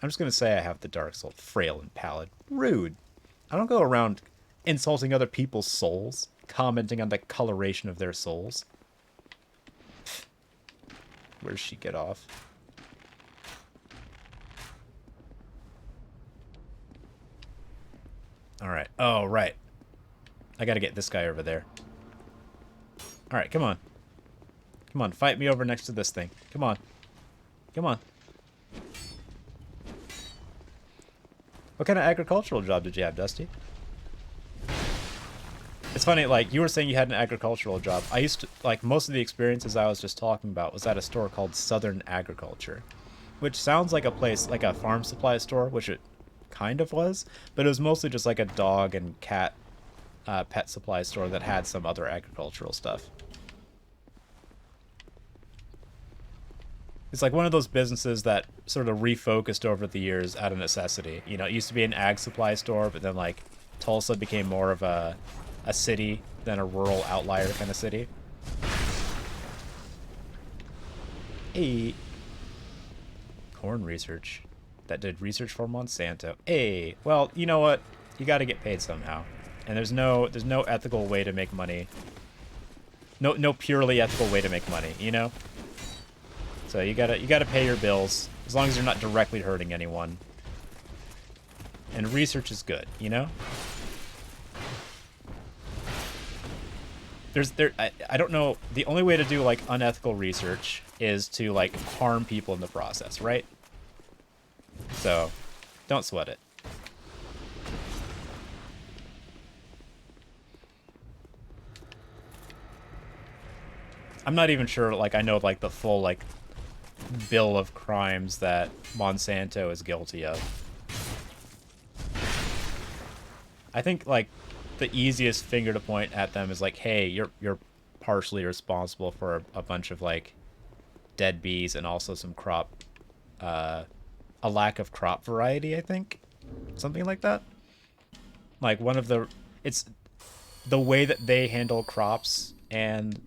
I'm just gonna say I have the Dark Soul. Frail and pallid. Rude. I don't go around insulting other people's souls, commenting on the coloration of their souls. Where does she get off? Alright. Oh, right. I gotta get this guy over there. All right, come on. Come on, fight me over next to this thing. Come on. Come on. What kind of agricultural job did you have, Dusty? It's funny, like, you were saying you had an agricultural job. I used to, like, most of the experiences I was just talking about was at a store called Southern Agriculture, which sounds like a place, like a farm supply store, which it kind of was, but it was mostly just like a dog and cat pet supply store that had some other agricultural stuff. It's like one of those businesses that sort of refocused over the years out of necessity. You know, it used to be an ag supply store, but then like Tulsa became more of a city than a rural outlier kind of city. Hey, corn research that did research for Monsanto. Hey, well, you know what? You got to get paid somehow, and there's no ethical way to make money. No purely ethical way to make money. You know. So you gotta pay your bills as long as you're not directly hurting anyone. And research is good, you know? I don't know, the only way to do like unethical research is to like harm people in the process, right? So don't sweat it. I'm not even sure, like, I know like the full like bill of crimes that Monsanto is guilty of. I think like the easiest finger to point at them is like, hey, you're partially responsible for a bunch of like dead bees and also some crop a lack of crop variety, I think. Something like that. Like it's the way that they handle crops and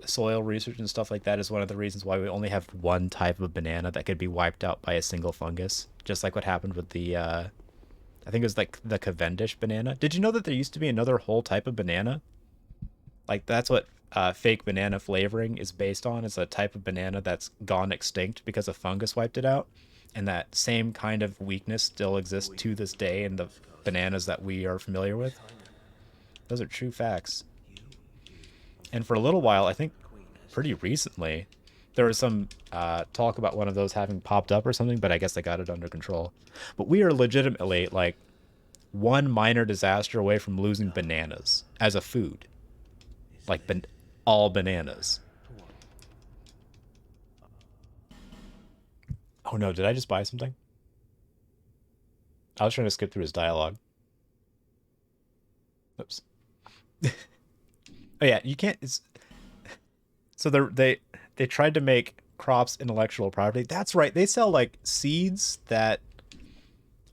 soil research and stuff like that is one of the reasons why we only have one type of banana that could be wiped out by a single fungus, just like what happened with the I think it was like the Cavendish banana. Did you know that there used to be another whole type of banana? Like that's what fake banana flavoring is based on. It's a type of banana that's gone extinct because a fungus wiped it out, and that same kind of weakness still exists to this day in the bananas that we are familiar with. Those are true facts. And for a little while, I think pretty recently, there was some talk about one of those having popped up or something, but I guess they got it under control. But we are legitimately like one minor disaster away from losing bananas as a food. Like all bananas. Oh no, did I just buy something? I was trying to skip through his dialogue. Oops. Oh yeah, you can't. So they tried to make crops intellectual property. That's right. They sell like seeds that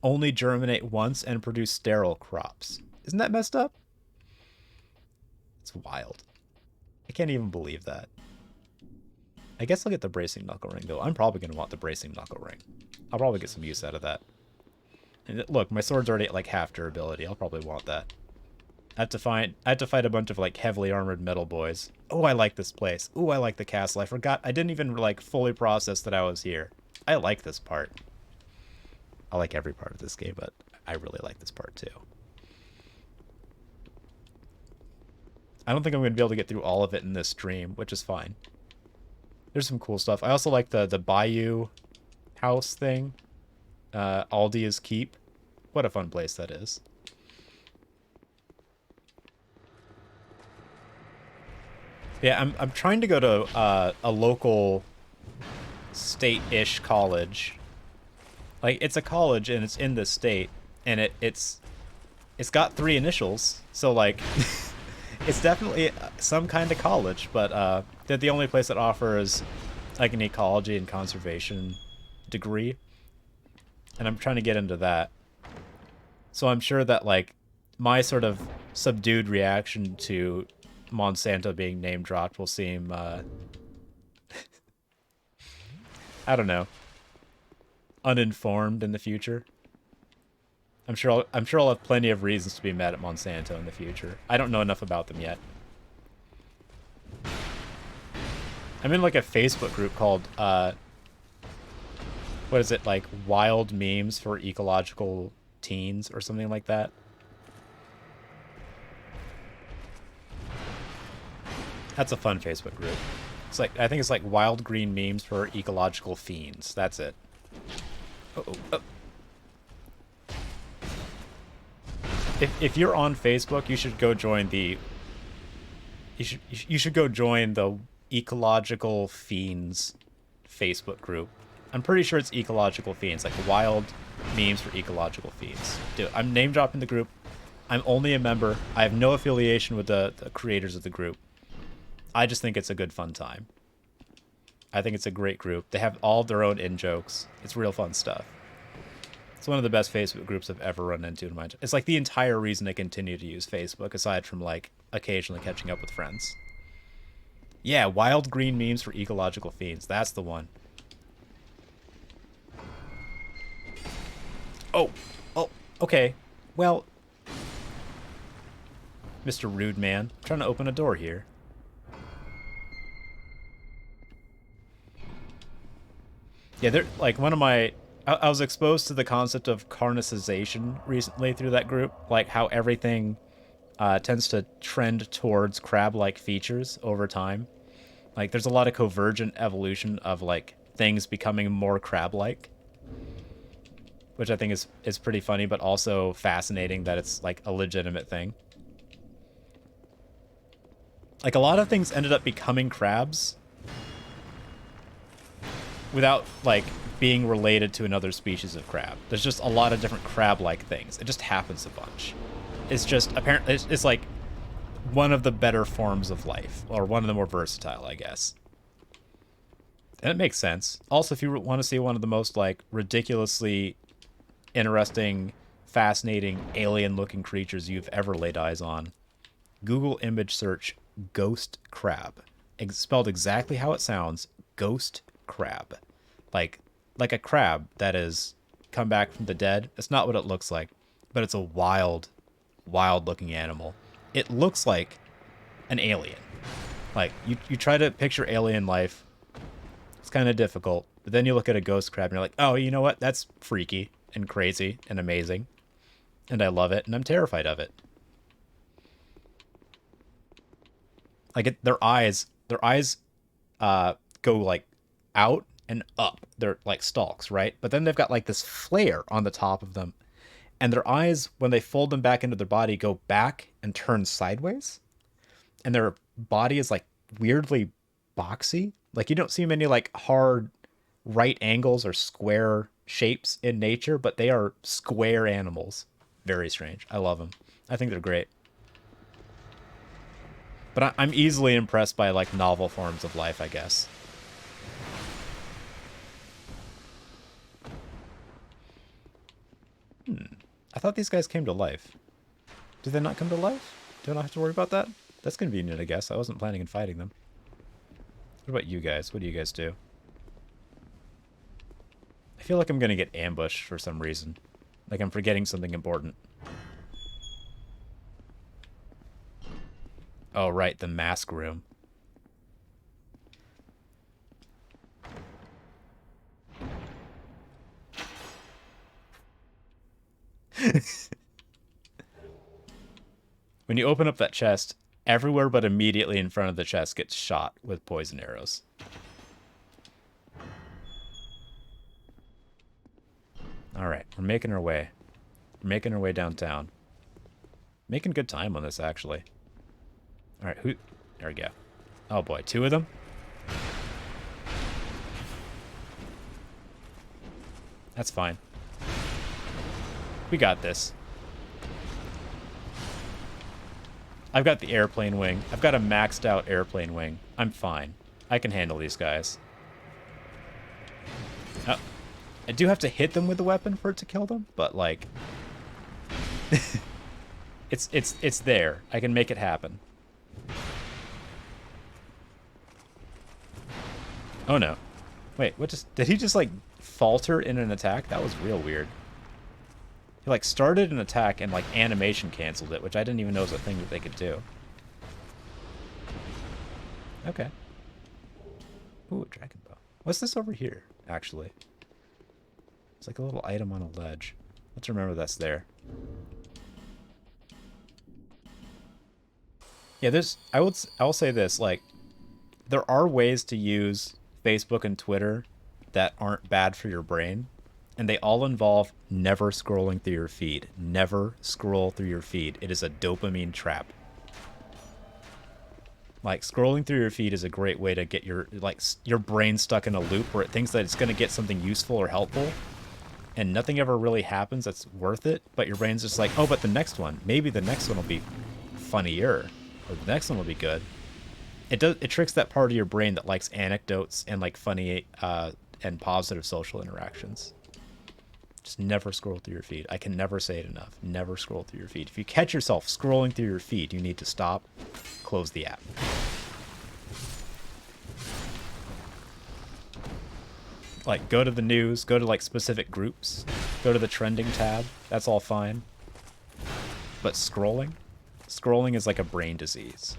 only germinate once and produce sterile crops. Isn't that messed up? It's wild. I can't even believe that. I guess I'll get the bracing knuckle ring though. I'm probably gonna want the bracing knuckle ring. I'll probably get some use out of that. And look, my sword's already at like half durability. I'll probably want that. I had to fight a bunch of like heavily armored metal boys. Oh, I like this place. Oh, I like the castle. I forgot. I didn't even like fully process that I was here. I like this part. I like every part of this game, but I really like this part too. I don't think I'm going to be able to get through all of it in this stream, which is fine. There's some cool stuff. I also like the Bayou house thing. Aldia's Keep. What a fun place that is. Yeah, I'm trying to go to a local state-ish college. Like it's a college and it's in the state, and it's got 3 initials, so like it's definitely some kind of college, but they're the only place that offers like an ecology and conservation degree, and I'm trying to get into that. So I'm sure that like my sort of subdued reaction to Monsanto being name dropped will seem I don't know, uninformed in the future. I'm sure I'll have plenty of reasons to be mad at Monsanto in the future. I don't know enough about them yet. I'm in like a Facebook group called what is it, like Wild Memes for Ecological Teens or something like that. That's a fun Facebook group. It's like, I think it's like wild green memes for ecological fiends. That's it. Uh-oh. If you're on Facebook, you should go join the you should go join the ecological fiends Facebook group. I'm pretty sure it's ecological fiends, like wild memes for ecological fiends. Dude, I'm name dropping the group. I'm only a member. I have no affiliation with the creators of the group. I just think it's a good fun time. I think it's a great group. They have all their own in-jokes. It's real fun stuff. It's one of the best Facebook groups I've ever run into in my... It's like the entire reason I continue to use Facebook, aside from like occasionally catching up with friends. Yeah, wild green memes for ecological fiends. That's the one. Oh, okay. Well, Mr. Rude Man, I'm trying to open a door here. Yeah, they're like one of my... I was exposed to the concept of carnicization recently through that group, like how everything tends to trend towards crab-like features over time. Like, there's a lot of convergent evolution of like things becoming more crab-like, which I think is pretty funny, but also fascinating that it's like a legitimate thing. Like, a lot of things ended up becoming crabs without like being related to another species of crab. There's just a lot of different crab-like things. It just happens a bunch. It's just apparently it's like one of the better forms of life, or one of the more versatile, I guess. And it makes sense. Also, if you want to see one of the most like ridiculously interesting, fascinating, alien-looking creatures you've ever laid eyes on, Google image search ghost crab. Spelled exactly how it sounds, ghost crab. Like a crab that is come back from the dead. It's not what it looks like, but it's a wild looking animal. It looks like an alien. Like, you try to picture alien life, it's kind of difficult, but then you look at a ghost crab and you're like, oh, you know what? That's freaky and crazy and amazing. And I love it, and I'm terrified of it. Like, their eyes go like out and up. They're like stalks, right? But then they've got like this flare on the top of them. And their eyes, when they fold them back into their body, go back and turn sideways. And their body is like weirdly boxy. Like, you don't see many like hard right angles or square shapes in nature, but they are square animals. Very strange. I love them. I think they're great. But I'm easily impressed by like novel forms of life, I guess. I thought these guys came to life. Did they not come to life? Do I not have to worry about that? That's convenient, I guess. I wasn't planning on fighting them. What about you guys? What do you guys do? I feel like I'm gonna get ambushed for some reason. Like I'm forgetting something important. Oh, right, the mask room. When you open up that chest, everywhere but immediately in front of the chest gets shot with poison arrows. Alright, we're making our way. We're making our way downtown. Making good time on this, actually. Alright, who... There we go. Oh boy, 2 of them? That's fine. We got this. I've got the airplane wing. I've got a maxed out airplane wing. I'm fine. I can handle these guys. Oh, I do have to hit them with the weapon for it to kill them, but like... it's there. I can make it happen. Oh no. Wait, what just... Did he just like falter in an attack? That was real weird. He like started an attack and like animation canceled it, which I didn't even know was a thing that they could do. Okay. Ooh, a dragon bow. What's this over here, actually? It's like a little item on a ledge. Let's remember that's there. Yeah, I will say this, like, there are ways to use Facebook and Twitter that aren't bad for your brain, and they all involve never scrolling through your feed. Never scroll through your feed. It is a dopamine trap. Like, scrolling through your feed is a great way to get your brain stuck in a loop where it thinks that it's going to get something useful or helpful, and nothing ever really happens that's worth it, but your brain's just like, oh, but the next one, maybe the next one will be funnier, or the next one will be good. It tricks that part of your brain that likes anecdotes and like funny and positive social interactions. Just never scroll through your feed. I can never say it enough. Never scroll through your feed. If you catch yourself scrolling through your feed, you need to stop, close the app. Like, go to the news, go to like specific groups, go to the trending tab. That's all fine. But scrolling is like a brain disease.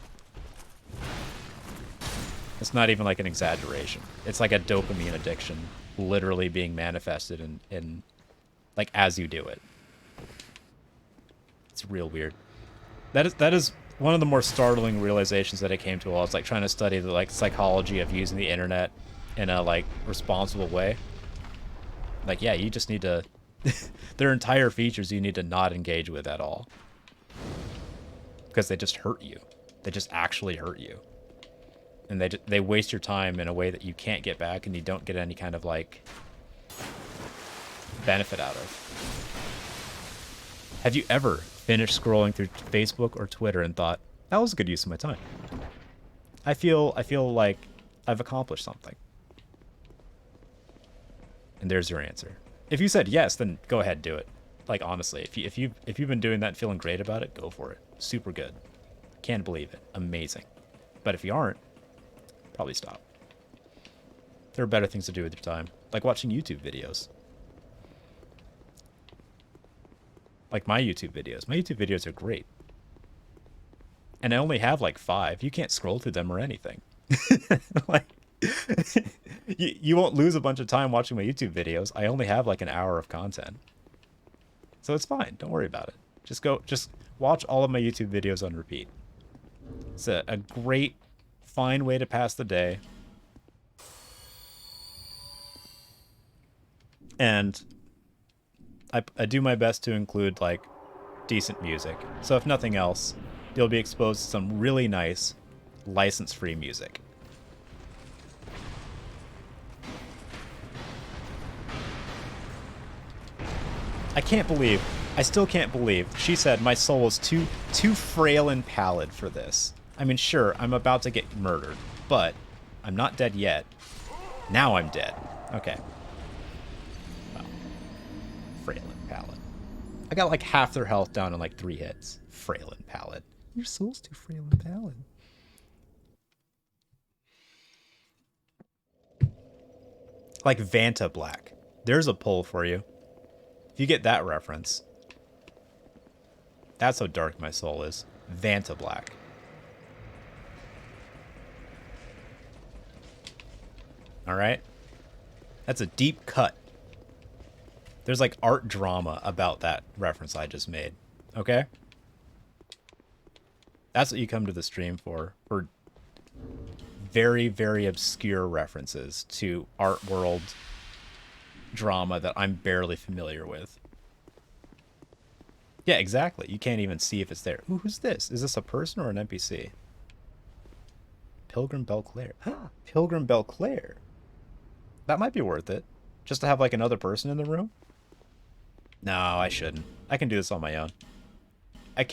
It's not even like an exaggeration. It's like a dopamine addiction literally being manifested in like as you do it. It's real weird. That is one of the more startling realizations that I came to while I was like trying to study the like psychology of using the internet in a like responsible way. Like, yeah, you just need to there are entire features you need to not engage with at all. Because they just hurt you. They just actually hurt you. And they waste your time in a way that you can't get back and you don't get any kind of like benefit out of. Have you ever finished scrolling through Facebook or Twitter and thought, that was a good use of my time? I feel like I've accomplished something. And there's your answer. If you said yes, then go ahead, do it. Like, honestly, if you've been doing that and feeling great about it, go for it. Super good. Can't believe it. Amazing. But if you aren't, probably stop. There are better things to do with your time, like watching YouTube videos. Like my YouTube videos. My YouTube videos are great. And I only have like 5. You can't scroll through them or anything. Like, you won't lose a bunch of time watching my YouTube videos. I only have like an hour of content. So it's fine. Don't worry about it. Just watch all of my YouTube videos on repeat. It's a great, fine way to pass the day. And I do my best to include like decent music. So if nothing else, you'll be exposed to some really nice license-free music. I still can't believe she said my soul is too frail and pallid for this. I mean, sure, I'm about to get murdered, but I'm not dead yet. Now I'm dead. Okay. Well, frail and pallid. I got like half their health down in like 3 hits. Frail and pallid. Your soul's too frail and pallid. Like Vanta Black. There's a pull for you. If you get that reference. That's how dark my soul is. Vanta Black. Alright? That's a deep cut. There's like art drama about that reference I just made. Okay? That's what you come to the stream for very, very obscure references to art world drama that I'm barely familiar with. Yeah, exactly. You can't even see if it's there. Ooh, who's this? Is this a person or an NPC? Pilgrim Belclair. Huh, Pilgrim Belclair. That might be worth it. Just to have like another person in the room? No, I shouldn't. I can do this on my own. I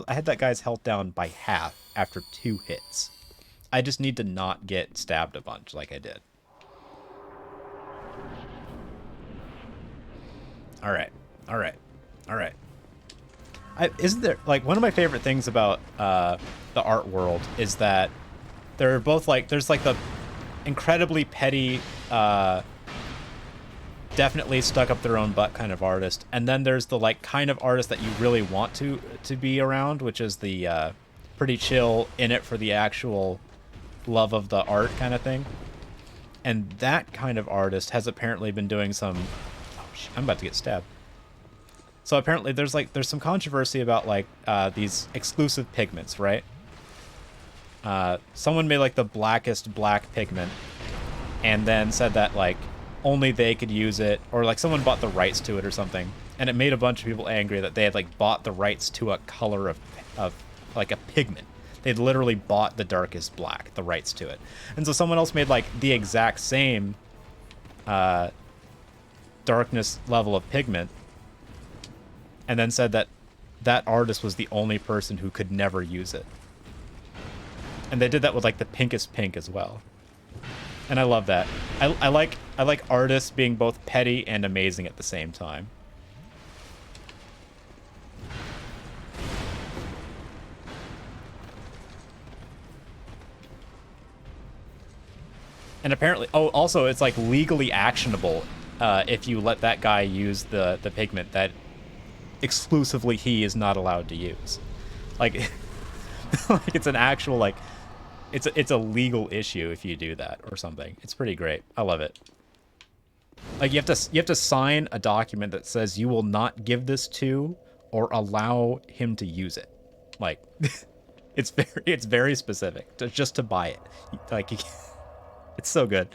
had that guy's health down by half after 2 hits. I just need to not get stabbed a bunch like I did. Alright. Alright. Alright. Isn't there, like, one of my favorite things about the art world is that they're both, like, there's, like, the incredibly petty, definitely stuck up their own butt kind of artist, and then there's the, like, kind of artist that you really want to be around, which is the pretty chill, in it for the actual love of the art kind of thing. And that kind of artist has apparently been doing some... Oh, shit, I'm about to get stabbed. So apparently there's some controversy about, like, these exclusive pigments, right? Someone made like the blackest black pigment and then said that like only they could use it, or like someone bought the rights to it or something, and it made a bunch of people angry that they had like bought the rights to a color of like a pigment. They'd literally bought the darkest black, the rights to it. And so someone else made like the exact same darkness level of pigment and then said that that artist was the only person who could never use it. And they did that with like the pinkest pink as well. And I love that. I like artists being both petty and amazing at the same time. And apparently, oh, also it's like legally actionable if you let that guy use the pigment that exclusively he is not allowed to use. Like, like it's an actual like, it's a legal issue if you do that or something. It's pretty great. I love it. Like you have to sign a document that says you will not give this to or allow him to use it. Like, it's very specific just to buy it. Like. It's so good.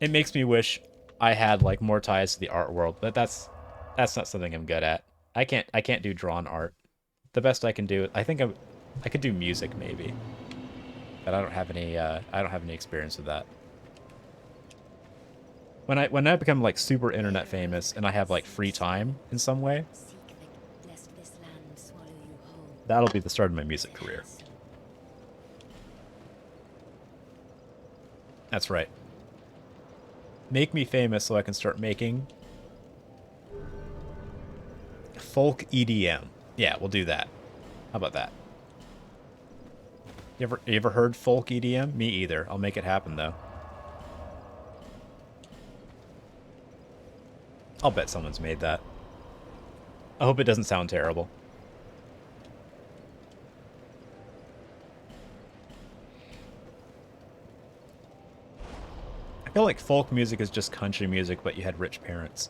It makes me wish I had like more ties to the art world, but that's not something I'm good at. I can't do drawn art. The best I can do, I could do music maybe, but I don't have any experience with that. When I become like super internet famous and I have like free time in some way, that'll be the start of my music career. That's right. Make me famous so I can start making folk EDM. Yeah, we'll do that. How about that? You ever heard folk EDM? Me either. I'll make it happen though. I'll bet someone's made that. I hope it doesn't sound terrible. I feel like folk music is just country music, but you had rich parents.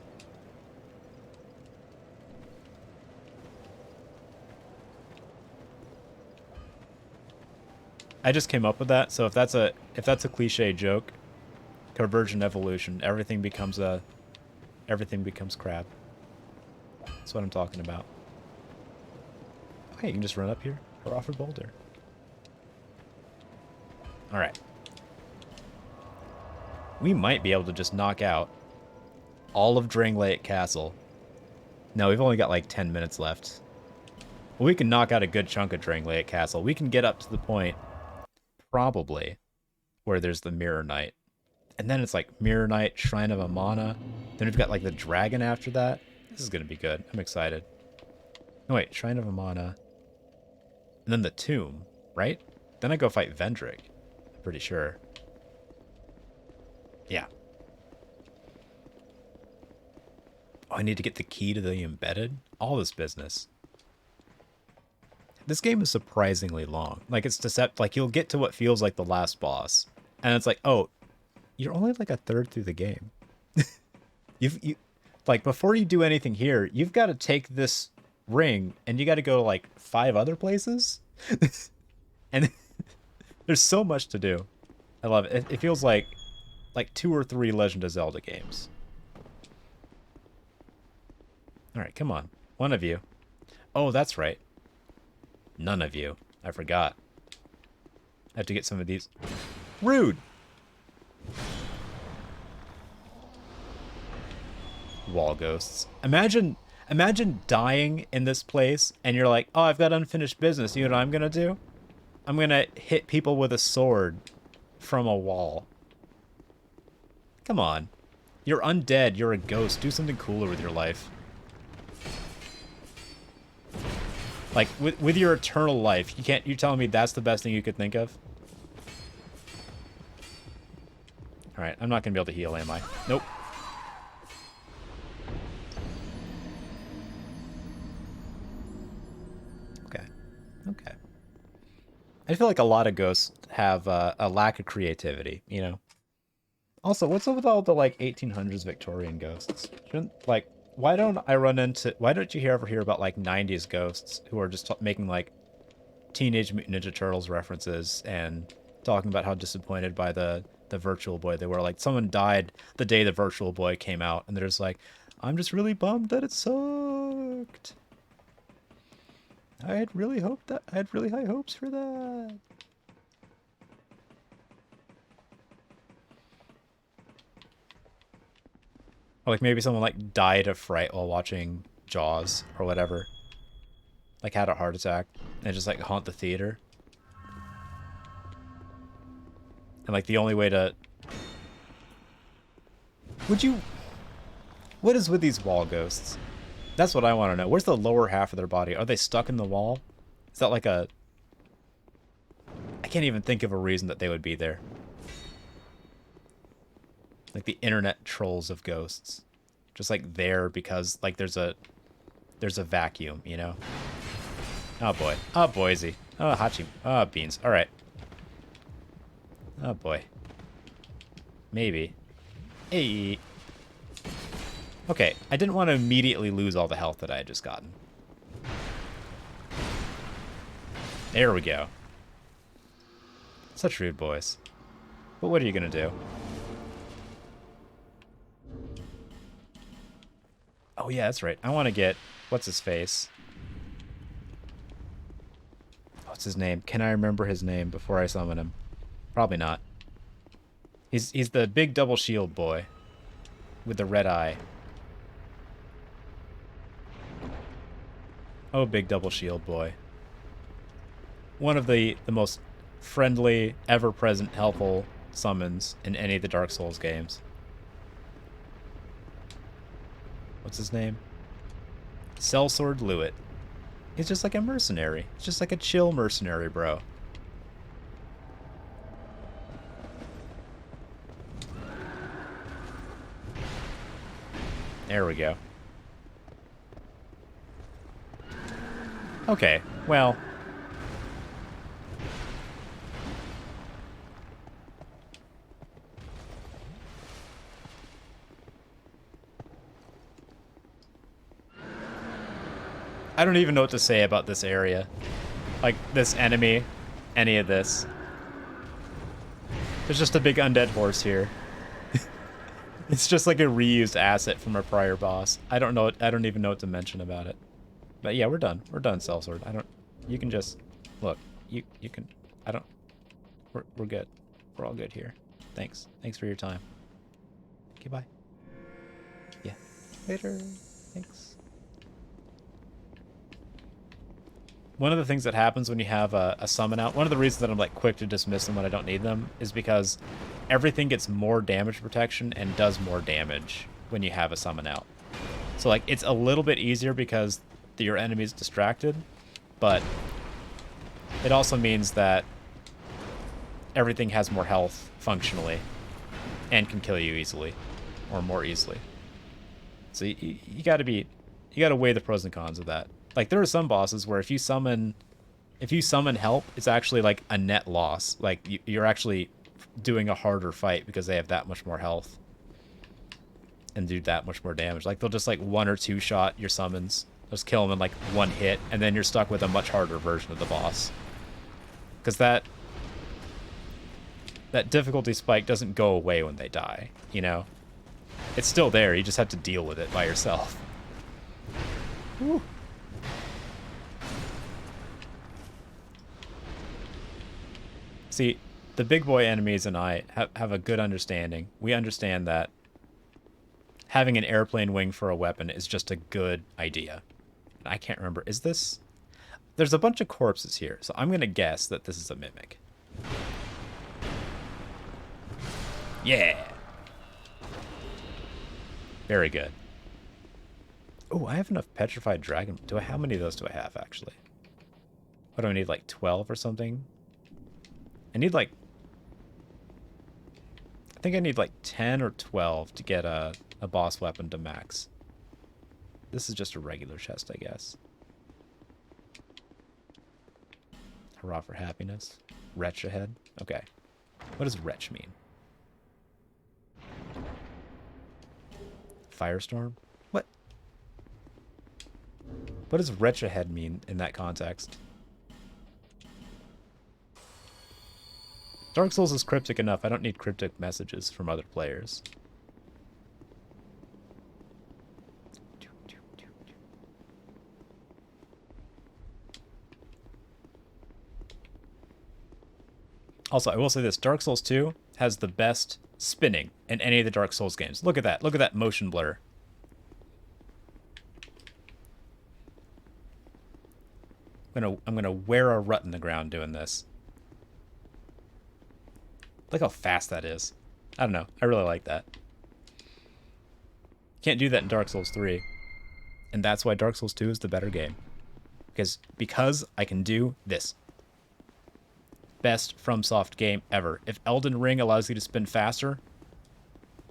I just came up with that, so if that's a cliche joke, convergent evolution, everything becomes crab. That's what I'm talking about. Okay, you can just run up here or offer boulder. All right. We might be able to just knock out all of Drangleic Castle. No, we've only got like 10 minutes left. Well, we can knock out a good chunk of Drangleic Castle. We can get up to the point, probably, where there's the Mirror Knight. And then it's like Mirror Knight, Shrine of Amana. Then we've got like the dragon after that. This is going to be good. I'm excited. No, wait, Shrine of Amana. And then the Tomb, right? Then I go fight Vendrick. I'm pretty sure. Yeah. Oh, I need to get the key to the embedded? All this business. This game is surprisingly long. Like, it's like, you'll get to what feels like the last boss. And it's like, oh, you're only like a third through the game. you like, before you do anything here, you've got to take this ring and you got to go to like 5 other places. And there's so much to do. I love it. It feels like 2 or 3 Legend of Zelda games. All right, come on. One of you. Oh, that's right. None of you. I forgot. I have to get some of these. Rude! Wall ghosts. Imagine dying in this place and you're like, oh, I've got unfinished business. You know what I'm gonna do? I'm gonna hit people with a sword from a wall. Come on. You're undead. You're a ghost. Do something cooler with your life. Like, with your eternal life, you telling me that's the best thing you could think of? Alright, I'm not gonna be able to heal, am I? Nope. Okay. Okay. I feel like a lot of ghosts have a lack of creativity, you know? Also, what's up with all the, like, 1800s Victorian ghosts? Like, why don't you ever hear about, like, 90s ghosts who are just making, like, Teenage Mutant Ninja Turtles references and talking about how disappointed by the Virtual Boy they were. Like, someone died the day the Virtual Boy came out, and they're just like, I'm just really bummed that it sucked. I had really high hopes for that. Or like maybe someone like died of fright while watching Jaws or whatever. Like had a heart attack and just like haunt the theater. And like the only way to... Would you... What is with these wall ghosts? That's what I want to know. Where's the lower half of their body? Are they stuck in the wall? Is that like a... I can't even think of a reason that they would be there. Like the internet trolls of ghosts. Just like there because like there's a vacuum, you know? Oh boy. Oh Boise. Oh Hachi. Oh beans. Alright. Oh boy. Maybe. Hey. Okay, I didn't want to immediately lose all the health that I had just gotten. There we go. Such rude boys. But what are you gonna do? Oh yeah, that's right. I want to get... What's his face? What's his name? Can I remember his name before I summon him? Probably not. He's the big double shield boy. With the red eye. Oh, big double shield boy. One of the most friendly, ever-present, helpful summons in any of the Dark Souls games. What's his name? Sellsword Lewitt. He's just like a mercenary. He's just like a chill mercenary, bro. There we go. Okay, well... I don't even know what to say about this area. Like, this enemy, any of this. There's just a big undead horse here. It's just like a reused asset from a prior boss. I don't even know what to mention about it. But yeah, we're done. We're done, Sellsword. You can just... Look, you can... We're good. We're all good here. Thanks. Thanks for your time. Okay, bye. Yeah. Later. Thanks. One of the things that happens when you have a summon out, one of the reasons that I'm like quick to dismiss them when I don't need them, is because everything gets more damage protection and does more damage when you have a summon out. So like it's a little bit easier because your enemy's distracted, but it also means that everything has more health functionally and can kill you easily or more easily. So you gotta weigh the pros and cons of that. Like, there are some bosses where if you summon help, it's actually, like, a net loss. Like, you're actually doing a harder fight because they have that much more health and do that much more damage. Like, they'll just, like, 1 or 2 shot your summons. Just kill them in, like, 1 hit, and then you're stuck with a much harder version of the boss. Because that difficulty spike doesn't go away when they die, you know? It's still there, you just have to deal with it by yourself. Woo. See, the big boy enemies and I have a good understanding. We understand that having an airplane wing for a weapon is just a good idea. I can't remember. Is this... There's a bunch of corpses here, so I'm going to guess that this is a mimic. Yeah! Very good. Oh, I have enough petrified dragon. How many of those do I have, actually? What do I need, like 12 or something? I need like... I think I need like 10 or 12 to get a boss weapon to max. This is just a regular chest, I guess. Hurrah for happiness. Wretch ahead. Okay. What does wretch mean? Firestorm? What? What does wretch ahead mean in that context? Dark Souls is cryptic enough. I don't need cryptic messages from other players. Also, I will say this. Dark Souls 2 has the best spinning in any of the Dark Souls games. Look at that. Look at that motion blur. I'm gonna wear a rut in the ground doing this. Look how fast that is. I don't know. I really like that. Can't do that in Dark Souls 3. And that's why Dark Souls 2 is the better game. Because I can do this. Best FromSoft game ever. If Elden Ring allows you to spin faster,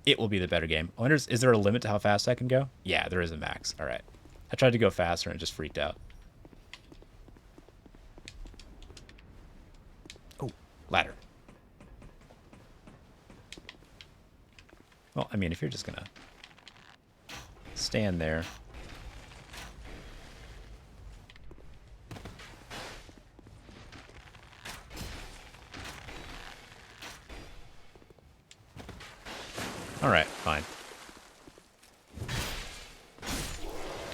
it will be the better game. I wonder, is there a limit to how fast I can go? Yeah, there is a max. All right. I tried to go faster and it just freaked out. Oh, ladder. Well, I mean, if you're just gonna stand there. All right, fine.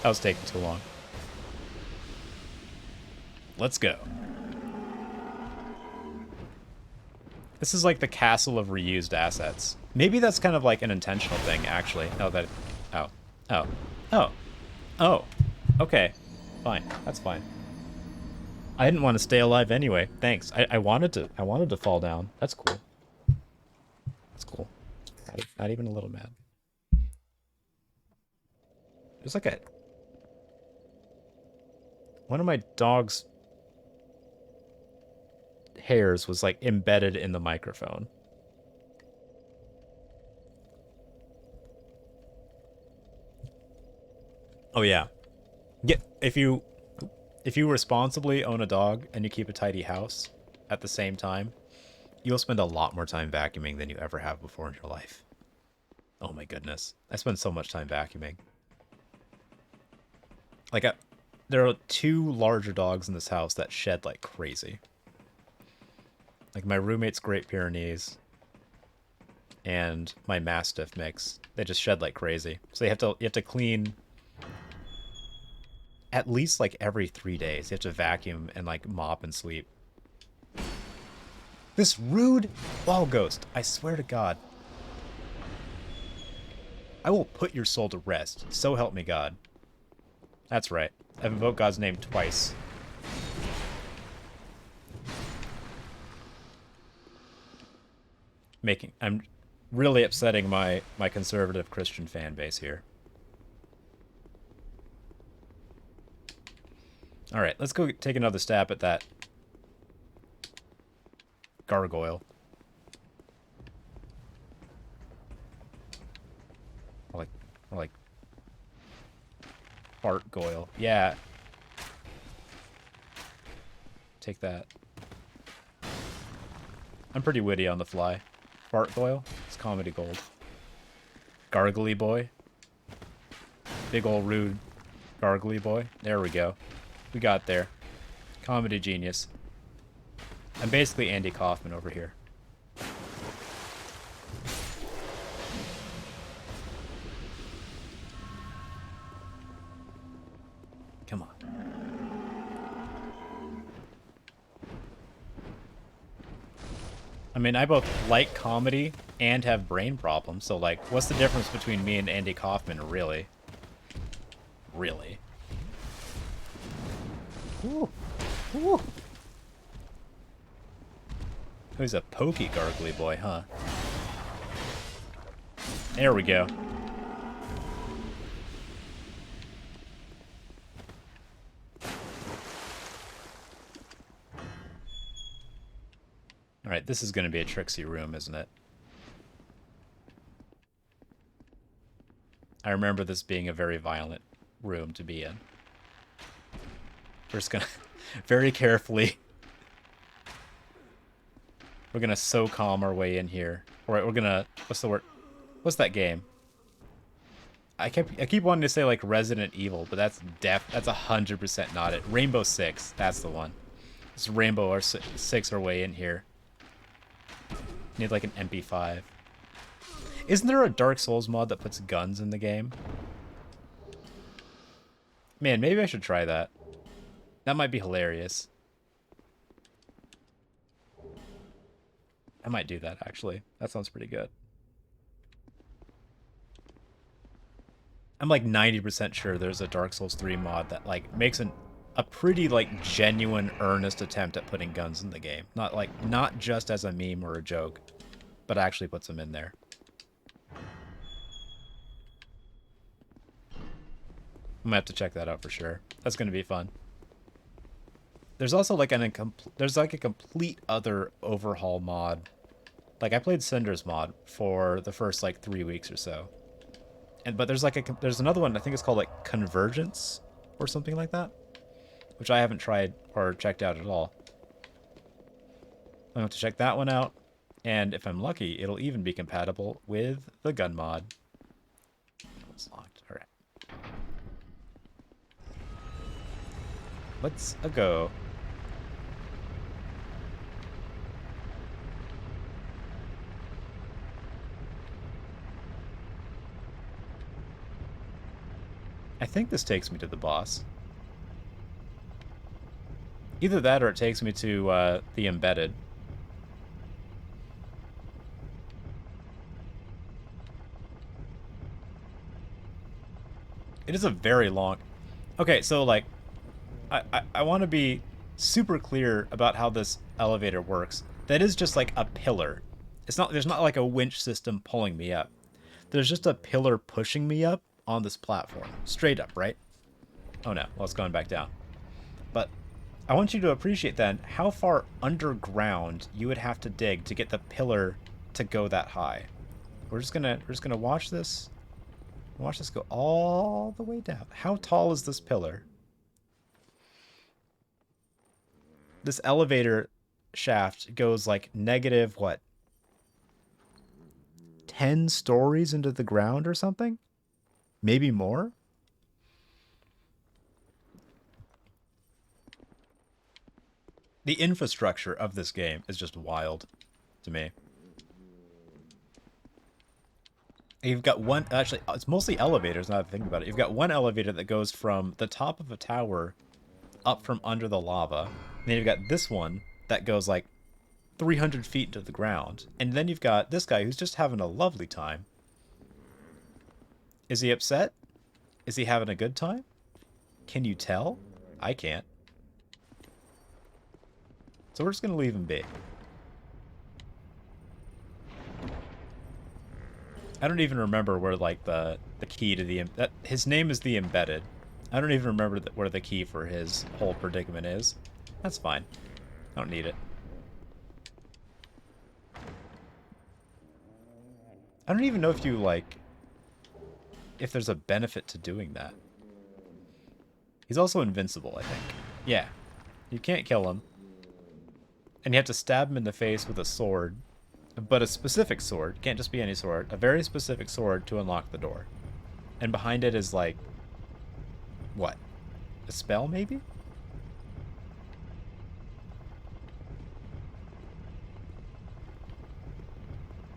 That was taking too long. Let's go. This is like the castle of reused assets. Maybe that's kind of like an intentional thing, actually. Oh, that... Oh. Oh. Oh. Oh. Okay. Fine. That's fine. I didn't want to stay alive anyway. Thanks. I wanted to fall down. That's cool. That's cool. Not even a little mad. There's like a... One of my dog's hairs was like embedded in the microphone. Oh yeah. If you responsibly own a dog and you keep a tidy house at the same time, you'll spend a lot more time vacuuming than you ever have before in your life. Oh my goodness. I spend so much time vacuuming. Like, there are 2 larger dogs in this house that shed like crazy. Like my roommate's Great Pyrenees and my Mastiff mix. They just shed like crazy. So you have to clean at least like every 3 days. You have to vacuum and like mop and sweep. This rude wall ghost, I swear to God. I will put your soul to rest. So help me God. That's right. I've invoked God's name twice. I'm really upsetting my conservative Christian fan base here. All right, let's go take another stab at that gargoyle. Or like fart goyle. Yeah. Take that. I'm pretty witty on the fly. Fart goyle. It's comedy gold. Gargly boy. Big ol' rude gargly boy. There we go. We got there. Comedy genius. I'm basically Andy Kaufman over here. Come on. I mean, I both like comedy and have brain problems, so like, what's the difference between me and Andy Kaufman, really? Really? Ooh. Ooh. Who's a pokey gargly boy, huh? There we go. Alright, this is going to be a tricksy room, isn't it? I remember this being a very violent room to be in. We're just gonna very carefully. We're gonna so calm our way in here. Alright, we're gonna, what's the word? What's that game? I keep wanting to say like Resident Evil, but that's 100% not it. Rainbow Six, that's the one. Let's Rainbow Six our way in here. Need like an MP5. Isn't there a Dark Souls mod that puts guns in the game? Man, maybe I should try that. That might be hilarious. I might do that, actually. That sounds pretty good. I'm like 90% sure there's a Dark Souls 3 mod that like makes a pretty like genuine, earnest attempt at putting guns in the game. Not just as a meme or a joke, but actually puts them in there. I'm gonna have to check that out for sure. That's gonna be fun. There's also like a complete other overhaul mod. Like I played Cinder's mod for the first like 3 weeks or so. But there's another one, I think it's called like Convergence or something like that, which I haven't tried or checked out at all. I'm going to check that one out, and if I'm lucky, it'll even be compatible with the gun mod. It's locked. All right. Let's go. I think this takes me to the boss. Either that or it takes me to the embedded. It is a very long... Okay, so like, I want to be super clear about how this elevator works. That is just like a pillar. There's not like a winch system pulling me up. There's just a pillar pushing me up on this platform. Straight up, right? Oh no, well it's going back down. But I want you to appreciate then how far underground you would have to dig to get the pillar to go that high. We're just gonna watch this. Watch this go all the way down. How tall is this pillar? This elevator shaft goes like negative, what? 10 stories into the ground or something? Maybe more? The infrastructure of this game is just wild to me. You've got one, actually, it's mostly elevators now that I think about it. You've got one elevator that goes from the top of a tower up from under the lava. And then you've got this one that goes like 300 feet into the ground. And then you've got this guy who's just having a lovely time. Is he upset? Is he having a good time? Can you tell? I can't. So we're just going to leave him be. I don't even remember where like the key to the... his name is the Embedded. I don't even remember where the key for his whole predicament is. That's fine. I don't need it. I don't even know if you like... if there's a benefit to doing that. He's also invincible, I think. Yeah. You can't kill him. And you have to stab him in the face with a sword. But a specific sword. Can't just be any sword. A very specific sword to unlock the door. And behind it is like... what? A spell, maybe?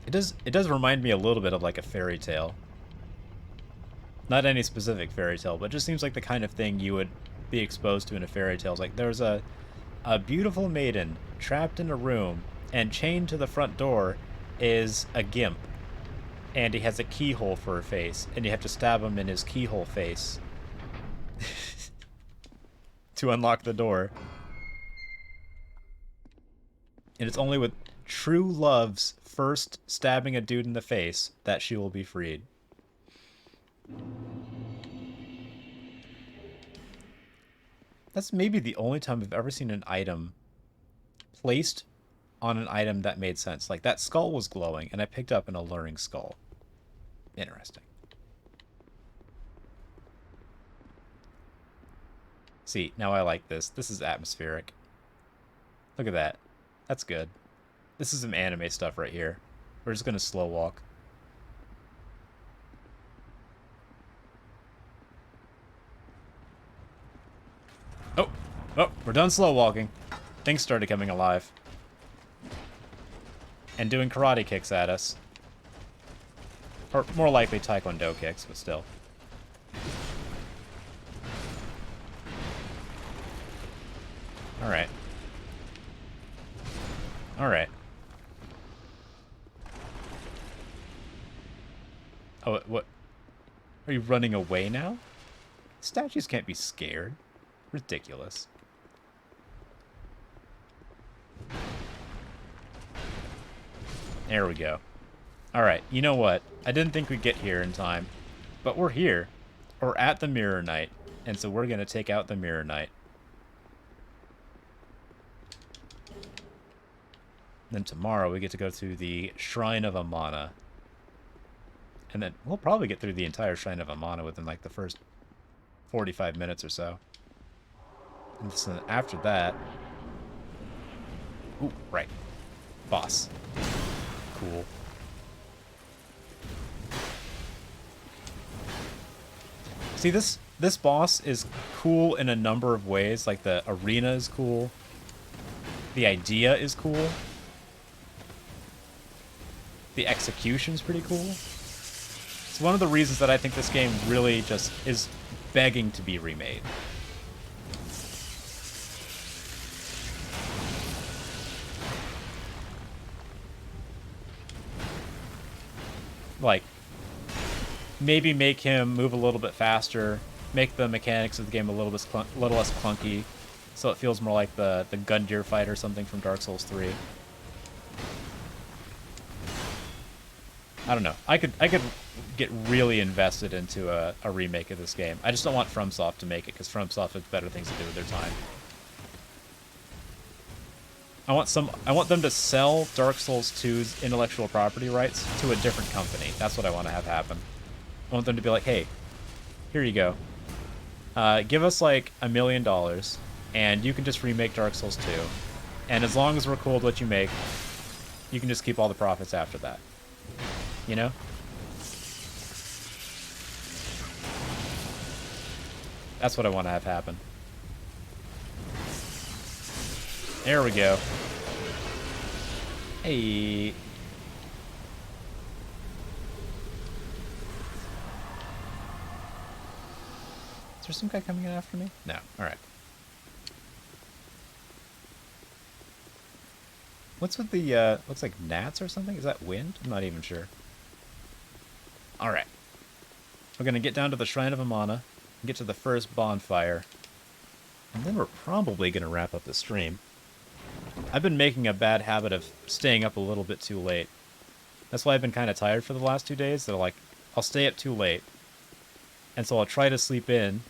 It does remind me a little bit of like a fairy tale. Not any specific fairy tale, but it just seems like the kind of thing you would be exposed to in a fairy tale. It's like there's a beautiful maiden trapped in a room, and chained to the front door is a gimp. And he has a keyhole for her face, and you have to stab him in his keyhole face to unlock the door. And it's only with true love's first stabbing a dude in the face that she will be freed. That's maybe the only time I've ever seen an item placed on an item that made sense. Like, that skull was glowing, and I picked up an alluring skull. Interesting. See, now I like this. This is atmospheric. Look at that. That's good. This is some anime stuff right here. We're just gonna slow walk. Oh, we're done slow walking. Things started coming alive. and doing karate kicks at us. Or more likely taekwondo kicks, but still. Alright. Alright. Oh, what? Are you running away now? Statues can't be scared. Ridiculous. There we go. Alright, you know what? I didn't think we'd get here in time. But we're here. We're at the Mirror Knight. And so we're going to take out the Mirror Knight. Then tomorrow we get to go through the Shrine of Amana. And then we'll probably get through the entire Shrine of Amana within like the first 45 minutes or so. And so after that... Ooh, right. Boss. Cool. See, this boss is cool in a number of ways. Like, the arena is cool. The idea is cool. The execution's pretty cool. It's one of the reasons that I think this game really just is begging to be remade. Like, maybe make him move a little bit faster, make the mechanics of the game a little less clunky, so it feels more like the Gundyr fight or something from Dark Souls 3. I don't know. I could get really invested into a remake of this game. I just don't want FromSoft to make it, because FromSoft has better things to do with their time. I want them to sell Dark Souls 2's intellectual property rights to a different company. That's what I want to have happen. I want them to be like, hey, here you go. Give us like $1 million, and you can just remake Dark Souls 2. And as long as we're cool with what you make, you can just keep all the profits after that. You know? That's what I want to have happen. There we go. Hey. Is there some guy coming in after me? No. Alright. What's with the, looks like gnats or something? Is that wind? I'm not even sure. Alright. We're gonna get down to the Shrine of Amana, get to the first bonfire, and then we're probably gonna wrap up the stream. I've been making a bad habit of staying up a little bit too late. That's why I've been kind of tired for the last 2 days. That like, I'll stay up too late, and so I'll try to sleep in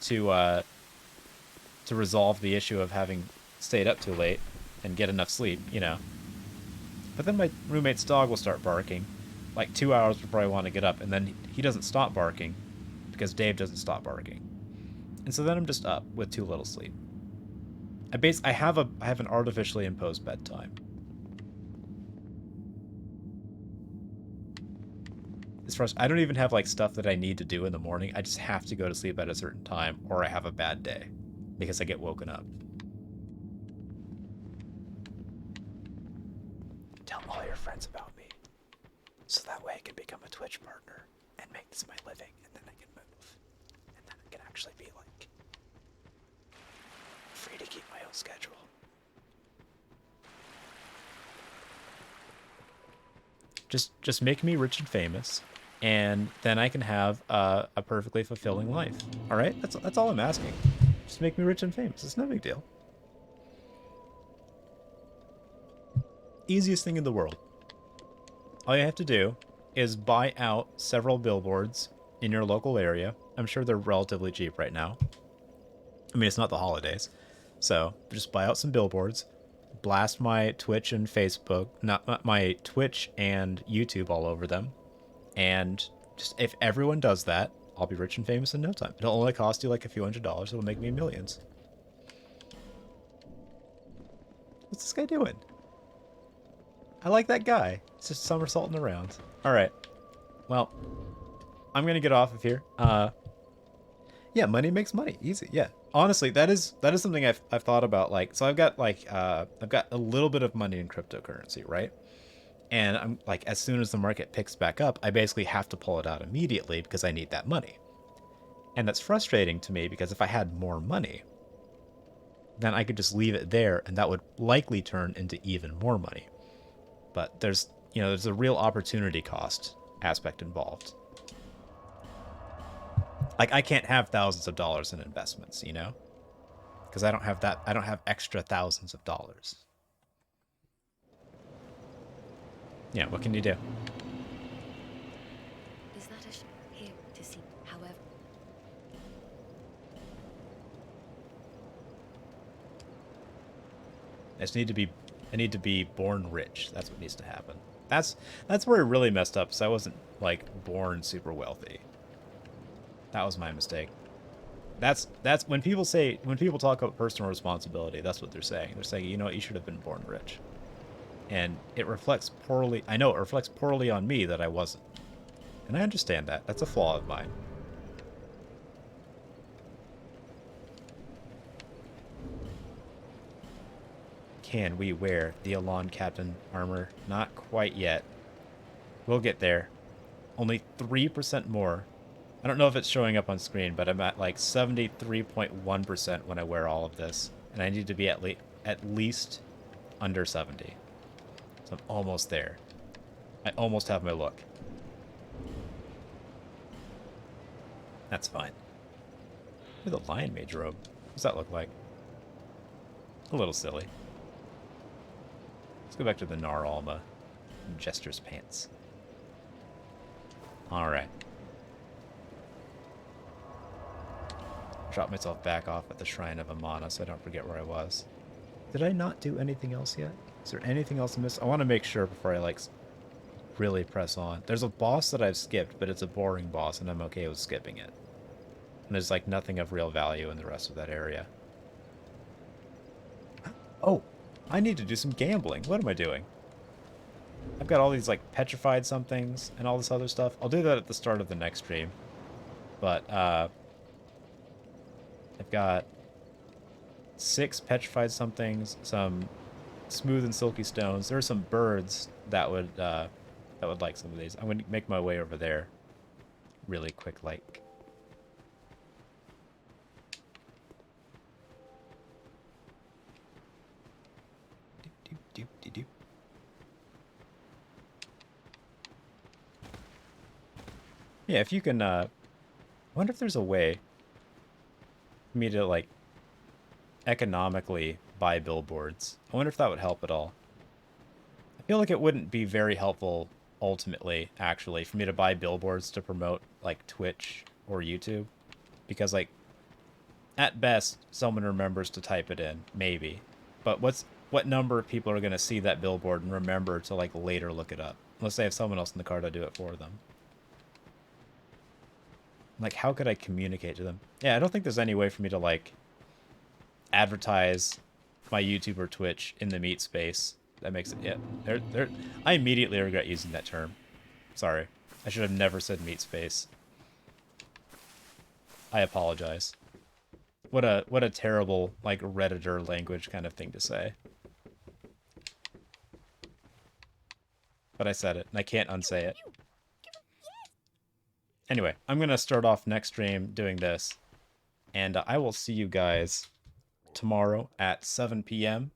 to resolve the issue of having stayed up too late and get enough sleep, you know. But then my roommate's dog will start barking, like 2 hours before I want to get up, and then he doesn't stop barking because Dave doesn't stop barking, and so then I'm just up with too little sleep. I have an artificially imposed bedtime. As far as I don't even have like stuff that I need to do in the morning. I just have to go to sleep at a certain time, or I have a bad day because I get woken up. Tell all your friends about me, so that way I can become a Twitch partner and make this my living, and then I can move, and then I can actually be like free to keep my own schedule. Just make me rich and famous, and then I can have a perfectly fulfilling life. All right, that's all I'm asking. Just make me rich and famous. It's no big deal. Easiest thing in the world. All you have to do is buy out several billboards in your local area. I'm sure they're relatively cheap right now. I mean, it's not the holidays. So just buy out some billboards, blast my Twitch and Facebook, not my Twitch and YouTube all over them. And just if everyone does that, I'll be rich and famous in no time. It'll only cost you like a few $100s. It'll make me millions. What's this guy doing? I like that guy. It's just somersaulting around. All right. Well, I'm going to get off of here. Yeah, money makes money. Easy. Yeah. Honestly, that is something I've thought about. Like, so I've got like I've got a little bit of money in cryptocurrency, right? And I'm like, as soon as the market picks back up, I basically have to pull it out immediately because I need that money. And that's frustrating to me because if I had more money, then I could just leave it there and that would likely turn into even more money. But there's a real opportunity cost aspect involved. Like I can't have thousands of dollars in investments, because I don't have that. I don't have extra thousands of dollars. Yeah, what can you do? Is that a here to see? However, I need to be born rich. That's what needs to happen. That's where I really messed up. So I wasn't like born super wealthy. That was my mistake. That's when people talk about personal responsibility, that's what they're saying. They're saying, you should have been born rich. And it reflects poorly. I know it reflects poorly on me that I wasn't. And I understand that. That's a flaw of mine. Can we wear the Elan Captain armor? Not quite yet. We'll get there. Only 3% more. I don't know if it's showing up on screen, but I'm at like 73.1% when I wear all of this. And I need to be at least under 70. So I'm almost there. I almost have my look. That's fine. Look at the Lion Mage robe. What's that look like? A little silly. Let's go back to the Nar Alma Jester's pants. Alright. Drop myself back off at the Shrine of Amana so I don't forget where I was. Did I not do anything else yet? Is there anything else I missed? I want to make sure before I really press on. There's a boss that I've skipped, but it's a boring boss and I'm okay with skipping it. And there's like nothing of real value in the rest of that area. Oh, I need to do some gambling. What am I doing? I've got all these like petrified somethings and all this other stuff. I'll do that at the start of the next stream. But I've got 6 petrified somethings, some smooth and silky stones. There are some birds that would like some of these. I'm gonna make my way over there really quick like. Yeah, if you can I wonder if there's a way for me to like economically buy billboards. I wonder if that would help at all. I feel like it wouldn't be very helpful ultimately, actually, for me to buy billboards to promote like Twitch or YouTube. Because like at best someone remembers to type it in, maybe. But what number of people are gonna see that billboard and remember to like later look it up? Unless they have someone else in the car to do it for them. Like, how could I communicate to them? Yeah, I don't think there's any way for me to, like, advertise my YouTube or Twitch in the meat space. That makes it, yeah. I immediately regret using that term. Sorry. I should have never said meat space. I apologize. What a terrible, like, Redditor language kind of thing to say. But I said it, and I can't unsay it. Anyway, I'm going to start off next stream doing this. And I will see you guys tomorrow at 7 p.m.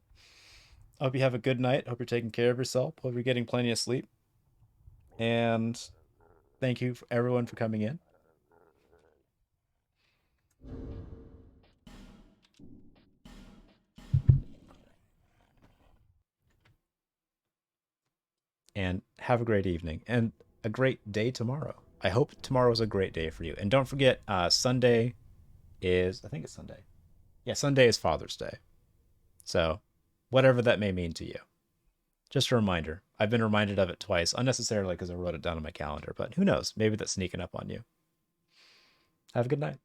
I hope you have a good night. Hope you're taking care of yourself. Hope you're getting plenty of sleep. And thank you everyone for coming in. And have a great evening and a great day tomorrow. I hope tomorrow's a great day for you. And don't forget, Sunday is, I think it's Sunday. Yeah, Sunday is Father's Day. So, whatever that may mean to you. Just a reminder. I've been reminded of it twice, unnecessarily because I wrote it down on my calendar, but who knows? Maybe that's sneaking up on you. Have a good night.